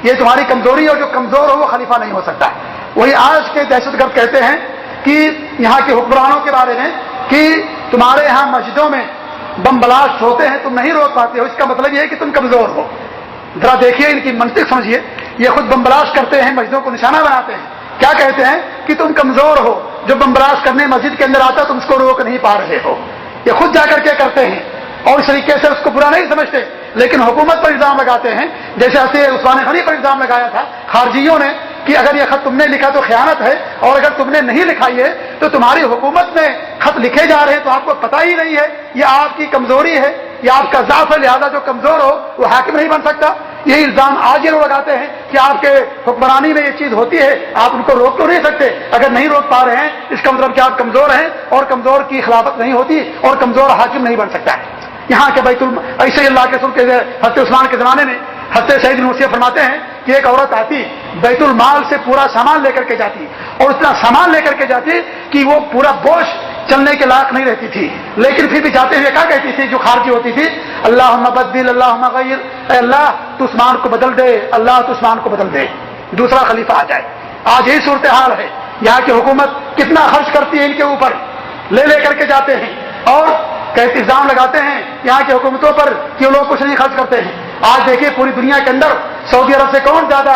A: یہ تمہاری کمزوری، اور جو کمزور ہو وہ خلیفہ نہیں ہو سکتا ہے۔ وہی آج کے دہشت گرد کہتے ہیں کہ یہاں کے حکمرانوں کے بارے میں کہ تمہارے یہاں مسجدوں میں بم بلاسٹ ہوتے ہیں، تم نہیں روک پاتے ہو، اس کا مطلب یہ ہے کہ تم کمزور ہو۔ ذرا دیکھیے ان کی منطق سمجھیے، یہ خود بم بلاسٹ کرتے ہیں، مسجدوں کو نشانہ بناتے ہیں، کیا کہتے ہیں کہ تم کمزور ہو، جو بم بلاسٹ کرنے مسجد کے اندر آتا تم اس کو روک نہیں پا رہے ہو۔ یہ خود جا کر کے کرتے ہیں اور اس طریقے سے اس کو برا نہیں سمجھتے، لیکن حکومت پر الزام لگاتے ہیں، جیسے عثمان غنی پر الزام لگایا تھا خارجیوں نے کہ اگر یہ خط تم نے لکھا تو خیانت ہے، اور اگر تم نے نہیں لکھائی ہے تو تمہاری حکومت میں خط لکھے جا رہے ہیں تو آپ کو پتہ ہی نہیں ہے، یہ آپ کی کمزوری ہے، یہ آپ کا ضعف ہے، لہذا جو کمزور ہو وہ حاکم نہیں بن سکتا۔ یہی الزام آج یہ لوگ لگاتے ہیں کہ آپ کے حکمرانی میں یہ چیز ہوتی ہے، آپ ان کو روک تو نہیں سکتے، اگر نہیں روک پا رہے ہیں اس کا مطلب کہ آپ کمزور ہیں، اور کمزور کی خلافت نہیں ہوتی اور کمزور حاکم نہیں بن سکتا ہے۔ یہاں کے ایسے ہی اللہ کے رسول کے حضرت عثمان کے زمانے میں حضرت سعید بن مسیب فرماتے ہیں کہ ایک عورت آتی بیت المال سے پورا سامان لے کر کے جاتی، اور اتنا سامان لے کر کے جاتی کہ وہ پورا بوجھ چلنے کے لائق نہیں رہتی تھی، لیکن پھر بھی جاتے ہوئے کیا کہتی تھی جو خارجی ہوتی تھی؟ اللہم بدل، اللہم غیر، اے اللہ تو عثمان کو بدل دے، اللہ تو عثمان کو بدل دے، دوسرا خلیفہ آ جائے۔ آج یہی صورتحال ہے، یہاں کی حکومت کتنا خرچ کرتی ہے ان کے اوپر، لے کر کے جاتے ہیں اور کہتے الزام لگاتے ہیں یہاں کی حکومتوں پر کہ وہ لوگ کچھ نہیں خرچ کرتے ہیں۔ آج دیکھیے پوری دنیا کے اندر سعودی عرب سے کون زیادہ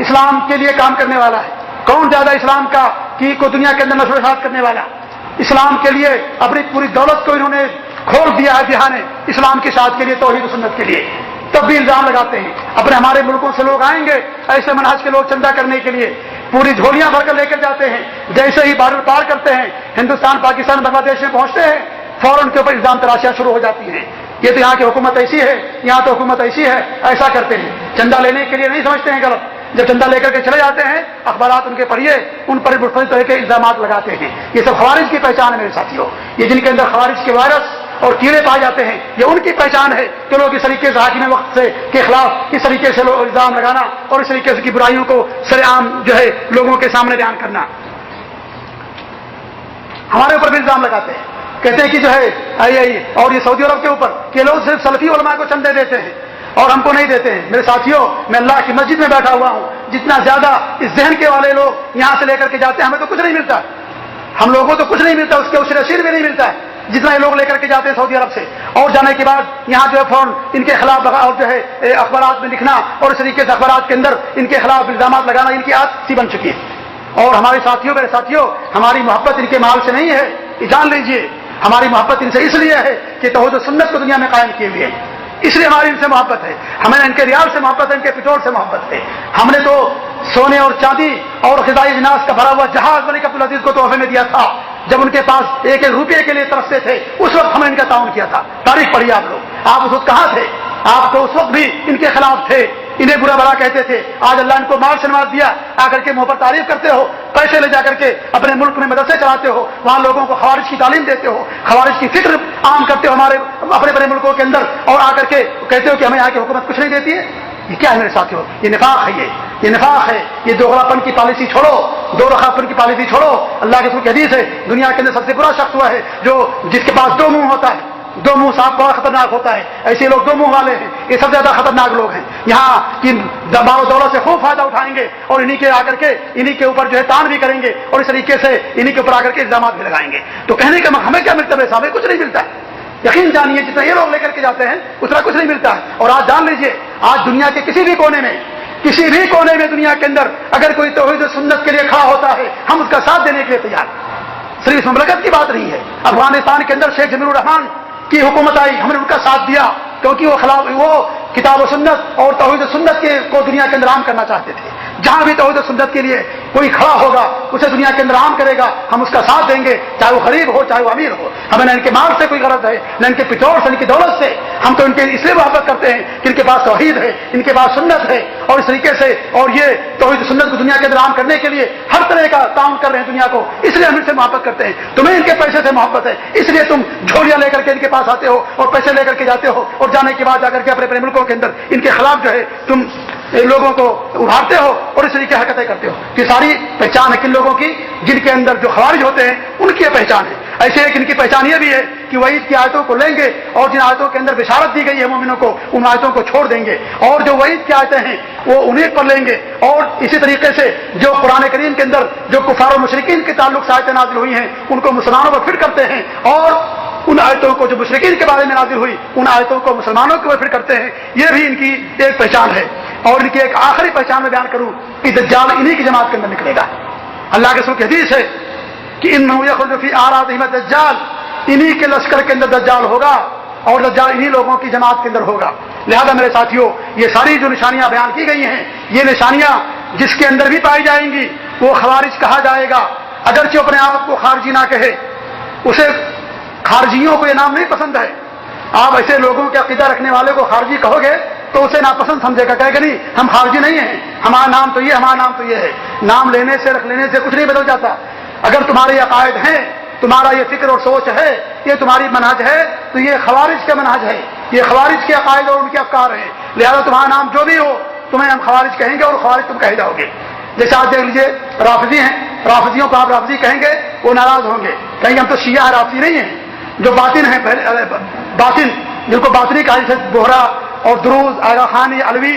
A: اسلام کے لیے کام کرنے والا ہے، کون زیادہ اسلام کا کی کو دنیا کے اندر نشر و اشاعت کرنے والا؟ اسلام کے لیے اپنی پوری دولت کو انہوں نے کھول دیا ہے جہانے اسلام کی اشاعت کے لیے، توحید و سنت کے لیے، تب بھی الزام لگاتے ہیں۔ اپنے ہمارے ملکوں سے لوگ آئیں گے ایسے منہج کے لوگ چندہ کرنے کے لیے، پوری جھولیاں بھر کر لے کر جاتے ہیں، جیسے ہی بارڈر پار کرتے ہیں، ہندوستان پاکستان بنگلہ دیش میں پہنچتے ہیں، فوراً کے اوپر الزام تراشیاں شروع ہو جاتی ہیں۔ یہ تو یہاں کی حکومت ایسی ہے، یہاں تو حکومت ایسی ہے، ایسا کرتے ہیں۔ چندہ لینے کے لیے نہیں سمجھتے ہیں غلط، جب چندہ لے کر کے چلے جاتے ہیں، اخبارات ان کے پڑھیے، ان پر مختلف طرح کے الزامات لگاتے ہیں۔ یہ سب خوارج کی پہچان ہے میرے ساتھیوں، یہ جن کے اندر خوارج کے وائرس اور کیڑے پائے جاتے ہیں، یہ ان کی پہچان ہے کہ لوگ اس طریقے سے حاکم وقت سے کے خلاف اس طریقے سے الزام لگانا اور اس طریقے سے کی برائیوں کو سر عام جو ہے لوگوں کے سامنے بیان کرنا۔ ہمارے اوپر بھی الزام لگاتے ہیں، کہتے ہیں کہ جو ہے اور یہ سعودی عرب کے اوپر کہ لوگ صرف سلفی علماء کو چندے دیتے ہیں اور ہم کو نہیں دیتے ہیں۔ میرے ساتھیوں، میں اللہ کی مسجد میں بیٹھا ہوا ہوں، جتنا زیادہ اس ذہن کے والے لوگ یہاں سے لے کر کے جاتے ہیں، ہمیں تو کچھ نہیں ملتا، ہم لوگوں کو کچھ نہیں ملتا، اس کے عشر نصیب بھی نہیں ملتا ہے جتنا یہ لوگ لے کر کے جاتے ہیں سعودی عرب سے، اور جانے کے بعد یہاں جو ہے فوراً ان کے خلاف اور جو ہے اخبارات میں لکھنا اور اس طریقے سے اخبارات کے اندر ان کے خلاف الزامات لگانا ان کی عادت سی بن چکی ہے۔ اور ہمارے ساتھیوں، میرے ساتھیوں، ہماری محبت ان کے مال سے نہیں ہے، یہ جان لیجئے، ہماری محبت ان سے اس لیے ہے کہ توحید و سنت کو دنیا میں قائم کیے ہوئے ہیں، اس لیے ہماری ان سے محبت ہے، ہمیں ان کے ریال سے محبت ہے، ان کے پٹرول سے محبت ہے۔ ہم نے تو سونے اور چاندی اور غذائی اجناس کا بھرا ہوا جہاز ملک عبدالعزیز کو تحفے میں دیا تھا، جب ان کے پاس ایک ایک روپے کے لیے ترستے تھے، اس وقت ہم نے ان کا تعاون کیا تھا۔ تاریخ پڑھیے آپ لوگ، آپ اس وقت کہاں تھے؟ آپ تو اس وقت بھی ان کے خلاف تھے، انہیں برا بھلا کہتے تھے۔ آج اللہ ان کو مال سے نواز دیا، آ کر کے منہ پر تعریف کرتے ہو، پیسے لے جا کر کے اپنے ملک میں مدرسے چلاتے ہو، وہاں لوگوں کو خوارج کی تعلیم دیتے ہو، خوارج کی فکر عام کرتے ہو ہمارے اپنے بڑے ملکوں کے اندر، اور آ کر کے کہتے ہو کہ ہمیں یہاں کی حکومت کچھ نہیں دیتی ہے۔ یہ کیا ہے میرے ساتھیوں؟ یہ نفاق ہے، یہ نفاق ہے، یہ دوغلاپن کی پالیسی چھوڑو، دو رخاپن کی پالیسی چھوڑو۔ اللہ کے رسول کی حدیث ہے، دنیا کے اندر سب سے برا شخص ہوا ہے جو جس کے پاس دو منہ ہوتا ہے، دو منہ صاحب بڑا خطرناک ہوتا ہے، ایسے لوگ دو منہ والے ہیں، یہ سب زیادہ خطرناک لوگ ہیں۔ یہاں کی مال و دولت سے خوب فائدہ اٹھائیں گے اور انہی کے آ کر کے انہی کے اوپر جو ہے تان بھی کریں گے اور اس طریقے سے انہی کے اوپر آ کر کے الزامات بھی لگائیں گے۔ تو کہنے کا ہمیں کیا ملتا ہے صاحب؟ کچھ نہیں ملتا ہے، یقین جانیے جتنا یہ لوگ لے کر کے جاتے ہیں اتنا کچھ نہیں ملتا ہے۔ اور آج جان لیجئے، آج دنیا کے کسی بھی کونے میں دنیا کے اندر اگر کوئی توحید و سنت کے لیے کھڑا ہوتا ہے، ہم اس کا ساتھ دینے کے لیے تیار ہیں۔ صرف مملکت کی بات نہیں ہے، افغانستان کے اندر شیخ جمیل الرحمان کی حکومت آئی، ہم نے ان کا ساتھ دیا کیونکہ وہ کتاب و سنت اور توحید و سنت کو دنیا کے اندر عام کرنا چاہتے تھے۔ جہاں بھی توحید و سنت کے لیے کوئی کھڑا ہوگا اسے دنیا کے اندر عام کرے گا، ہم اس کا ساتھ دیں گے، چاہے وہ غریب ہو چاہے وہ امیر ہو۔ ہمیں نہ ان کے مال سے کوئی غرض ہے، نہ ان کے پٹرول سے، ان کی دولت سے، ہم تو ان کے اس لیے محبت کرتے ہیں کہ ان کے پاس توحید ہے، ان کے پاس سنت ہے، اور اس طریقے سے اور یہ توحید سنت کو دنیا کے اندر عام کرنے کے لیے ہر طرح کا تعاون کر رہے ہیں دنیا کو، اس لیے ہم ان سے محبت کرتے ہیں۔ تمہیں ان کے پیسے سے محبت ہے، اس لیے تم جھولیاں لے کر کے ان کے پاس آتے ہو اور پیسے لے کر کے جاتے ہو، اور جانے کے بعد جا کر کے اپنے اپنے ملکوں کے اندر ان کے خلاف جو ہے تم لوگوں کو ابھارتے ہو اور اس طریقے حرکتیں کرتے ہو۔ یہ ساری پہچان ہے کن لوگوں کی؟ جن کے اندر جو خوارج ہوتے ہیں ان کی پہچان ہے۔ ایسے ایک ان کی پہچان یہ بھی ہے کہ وعید کی آیتوں کو لیں گے اور جن آیتوں کے اندر بشارت دی گئی ہے مومنوں کو ان آیتوں کو چھوڑ دیں گے، اور جو وعید کی آیتیں ہیں وہ انہیں پر لیں گے، اور اسی طریقے سے جو قرآن کریم کے اندر جو کفار و مشرکین کے تعلق سے آیتیں نازل ہوئی ہیں ان کو مسلمانوں پر فٹ کرتے ہیں، اور ان آیتوں کو جو مشرکین کے بارے میں نازل ہوئی ان آیتوں کو مسلمانوں کے اوپر فٹ کرتے ہیں۔ یہ بھی ان کی ایک پہچان ہے۔ اور ان کی ایک آخری پہچان میں بیان کروں کہ دجال انہی کی جماعت کے اندر نکلے گا۔ اللہ کے رسول کی حدیث ہے کہ انه يخرج في اعراضهم الدجال، انہی کے لشکر کے اندر دجال ہوگا اور دجال انہی لوگوں کی جماعت کے اندر ہوگا۔ لہذا میرے ساتھیوں، یہ ساری جو نشانیاں بیان کی گئی ہیں، یہ نشانیاں جس کے اندر بھی پائی جائیں گی وہ خوارج کہا جائے گا، اگرچہ اپنے آپ کو خارجی نہ کہے۔ اسے خارجیوں کو یہ نام نہیں پسند ہے۔ آپ ایسے لوگوں کے عقیدہ رکھنے والے کو خارجی کہو گے تو اسے ناپسند سمجھے گا، کہے گا نہیں ہم خارجی نہیں ہیں، ہمارا نام تو یہ، ہمارا نام تو یہ ہے۔ نام لینے سے رکھ لینے سے کچھ نہیں بدل جاتا۔ اگر تمہارے عقائد ہیں، تمہارا یہ فکر اور سوچ ہے، یہ تمہاری منہج ہے، تو یہ خوارج کا منہج ہے، یہ خوارج کے عقائد اور ان کے افکار ہیں۔ لہذا تمہارا نام جو بھی ہو تمہیں ہم خوارج کہیں گے اور خوارج تم کہے جاؤ گے۔ جیسے آپ دیکھ لیجیے رافضی ہیں، رافضیوں کو آپ رافضی کہیں گے وہ ناراض ہوں گے، کہیں گے ہم تو شیعہ رافضی نہیں ہیں۔ جو باطن ہیں، باطن جن کو باطنی کہا جیسے بوہرا اور دروز، آغا خانی، علوی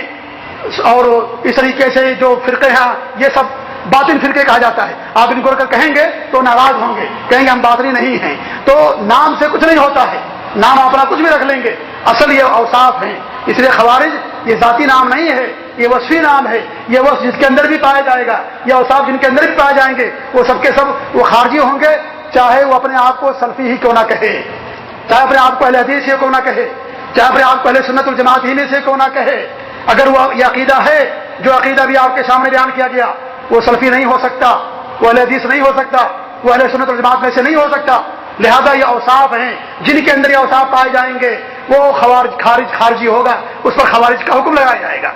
A: اور اس طریقے سے جو فرقے ہیں یہ سب باطن فرقے کہا جاتا ہے۔ آپ ان کو کہیں گے تو ناراض ہوں گے، کہیں گے ہم باطنی نہیں ہیں۔ تو نام سے کچھ نہیں ہوتا ہے، نام اپنا کچھ بھی رکھ لیں گے، اصل یہ اوصاف ہیں۔ اس لیے خوارج یہ ذاتی نام نہیں ہے، یہ وصفی نام ہے، یہ وصف جس کے اندر بھی پایا جائے گا، یہ اوصاف جن کے اندر بھی پائے جائیں گے وہ سب کے سب وہ خارجی ہوں گے، چاہے وہ اپنے آپ کو سلفی ہی کیوں نہ کہے، چاہے اپنے آپ کو اہل حدیث ہی کیوں نہ کہے، چاہے اپنے آپ کو اہل سنت والجماعت ہی میں سے کیوں نہ کہے، اگر وہ یہ عقیدہ ہے جو عقیدہ بھی آپ کے سامنے بیان کیا گیا، وہ سلفی نہیں ہو سکتا، وہ اہل حدیث نہیں ہو سکتا، وہ اہل سنت والجماعت میں سے نہیں ہو سکتا۔ لہذا یہ اوصاف ہیں جن کے اندر یہ اوصاف پائے جائیں گے وہ خارجی ہوگا، اس پر خوارج کا حکم لگایا جائے گا۔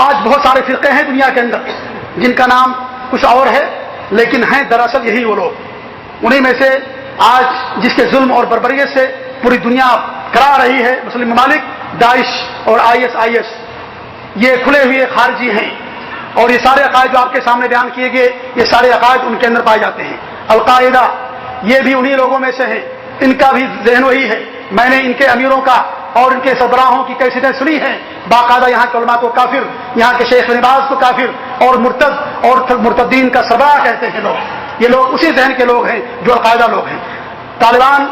A: آج بہت سارے فرقے ہیں دنیا کے اندر جن کا نام کچھ اور ہے، لیکن ہیں دراصل یہی وہ لوگ۔ انہی میں سے آج جس کے ظلم اور بربریت سے پوری دنیا کرا رہی ہے مسلم ممالک، داعش اور IS یہ کھلے ہوئے خارجی ہیں، اور یہ سارے عقائد جو آپ کے سامنے بیان کیے گئے یہ سارے عقائد ان کے اندر پائے جاتے ہیں۔ القاعدہ یہ بھی انہی لوگوں میں سے ہیں، ان کا بھی ذہن وہی ہے۔ میں نے ان کے امیروں کا اور ان کے سربراہوں کی کیسٹیں سنی ہیں، باقاعدہ یہاں کے علماء کو کافر، یہاں کے شیخ بن باز کو کافر اور مرتد اور مرتدین کا سربراہ کہتے ہیں لوگ۔ یہ لوگ اسی ذہن کے لوگ ہیں جو القاعدہ لوگ ہیں۔ طالبان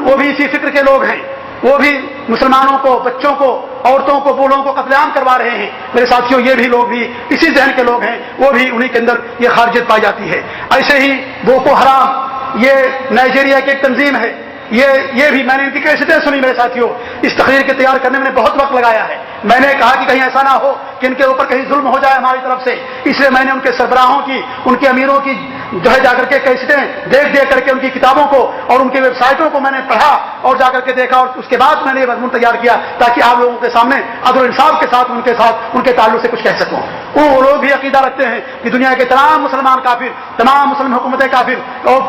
A: وہ بھی اسی فکر کے لوگ ہیں، وہ بھی مسلمانوں کو، بچوں کو، عورتوں کو، بوڑھوں کو قتل عام کروا رہے ہیں۔ میرے ساتھیوں یہ بھی لوگ بھی اسی ذہن کے لوگ ہیں، وہ بھی انہی کے اندر یہ خارجیت پائی جاتی ہے۔ ایسے ہی بوکو حرام یہ نائجیریا کی ایک تنظیم ہے، یہ بھی میں نے ان کی کیسٹیں سنی میرے ساتھیوں۔ اس تقریر کے تیار کرنے میں بہت وقت لگایا ہے۔ میں نے کہا کہ کہیں ایسا نہ ہو کہ ان کے اوپر کہیں ظلم ہو جائے ہماری طرف سے، اس لیے میں نے ان کے سربراہوں کی، ان کے امیروں کی جو ہے جا کر کے کیسٹیں دیکھ کر کے ان کی کتابوں کو اور ان کی ویب سائٹوں کو میں نے پڑھا اور جا کر کے دیکھا، اور اس کے بعد میں نے یہ مضمون تیار کیا تاکہ آپ لوگوں کے سامنے عدل و انصاف کے ساتھ ان کے تعلق سے کچھ کہہ سکوں۔ وہ لوگ بھی عقیدہ رکھتے ہیں کہ دنیا کے تمام مسلمان کافر، تمام مسلم حکومتیں کافر، اور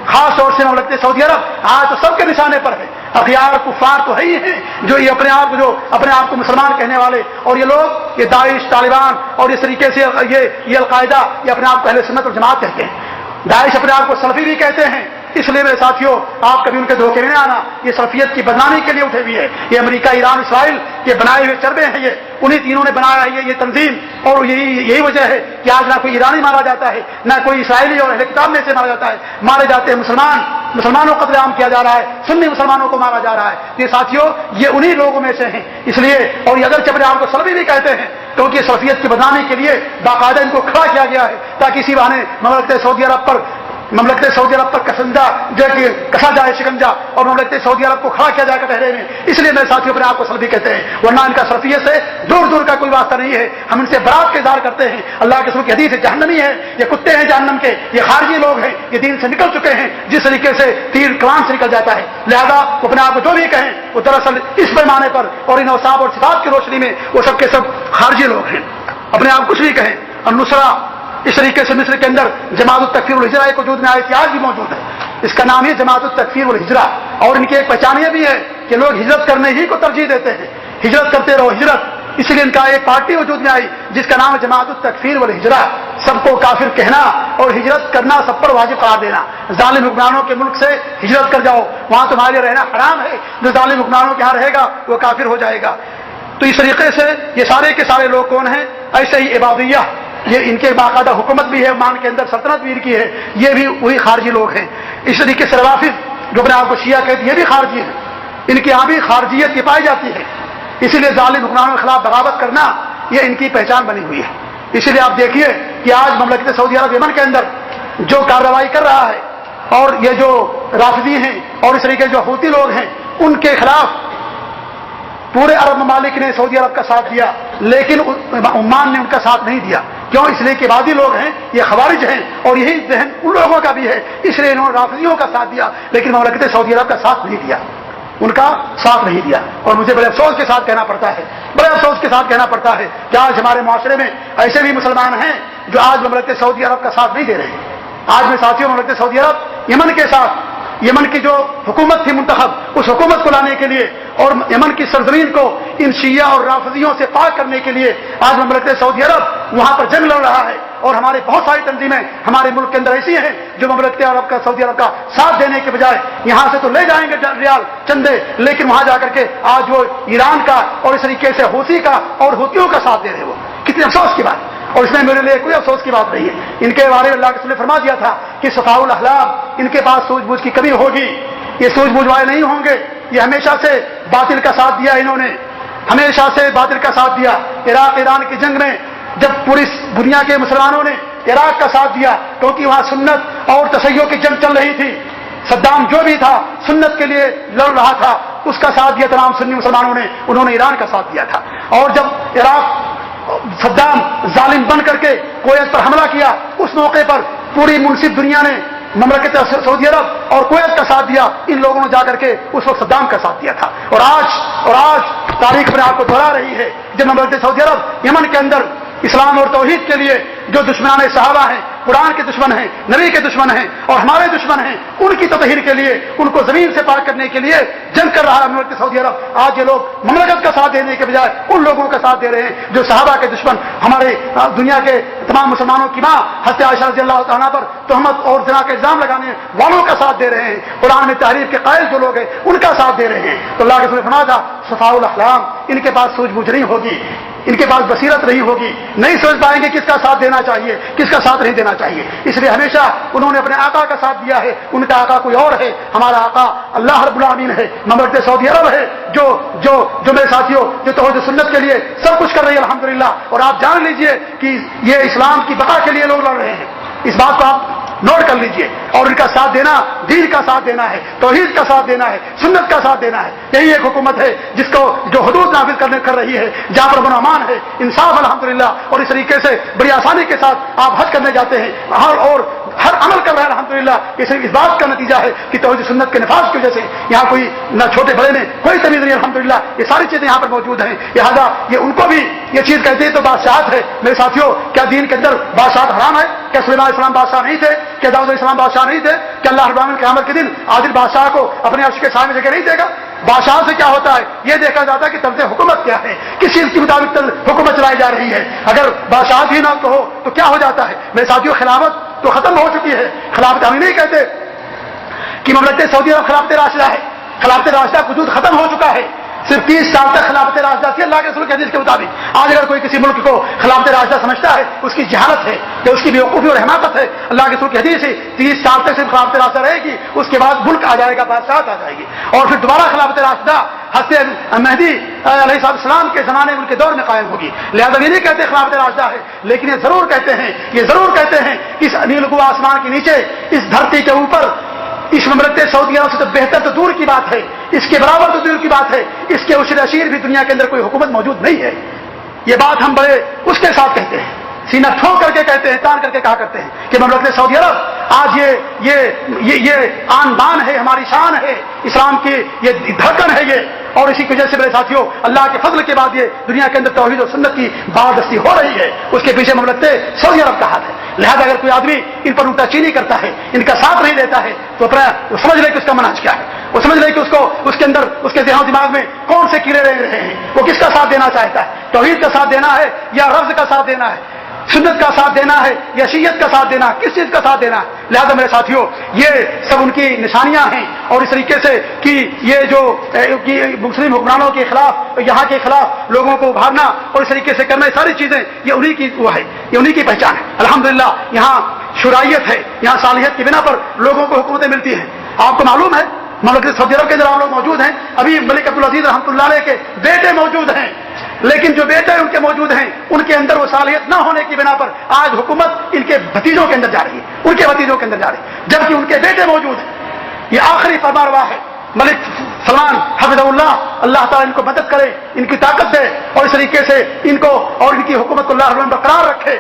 A: خاص طور سے مملکت سعودی عرب آج تو سب کے نشانے پر ہے۔ اخیار کفار تو ہے ہی ہیں جو یہ اپنے آپ کو مسلمان کہنے والے، اور یہ لوگ یہ داعش، طالبان اور اس طریقے سے یہ القاعدہ یہ اپنے آپ کو اہل سنت والجماعت کہتے ہیں۔ داعش اپنے آپ کو سلفی بھی کہتے ہیں۔ اس لیے میرے ساتھیوں آپ کبھی ان کے دھوکے میں نہ آنا، یہ سلفیت کی بدنامی کے لیے اٹھے ہوئے ہے۔ یہ امریکہ، ایران، اسرائیل کے بنائے ہوئے چربے ہیں، یہ انہی تینوں نے بنایا ہے یہ تنظیم، اور یہی وجہ ہے کہ آج نہ کوئی ایرانی مارا جاتا ہے، نہ کوئی اسرائیلی اور اہل کتاب میں سے مارا جاتا ہے، مارے جاتے ہیں مسلمانوں کو قتل عام کیا جا رہا ہے، سنی مسلمانوں کو مارا جا رہا ہے۔ یہ ساتھیوں یہ انہی لوگوں میں سے ہیں، اس لیے اور یہ اگر چپڑے آپ کو سلفی بھی کہتے ہیں کیونکہ سلفیت کی بدنامی کے لیے باقاعدہ ان کو کھڑا کیا گیا ہے تاکہ اسی بہانے مملکت سعودی عرب پر کسا جائے شکنجا، اور مملکت سعودی عرب کو کھڑا کیا جائے گا پہرے میں۔ اس لیے میرے ساتھیوں اپنے آپ کو سلفی کہتے ہیں، ورنہ ان کا سلفیت سے دور کا کوئی واسطہ نہیں ہے۔ ہم ان سے برات کا اظہار کرتے ہیں، اللہ کے رسول کی حدیث جہنمی ہے، یہ کتے ہیں جہنم کے، یہ خارجی لوگ ہیں، یہ دین سے نکل چکے ہیں جس طریقے سے تیر کلام سے نکل جاتا ہے۔ لہذا وہ اپنے آپ کو جو بھی کہیں وہ دراصل اس پیمانے پر اور ان اوصاف اور صفات کی روشنی میں وہ سب کے سب خارجی لوگ ہیں۔ اپنے آپ کچھ بھی کہیں۔ النصرہ اس طریقے سے مصر کے اندر جماعت التکفیر والہجرہ ایک وجود میں آئی تھی، آج بھی موجود ہے۔ اس کا نام ہی جماعت التکفیر والہجرہ، اور ان کی ایک پہچان یہ بھی ہے کہ لوگ ہجرت کرنے ہی کو ترجیح دیتے ہیں، ہجرت کرتے رہو ہجرت۔ اس لیے ان کا ایک پارٹی وجود میں آئی جس کا نام ہے جماعت التکفیر والہجرہ، سب کو کافر کہنا اور ہجرت کرنا سب پر واجب قرار دینا۔ ظالم حکمرانوں کے ملک سے ہجرت کر جاؤ، وہاں تمہارے لیے رہنا حرام ہے، جو ظالم حکمرانوں کے یہاں رہے گا وہ کافر ہو جائے گا۔ تو اس طریقے سے یہ سارے کے سارے لوگ کون ہیں؟ ایسے ہی عبادیہ، یہ ان کے باقاعدہ حکومت بھی ہے، عمان کے اندر سلطنت بھی ان کی ہے، یہ بھی وہی خارجی لوگ ہیں۔ اس طریقے سے روافض جو اپنے آپ کو شیعہ کہتے ہیں یہ بھی خارجی ہیں، ان کے یہاں بھی خارجیت کی پائی جاتی ہے۔ اسی لیے ظالم حکمرانوں کے خلاف بغاوت کرنا یہ ان کی پہچان بنی ہوئی ہے۔ اسی لیے آپ دیکھیے کہ آج مملکت سعودی عرب یمن کے اندر جو کارروائی کر رہا ہے، اور یہ جو رافضی ہیں اور اس طریقے جو حوثی لوگ ہیں ان کے خلاف پورے عرب ممالک نے سعودی عرب کا ساتھ دیا، لیکن عمان نے ان کا ساتھ نہیں دیا۔ کیوں؟ اس لیے کہ عبادی لوگ ہیں، یہ خوارج ہیں، اور یہی ذہن ان لوگوں کا بھی ہے، اس لیے انہوں نے رافضیوں کا ساتھ دیا، لیکن مملکت سعودی عرب کا ساتھ نہیں دیا، ان کا ساتھ نہیں دیا۔ اور مجھے بڑے افسوس کے ساتھ کہنا پڑتا ہے کہ آج ہمارے معاشرے میں ایسے بھی مسلمان ہیں جو آج مملکت سعودی عرب کا ساتھ نہیں دے رہے ہیں۔ آج میں ساتھیوں مملکت سعودی عرب یمن کے ساتھ، یمن کی جو حکومت تھی منتخب، اس حکومت کو لانے کے لیے اور یمن کی سرزمین کو ان شیعہ اور رافضیوں سے پاک کرنے کے لیے آج مملکت سعودی عرب وہاں پر جنگ لڑ رہا ہے۔ اور ہمارے بہت ساری تنظیمیں ہمارے ملک کے اندر ایسی ہیں جو مملکت سعودی عرب کا ساتھ دینے کے بجائے یہاں سے تو لے جائیں گے ریال چندے، لیکن وہاں جا کر کے آج وہ ایران کا اور اس طریقے سے حوثی کا اور حوثیوں کا ساتھ دے رہے ہیں۔ وہ کتنی افسوس کی بات، اور اس میں میرے لیے کوئی افسوس کی بات نہیں ہے۔ ان کے بارے میں اللہ کے رسول نے فرما دیا تھا کہ صفاء الاحلام، ان کے پاس سوجھ بوجھ کی کمی ہوگی، یہ سوجھ بوجھ والے نہیں ہوں گے، یہ ہمیشہ سے باطل کا ساتھ دیا، انہوں نے ہمیشہ سے باطل کا ساتھ دیا۔ عراق ایران کی جنگ میں جب پوری دنیا کے مسلمانوں نے عراق کا ساتھ دیا کیونکہ وہاں سنت اور تشیع کی جنگ چل رہی تھی. صدام جو بھی تھا سنت کے لیے لڑ رہا تھا, اس کا ساتھ دیا تمام سنی مسلمانوں نے, انہوں نے ایران کا ساتھ دیا تھا. اور جب عراق صدام ظالم بن کر کے کویت پر حملہ کیا, اس موقع پر پوری منصف دنیا نے مملکت سعودی عرب اور کویت کا ساتھ دیا. ان لوگوں نے جا کر کے اس وقت صدام کا ساتھ دیا تھا. اور آج تاریخ میں آپ کو دہرا رہی ہے جب مملکت سعودی عرب یمن کے اندر اسلام اور توحید کے لیے جو دشمنان صحابہ ہیں, قرآن کے دشمن ہیں, نبی کے دشمن ہیں اور ہمارے دشمن ہیں, ان کی تطہیر کے لیے, ان کو زمین سے پاک کرنے کے لیے جنگ کر رہا ہے مملکت سعودی عرب. آج یہ لوگ مملکت کا ساتھ دینے کے بجائے ان لوگوں کا ساتھ دے رہے ہیں جو صحابہ کے دشمن, ہمارے دنیا کے تمام مسلمانوں کی ماں حضرت عائشہ رضی اللہ عنہا پر تہمت اور زنا کا الزام لگانے والوں کا ساتھ دے رہے ہیں. قرآن میں تحریف کے قائل جو لوگ ہیں ان کا ساتھ دے رہے ہیں. تو اللہ کے رسول نے فرمایا تھا صفاء الاحلام, ان کے پاس سوجھ بوجھ نہیں ہوگی, ان کے پاس بصیرت نہیں ہوگی, نہیں سمجھ پائیں گے کس کا ساتھ دینا چاہیے کس کا ساتھ نہیں دینا چاہیے. اس لیے ہمیشہ انہوں نے اپنے آقا کا ساتھ دیا ہے. ان کا آقا کوئی اور ہے, ہمارا آقا اللہ رب العالمین ہے, مملکت سعودی عرب ہے جو میرے ساتھیوں جو توحید سنت کے لیے سب کچھ کر رہی ہے الحمدللہ. اور آپ جان لیجئے کہ یہ اسلام کی بقا کے لیے لوگ لڑ رہے ہیں, اس بات کو آپ نوٹ کر لیجئے. اور ان کا ساتھ دینا دین کا ساتھ دینا ہے, توحید کا ساتھ دینا ہے, سنت کا ساتھ دینا ہے. یہی ایک حکومت ہے جس کو جو حدود نافذ کر رہی ہے, جہاں پر امن و امان ہے, انصاف الحمدللہ. اور اس طریقے سے بڑی آسانی کے ساتھ آپ حج کرنے جاتے ہیں اور ہر عمل کر رہے ہیں الحمدللہ. یہ صرف اس بات کا نتیجہ ہے کہ توحید سنت کے نفاذ کی وجہ سے یہاں کوئی نہ چھوٹے بڑے میں کوئی تمیز نہیں الحمدللہ. یہ ساری چیزیں یہاں پر موجود ہیں. لہٰذا یہ ان کو بھی یہ چیز کہتے ہیں تو بادشاہت ہے. میرے ساتھیوں, کیا دین کے اندر بادشاہت حرام ہے؟ کیا سلیمان علیہ السلام بادشاہ نہیں تھے؟ کیا داؤد علیہ السلام بادشاہ نہیں تھے؟ کیا اللہ رب العالمین قیامت کے دن عادل بادشاہ کو اپنے عرش کے سائے میں جگہ نہیں دے گا؟ بادشاہ سے کیا ہوتا ہے یہ دیکھا جاتا ہے کہ طرز حکومت کیا ہے, کس چیز کے مطابق حکومت چلائی جا رہی ہے. اگر بادشاہت ہی نہ ہو تو کیا ہو جاتا ہے؟ میرے ساتھیوں, خلافت تو ختم ہو چکی ہے. خلافت ہم نہیں کہتے کہ مملکت سعودی عرب خلافت راشدہ ہے. خلافت راشدہ کا وجود ختم ہو چکا ہے. صرف 30 سال تک خلافت راشدہ تھی اللہ کے رسول کے حدیث کے مطابق. آج اگر کوئی کسی ملک کو خلافت راشدہ سمجھتا ہے اس کی جہالت ہے یا اس کی بیوقوفی اور حماقت ہے. اللہ کے رسول کی حدیث ہے 30 سال تک صرف خلافت راشدہ رہے گی, اس کے بعد ملک آ جائے گا, بادشاہت آ جائے گی, اور پھر دوبارہ خلافت راشدہ حضرت مہدی علیہ السلام کے زمانے ان کے دور میں قائم ہوگی. لہذا یہ نہیں کہتے خلافت راشدہ ہے, لیکن یہ ضرور کہتے ہیں اس نیل گوا آسمان کے نیچے, اس دھرتی کے اوپر, اس مملکت سعودی عرب سے تو بہتر تو دور کی بات ہے, اس کے برابر تو دور کی بات ہے, اس کے عشر اشیر بھی دنیا کے اندر کوئی حکومت موجود نہیں ہے. یہ بات ہم بڑے اس کے ساتھ کہتے ہیں, سینہ ٹھوک کر کے کہتے ہیں, تان کر کے کہا کرتے ہیں کہ مملکت سعودی عرب آج یہ آن بان ہے, ہماری شان ہے, اسلام کی یہ دھڑکن ہے یہ. اور اسی کی وجہ سے میرے ساتھیوں اللہ کے فضل کے بعد یہ دنیا کے اندر توحید اور سنت کی بالادستی ہو رہی ہے. اس کے پیچھے مملکت سعودی عرب کا ہاتھ ہے. لہذا اگر کوئی آدمی ان پر الٹا چینی کرتا ہے, ان کا ساتھ نہیں دیتا ہے, تو وہ سمجھ لے کہ اس کا منہج کیا ہے, وہ سمجھ لے کہ اس کے اندر اس کے ذہن و دماغ میں کون سے کیڑے رہ رہے ہیں, وہ کس کا ساتھ دینا چاہتا ہے, توحید کا ساتھ دینا ہے یا رفض کا ساتھ دینا ہے, سنت کا ساتھ دینا ہے یا شیعت کا ساتھ دینا, کس چیز کا ساتھ دینا ہے. لہذا میرے ساتھیوں یہ سب ان کی نشانیاں ہیں. اور اس طریقے سے کہ یہ جو مسلم حکمرانوں کے خلاف, یہاں کے خلاف لوگوں کو ابھارنا اور اس طریقے سے کرنا, یہ ساری چیزیں یہ انہی کی وہ ہے, یہ انہی کی پہچان ہے. الحمدللہ یہاں شرائیت ہے, یہاں صالحیت کی بنا پر لوگوں کو حکومتیں ملتی ہیں. آپ کو معلوم ہے مملکت سعودی عرب کے اندر لوگ موجود ہیں, ابھی ملک عبدالعزیز رحمۃ اللہ علیہ کے بیٹے موجود ہیں, لیکن جو بیٹے ان کے موجود ہیں ان کے اندر وہ صالحیت نہ ہونے کی بنا پر آج حکومت ان کے بھتیجوں کے اندر جا رہی ہے, ان کے بھتیجوں کے اندر جا رہی ہے, جبکہ ان کے بیٹے موجود ہیں. یہ آخری فرمانروا ہے ملک سلمان حفظہ اللہ, اللہ تعالیٰ ان کو مدد کرے, ان کی طاقت دے, اور اس طریقے سے ان کو اور ان کی حکومت کو اللہ برقرار رکھے.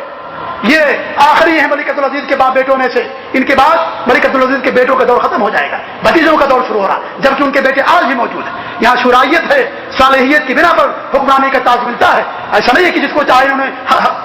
A: یہ آخری ہے ملک عبدالعزیز کے باپ بیٹوں میں سے. ان کے بعد ملک عبدالعزیز کے بیٹوں کا دور ختم ہو جائے گا, بھتیجوں کا دور شروع ہو رہا, جبکہ ان کے بیٹے آج بھی موجود ہیں. یہاں شرائیت ہے, صالحیت کی بنا پر حکمرانی کا تاج ملتا ہے. ایسا نہیں ہے کہ جس کو چاہے انہوں نے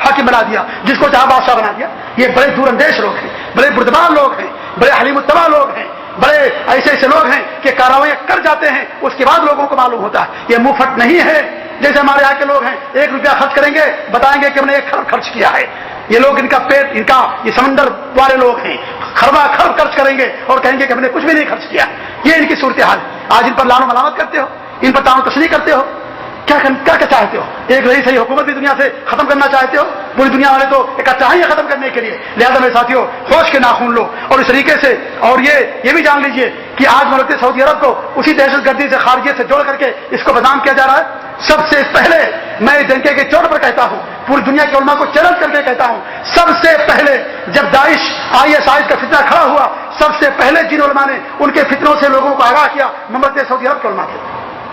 A: حاکم بنا دیا, جس کو چاہے بادشاہ بنا دیا. یہ بڑے دور اندیش لوگ ہیں, بڑے بردبار لوگ ہیں, بڑے حلیم الطبع لوگ ہیں, بڑے ایسے لوگ ہیں کہ کارروائیاں کر جاتے ہیں, اس کے بعد لوگوں کو معلوم ہوتا ہے. یہ منہ پھٹ نہیں ہے جیسے ہمارے یہاں کے لوگ ہیں, 1 روپیہ خرچ کریں گے بتائیں گے کہ ہم نے 1 کروڑ خرچ کیا ہے. یہ لوگ ان کا پیٹ, ان کا یہ سمندر والے لوگ ہیں, خربہ خرب خرچ کریں گے اور کہیں گے کہ ہم نے کچھ بھی نہیں خرچ کیا. یہ ان کی صورتحال. آج ان پر لعن و ملامت کرتے ہو, ان پر تعان و تشریح کرتے ہو, کیا چاہتے ہو؟ ایک رہی صحیح حکومت بھی دنیا سے ختم کرنا چاہتے ہو. پوری دنیا والے تو ایک چاہیے ختم کرنے کے لیے. لہذا میرے ساتھیوں ہوش کے ناخن لو, اور اس طریقے سے اور یہ بھی جان لیجئے کہ آج مملکت سعودی عرب کو اسی دہشت گردی سے, خارجیت سے جوڑ کر کے اس کو بدنام کیا جا رہا ہے. سب سے پہلے میں ڈنکے کے چوٹ پر کہتا ہوں پوری دنیا کے علماء کو چیلنج کر کے کہتا ہوں، سب سے پہلے جب داعش ISIS کا فتنہ کھڑا ہوا، سب سے پہلے جن علماء نے ان کے فتنوں سے لوگوں کو آگاہ کیا مملکت سعودی عرب کے علماء تھے.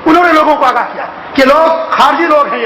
A: انہوں نے لوگوں کو آگاہ کیا کہ لوگ خارجی لوگ ہیں،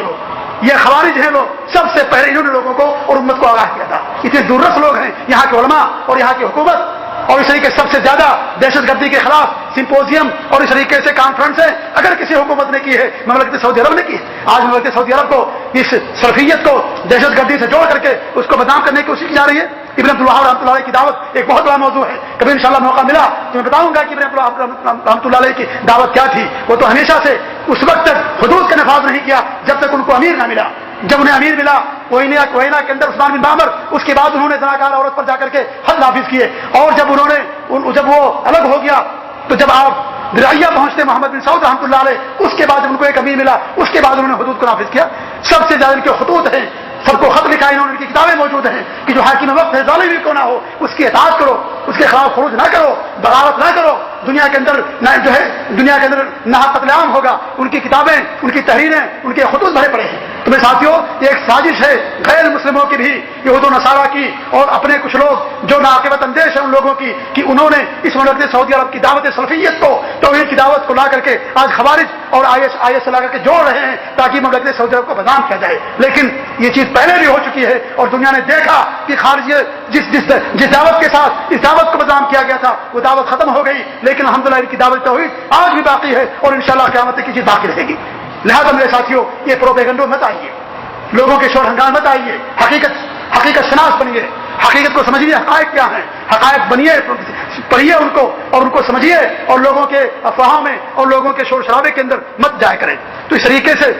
A: یہ خوارج ہیں لوگ. سب سے پہلے انہوں نے لوگوں کو اور امت کو آگاہ کیا تھا. اتنے دورس لوگ ہیں یہاں کے علماء اور یہاں کی حکومت. اور اس طریقے سب سے زیادہ دہشت گردی کے خلاف سمپوزیم اور اس طریقے سے کانفرنسیں اگر کسی حکومت نے کی ہے مملکت سعودی عرب نے کی ہے. آج مملکت سعودی عرب کو اس سلفیت کو دہشت گردی سے جوڑ کر کے اس کو بدنام کرنے کی کوشش کی جا رہی ہے. ابن عبدالوہاب رحمۃ اللہ علیہ کی دعوت ایک بہت بڑا موضوع ہے. کبھی انشاءاللہ موقع ملا تو میں بتاؤں گا کہ ابن عبدالوہاب رحمۃ اللہ علیہ کی دعوت کیا تھی. وہ تو ہمیشہ سے اس وقت تک حدود کا نفاذ نہیں کیا جب تک ان کو امیر نہ ملا. جب انہیں امیر ملا کوئینہ کے اندر عثمان بن معمر، اس کے بعد انہوں نے زناکار عورت پر جا کر کے حد نافذ کیے. اور جب وہ الگ ہو گیا تو جب آپ درعیہ پہنچتے محمد بن سعود رحمۃ اللہ علیہ، اس کے بعد جب ان کو ایک امیر ملا، اس کے بعد انہوں نے حدود کو نافذ کیا. سب سے زیادہ ان کے خطوط ہیں، سب کو خط لکھا ہے انہوں نے، ان کی کتابیں موجود ہیں کہ جو حاکم وقت ہے ظالم بھی کیوں نہ ہو اس کی اطاعت کرو، اس کے خلاف خروج نہ کرو، بغاوت نہ کرو. دنیا کے اندر نہ قتل عام ہوگا. ان کی کتابیں، ان کی تحریریں، ان کے خطوط بھرے پڑے ہیں. تو میرے ساتھیوں، یہ ایک سازش ہے غیر مسلموں کی بھی، یہود و نصارہ کی، اور اپنے کچھ لوگ جو ناقبت اندیش ہیں ان لوگوں کی کہ انہوں نے اس مملکت سعودی عرب کی دعوت سلفیت کو، توحید کی دعوت کو لا کر کے آج خوارج اور IS لا کر کے جوڑ رہے ہیں تاکہ مملکت سعودی عرب کو بدنام کیا جائے. لیکن یہ چیز پہلے بھی ہو چکی ہے اور دنیا نے دیکھا کہ خارجی جس دعوت کے ساتھ اس دعوت کو بدنام کیا گیا تھا وہ دعوت ختم ہو گئی. لیکن الحمدللہ ان کی دعوت توحید آج بھی باقی ہے اور انشاءاللہ قیامت تک کی چیز باقی رہے گی. لہذا میرے ساتھیوں، یہ پروپیگنڈوں مت آئیے، لوگوں کے شور ہنگام مت آئیے. حقیقت شناس بنیے، حقیقت کو سمجھیے. حقائق کیا ہیں؟ حقائق بنیے، پڑھیے ان کو اور ان کو سمجھیے اور لوگوں کے افواہوں میں اور لوگوں کے شور شرابے کے اندر مت جایا کریں. تو اس طریقے سے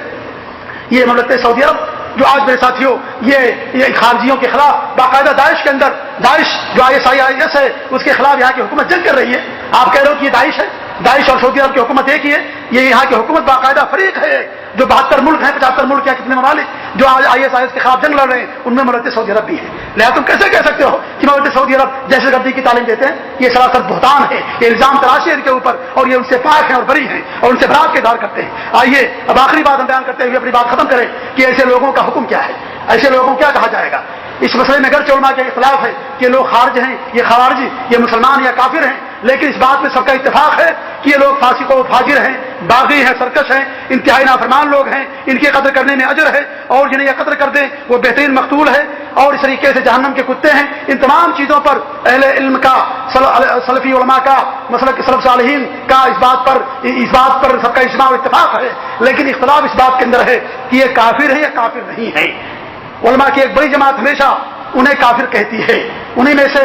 A: یہ مملکت سعودی عرب جو آج میرے ساتھیوں یہ خارجیوں کے خلاف باقاعدہ داعش کے اندر، داعش جو ISIS ہے اس کے خلاف یہاں کی حکومت جنگ کر رہی ہے. آپ کہہ رہے ہو کہ یہ داعش ہے، داعش اور سعودی عرب کی حکومت ایک ہی ہے. یہ یہاں کی حکومت باقاعدہ فریق ہے جو 72 ملک ہیں، 75 ملک یا کتنے ممالک جو آج ISIS کے خلاف جنگ لڑ رہے ہیں، ان میں مملکت سعودی عرب بھی ہے. لہٰذا تم کیسے کہہ سکتے ہو کہ مملکت سعودی عرب دہشت گردی کی تعلیم دیتے ہیں؟ یہ سراسر بہتان ہے، یہ الزام تراشی ہے ان کے اوپر، اور یہ ان سے پاک ہیں اور بری ہیں اور ان سے برات کے اظہار کرتے ہیں. آئیے اب آخری بات ہم بیان کرتے ہوئے اپنی بات ختم کریں کہ ایسے لوگوں کا حکم کیا ہے، ایسے لوگوں کو کیا کہا جائے گا. اس مسئلے میں اگرچہ علماء کے اختلاف ہے کہ لوگ خارج ہیں، یہ خوارجی، یہ مسلمان یا کافر ہیں، لیکن اس بات میں سب کا اتفاق ہے کہ یہ لوگ فاسق و فاجر ہیں، باغی ہیں، سرکش ہیں، انتہائی نافرمان لوگ ہیں. ان کے قتل کرنے میں اجر ہے اور جنہیں یہ قتل کر دیں وہ بہترین مقتول ہے اور اس طریقے سے جہنم کے کتے ہیں. ان تمام چیزوں پر اہل علم کا، سلفی علماء کا، مسلک سلف صالحین کا اس بات پر سب کا اجماع و اتفاق ہے. لیکن اختلاف اس بات کے اندر ہے کہ یہ کافر ہے یا کافر نہیں ہے. علماء کی ایک بڑی جماعت ہمیشہ انہیں کافر کہتی ہے. انہی میں سے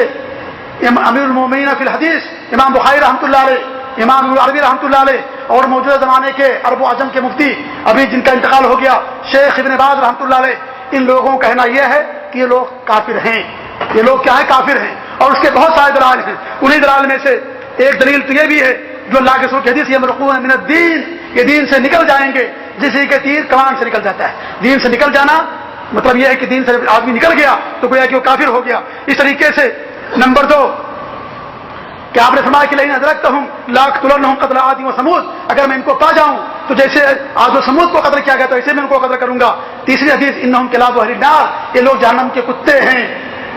A: امیر المومنین فی الحدیث امام بخاری رحمۃ اللہ علیہ، امام ابن عربی رحمۃ اللہ علیہ، اور موجودہ زمانے کے عرب و عجم کے مفتی ابھی جن کا انتقال ہو گیا شیخ ابن باز رحمۃ اللہ علیہ، ان لوگوں کا کہنا یہ ہے کہ یہ لوگ کافر ہیں. یہ لوگ کیا ہے؟ کافر ہیں. اور اس کے بہت سارے دلائل ہیں. انہی دلائل میں سے ایک دلیل تو یہ بھی ہے جو اللہ کے رسول کی حدیث، یہ مرقون من الدین، یہ دین سے نکل جائیں گے جیسے کہ تیر کمان سے نکل جاتا ہے. دین سے نکل جانا مطلب یہ ہے کہ دین سے آدمی نکل گیا تو گویا کہ وہ کافر ہو گیا. اس طریقے سے نمبر 2 کہ آپ نے فرمایا کہ لئن ادرکتہم لاقتلنہم قتل عاد و ثمود، اگر میں ان کو پا جاؤں تو جیسے عاد و ثمود کو قتل کیا گیا تو ایسے میں ان کو قتل کروں گا. تیسری حدیث انہم کلاب اہل النار، یہ لوگ جہنم کے کتے ہیں.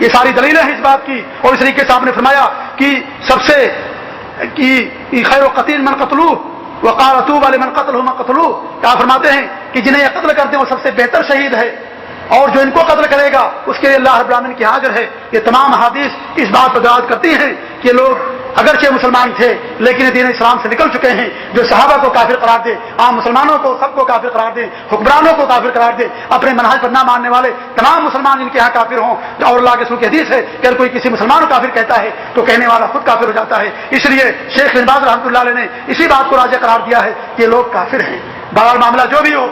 A: یہ ساری دلیلیں ہیں اس بات کی. اور اس طریقے سے آپ نے فرمایا کہ سب سے خیر و قتیل من قتلوہ وقال طوبى لمن قتلہ من قتلوہ، آپ فرماتے ہیں کہ جنہیں یہ قتل کرتے ہیں وہ سب سے بہتر شہید ہے اور جو ان کو قتل کرے گا اس کے لیے اللہ رب العالمین کی حاضر ہے. یہ تمام احادیث اس بات پر دلالت کرتی ہیں کہ لوگ اگرچہ مسلمان تھے لیکن دین اسلام سے نکل چکے ہیں. جو صحابہ کو کافر قرار دے، عام مسلمانوں کو سب کو کافر قرار دے، حکمرانوں کو کافر قرار دے، اپنے منہج پر نہ ماننے والے تمام مسلمان ان کے یہاں کافر ہوں. اور اللہ کے رسول کی حدیث ہے کہ اگر کوئی کسی مسلمان کو کافر کہتا ہے تو کہنے والا خود کافر ہو جاتا ہے. اس لیے شیخ بن باز رحمۃ اللہ علیہ نے اسی بات کو راجح قرار دیا ہے کہ یہ لوگ کافر ہیں. بہرحال معاملہ جو بھی ہو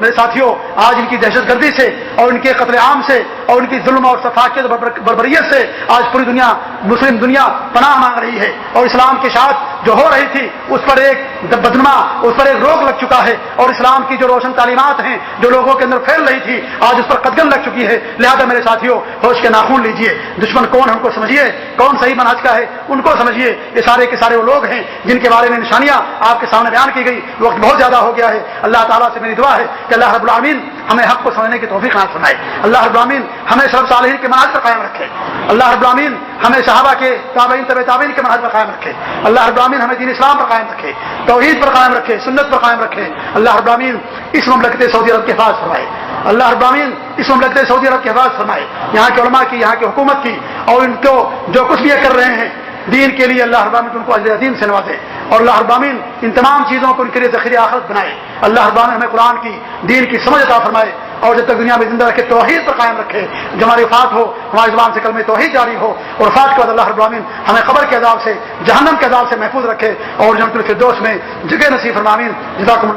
A: میرے ساتھیوں، آج ان کی دہشت گردی سے اور ان کے قتل عام سے اور ان کی ظلم اور سفاکیت بربریت سے آج پوری دنیا، مسلم دنیا پناہ مانگ رہی ہے. اور اسلام کے ساتھ جو ہو رہی تھی اس پر ایک بدنما، اس پر ایک روک لگ چکا ہے. اور اسلام کی جو روشن تعلیمات ہیں جو لوگوں کے اندر پھیل رہی تھی آج اس پر قدغن لگ چکی ہے. لہذا میرے ساتھیوں ہوش کے ناخون لیجئے. دشمن کون ہے ان کو سمجھیے، کون صحیح منہج کا ہے ان کو سمجھیے. یہ سارے کے سارے وہ لوگ ہیں جن کے بارے میں نشانیاں آپ کے سامنے بیان کی گئی. وقت بہت زیادہ ہو گیا ہے. اللہ تعالیٰ سے میری دعا ہے کہ اللہ رب العالمین ہمیں حق کو سمجھنے کی توفیق نصیب فرمائے. اللہ رب العالمین ہمیں سلف صالحین کے منہج پر قائم رکھے. اللہ رب العالمین ہمیں صحابہ کے تابعین تبع تابعین کے منہج پر قائم رکھے. اللہ رب العالمین ہمیں دین اسلام پر قائم رکھے, توحید پر قائم رکھے, سنت پر قائم رکھے. اللہ رب العالمین اس مملکت سعودی عرب کی حفاظت فرمائے. اللہ رب العالمین اس مملکت سعودی عرب کی حفاظت فرمائے, یہاں کے علماء کی, یہاں کی حکومت کی, اور ان کو جو کچھ بھی یہ کر رہے ہیں دین کے لیے اللہ رب العالمین ان کو اجر عظیم سے نوازے, اور اللہ رب العالمین ان تمام چیزوں کو ان کے لیے ذخیرہ آخرت بنائے. اللہ رب العالمین ہمیں قرآن کی, دین کی سمجھ عطا فرمائے, اور جب تک دنیا میں زندہ رکھے توحید پر قائم رکھے. جب ہماری وفات ہو ہماری زبان سے کلمہ توحید جاری ہو, اور وفات کے بعد اللہ رب العالمین ہمیں قبر کے عذاب سے, جہنم کے عذاب سے محفوظ رکھے, اور جنت الفردوس میں جگہ نصیب فرمائے. آمین. جزاکم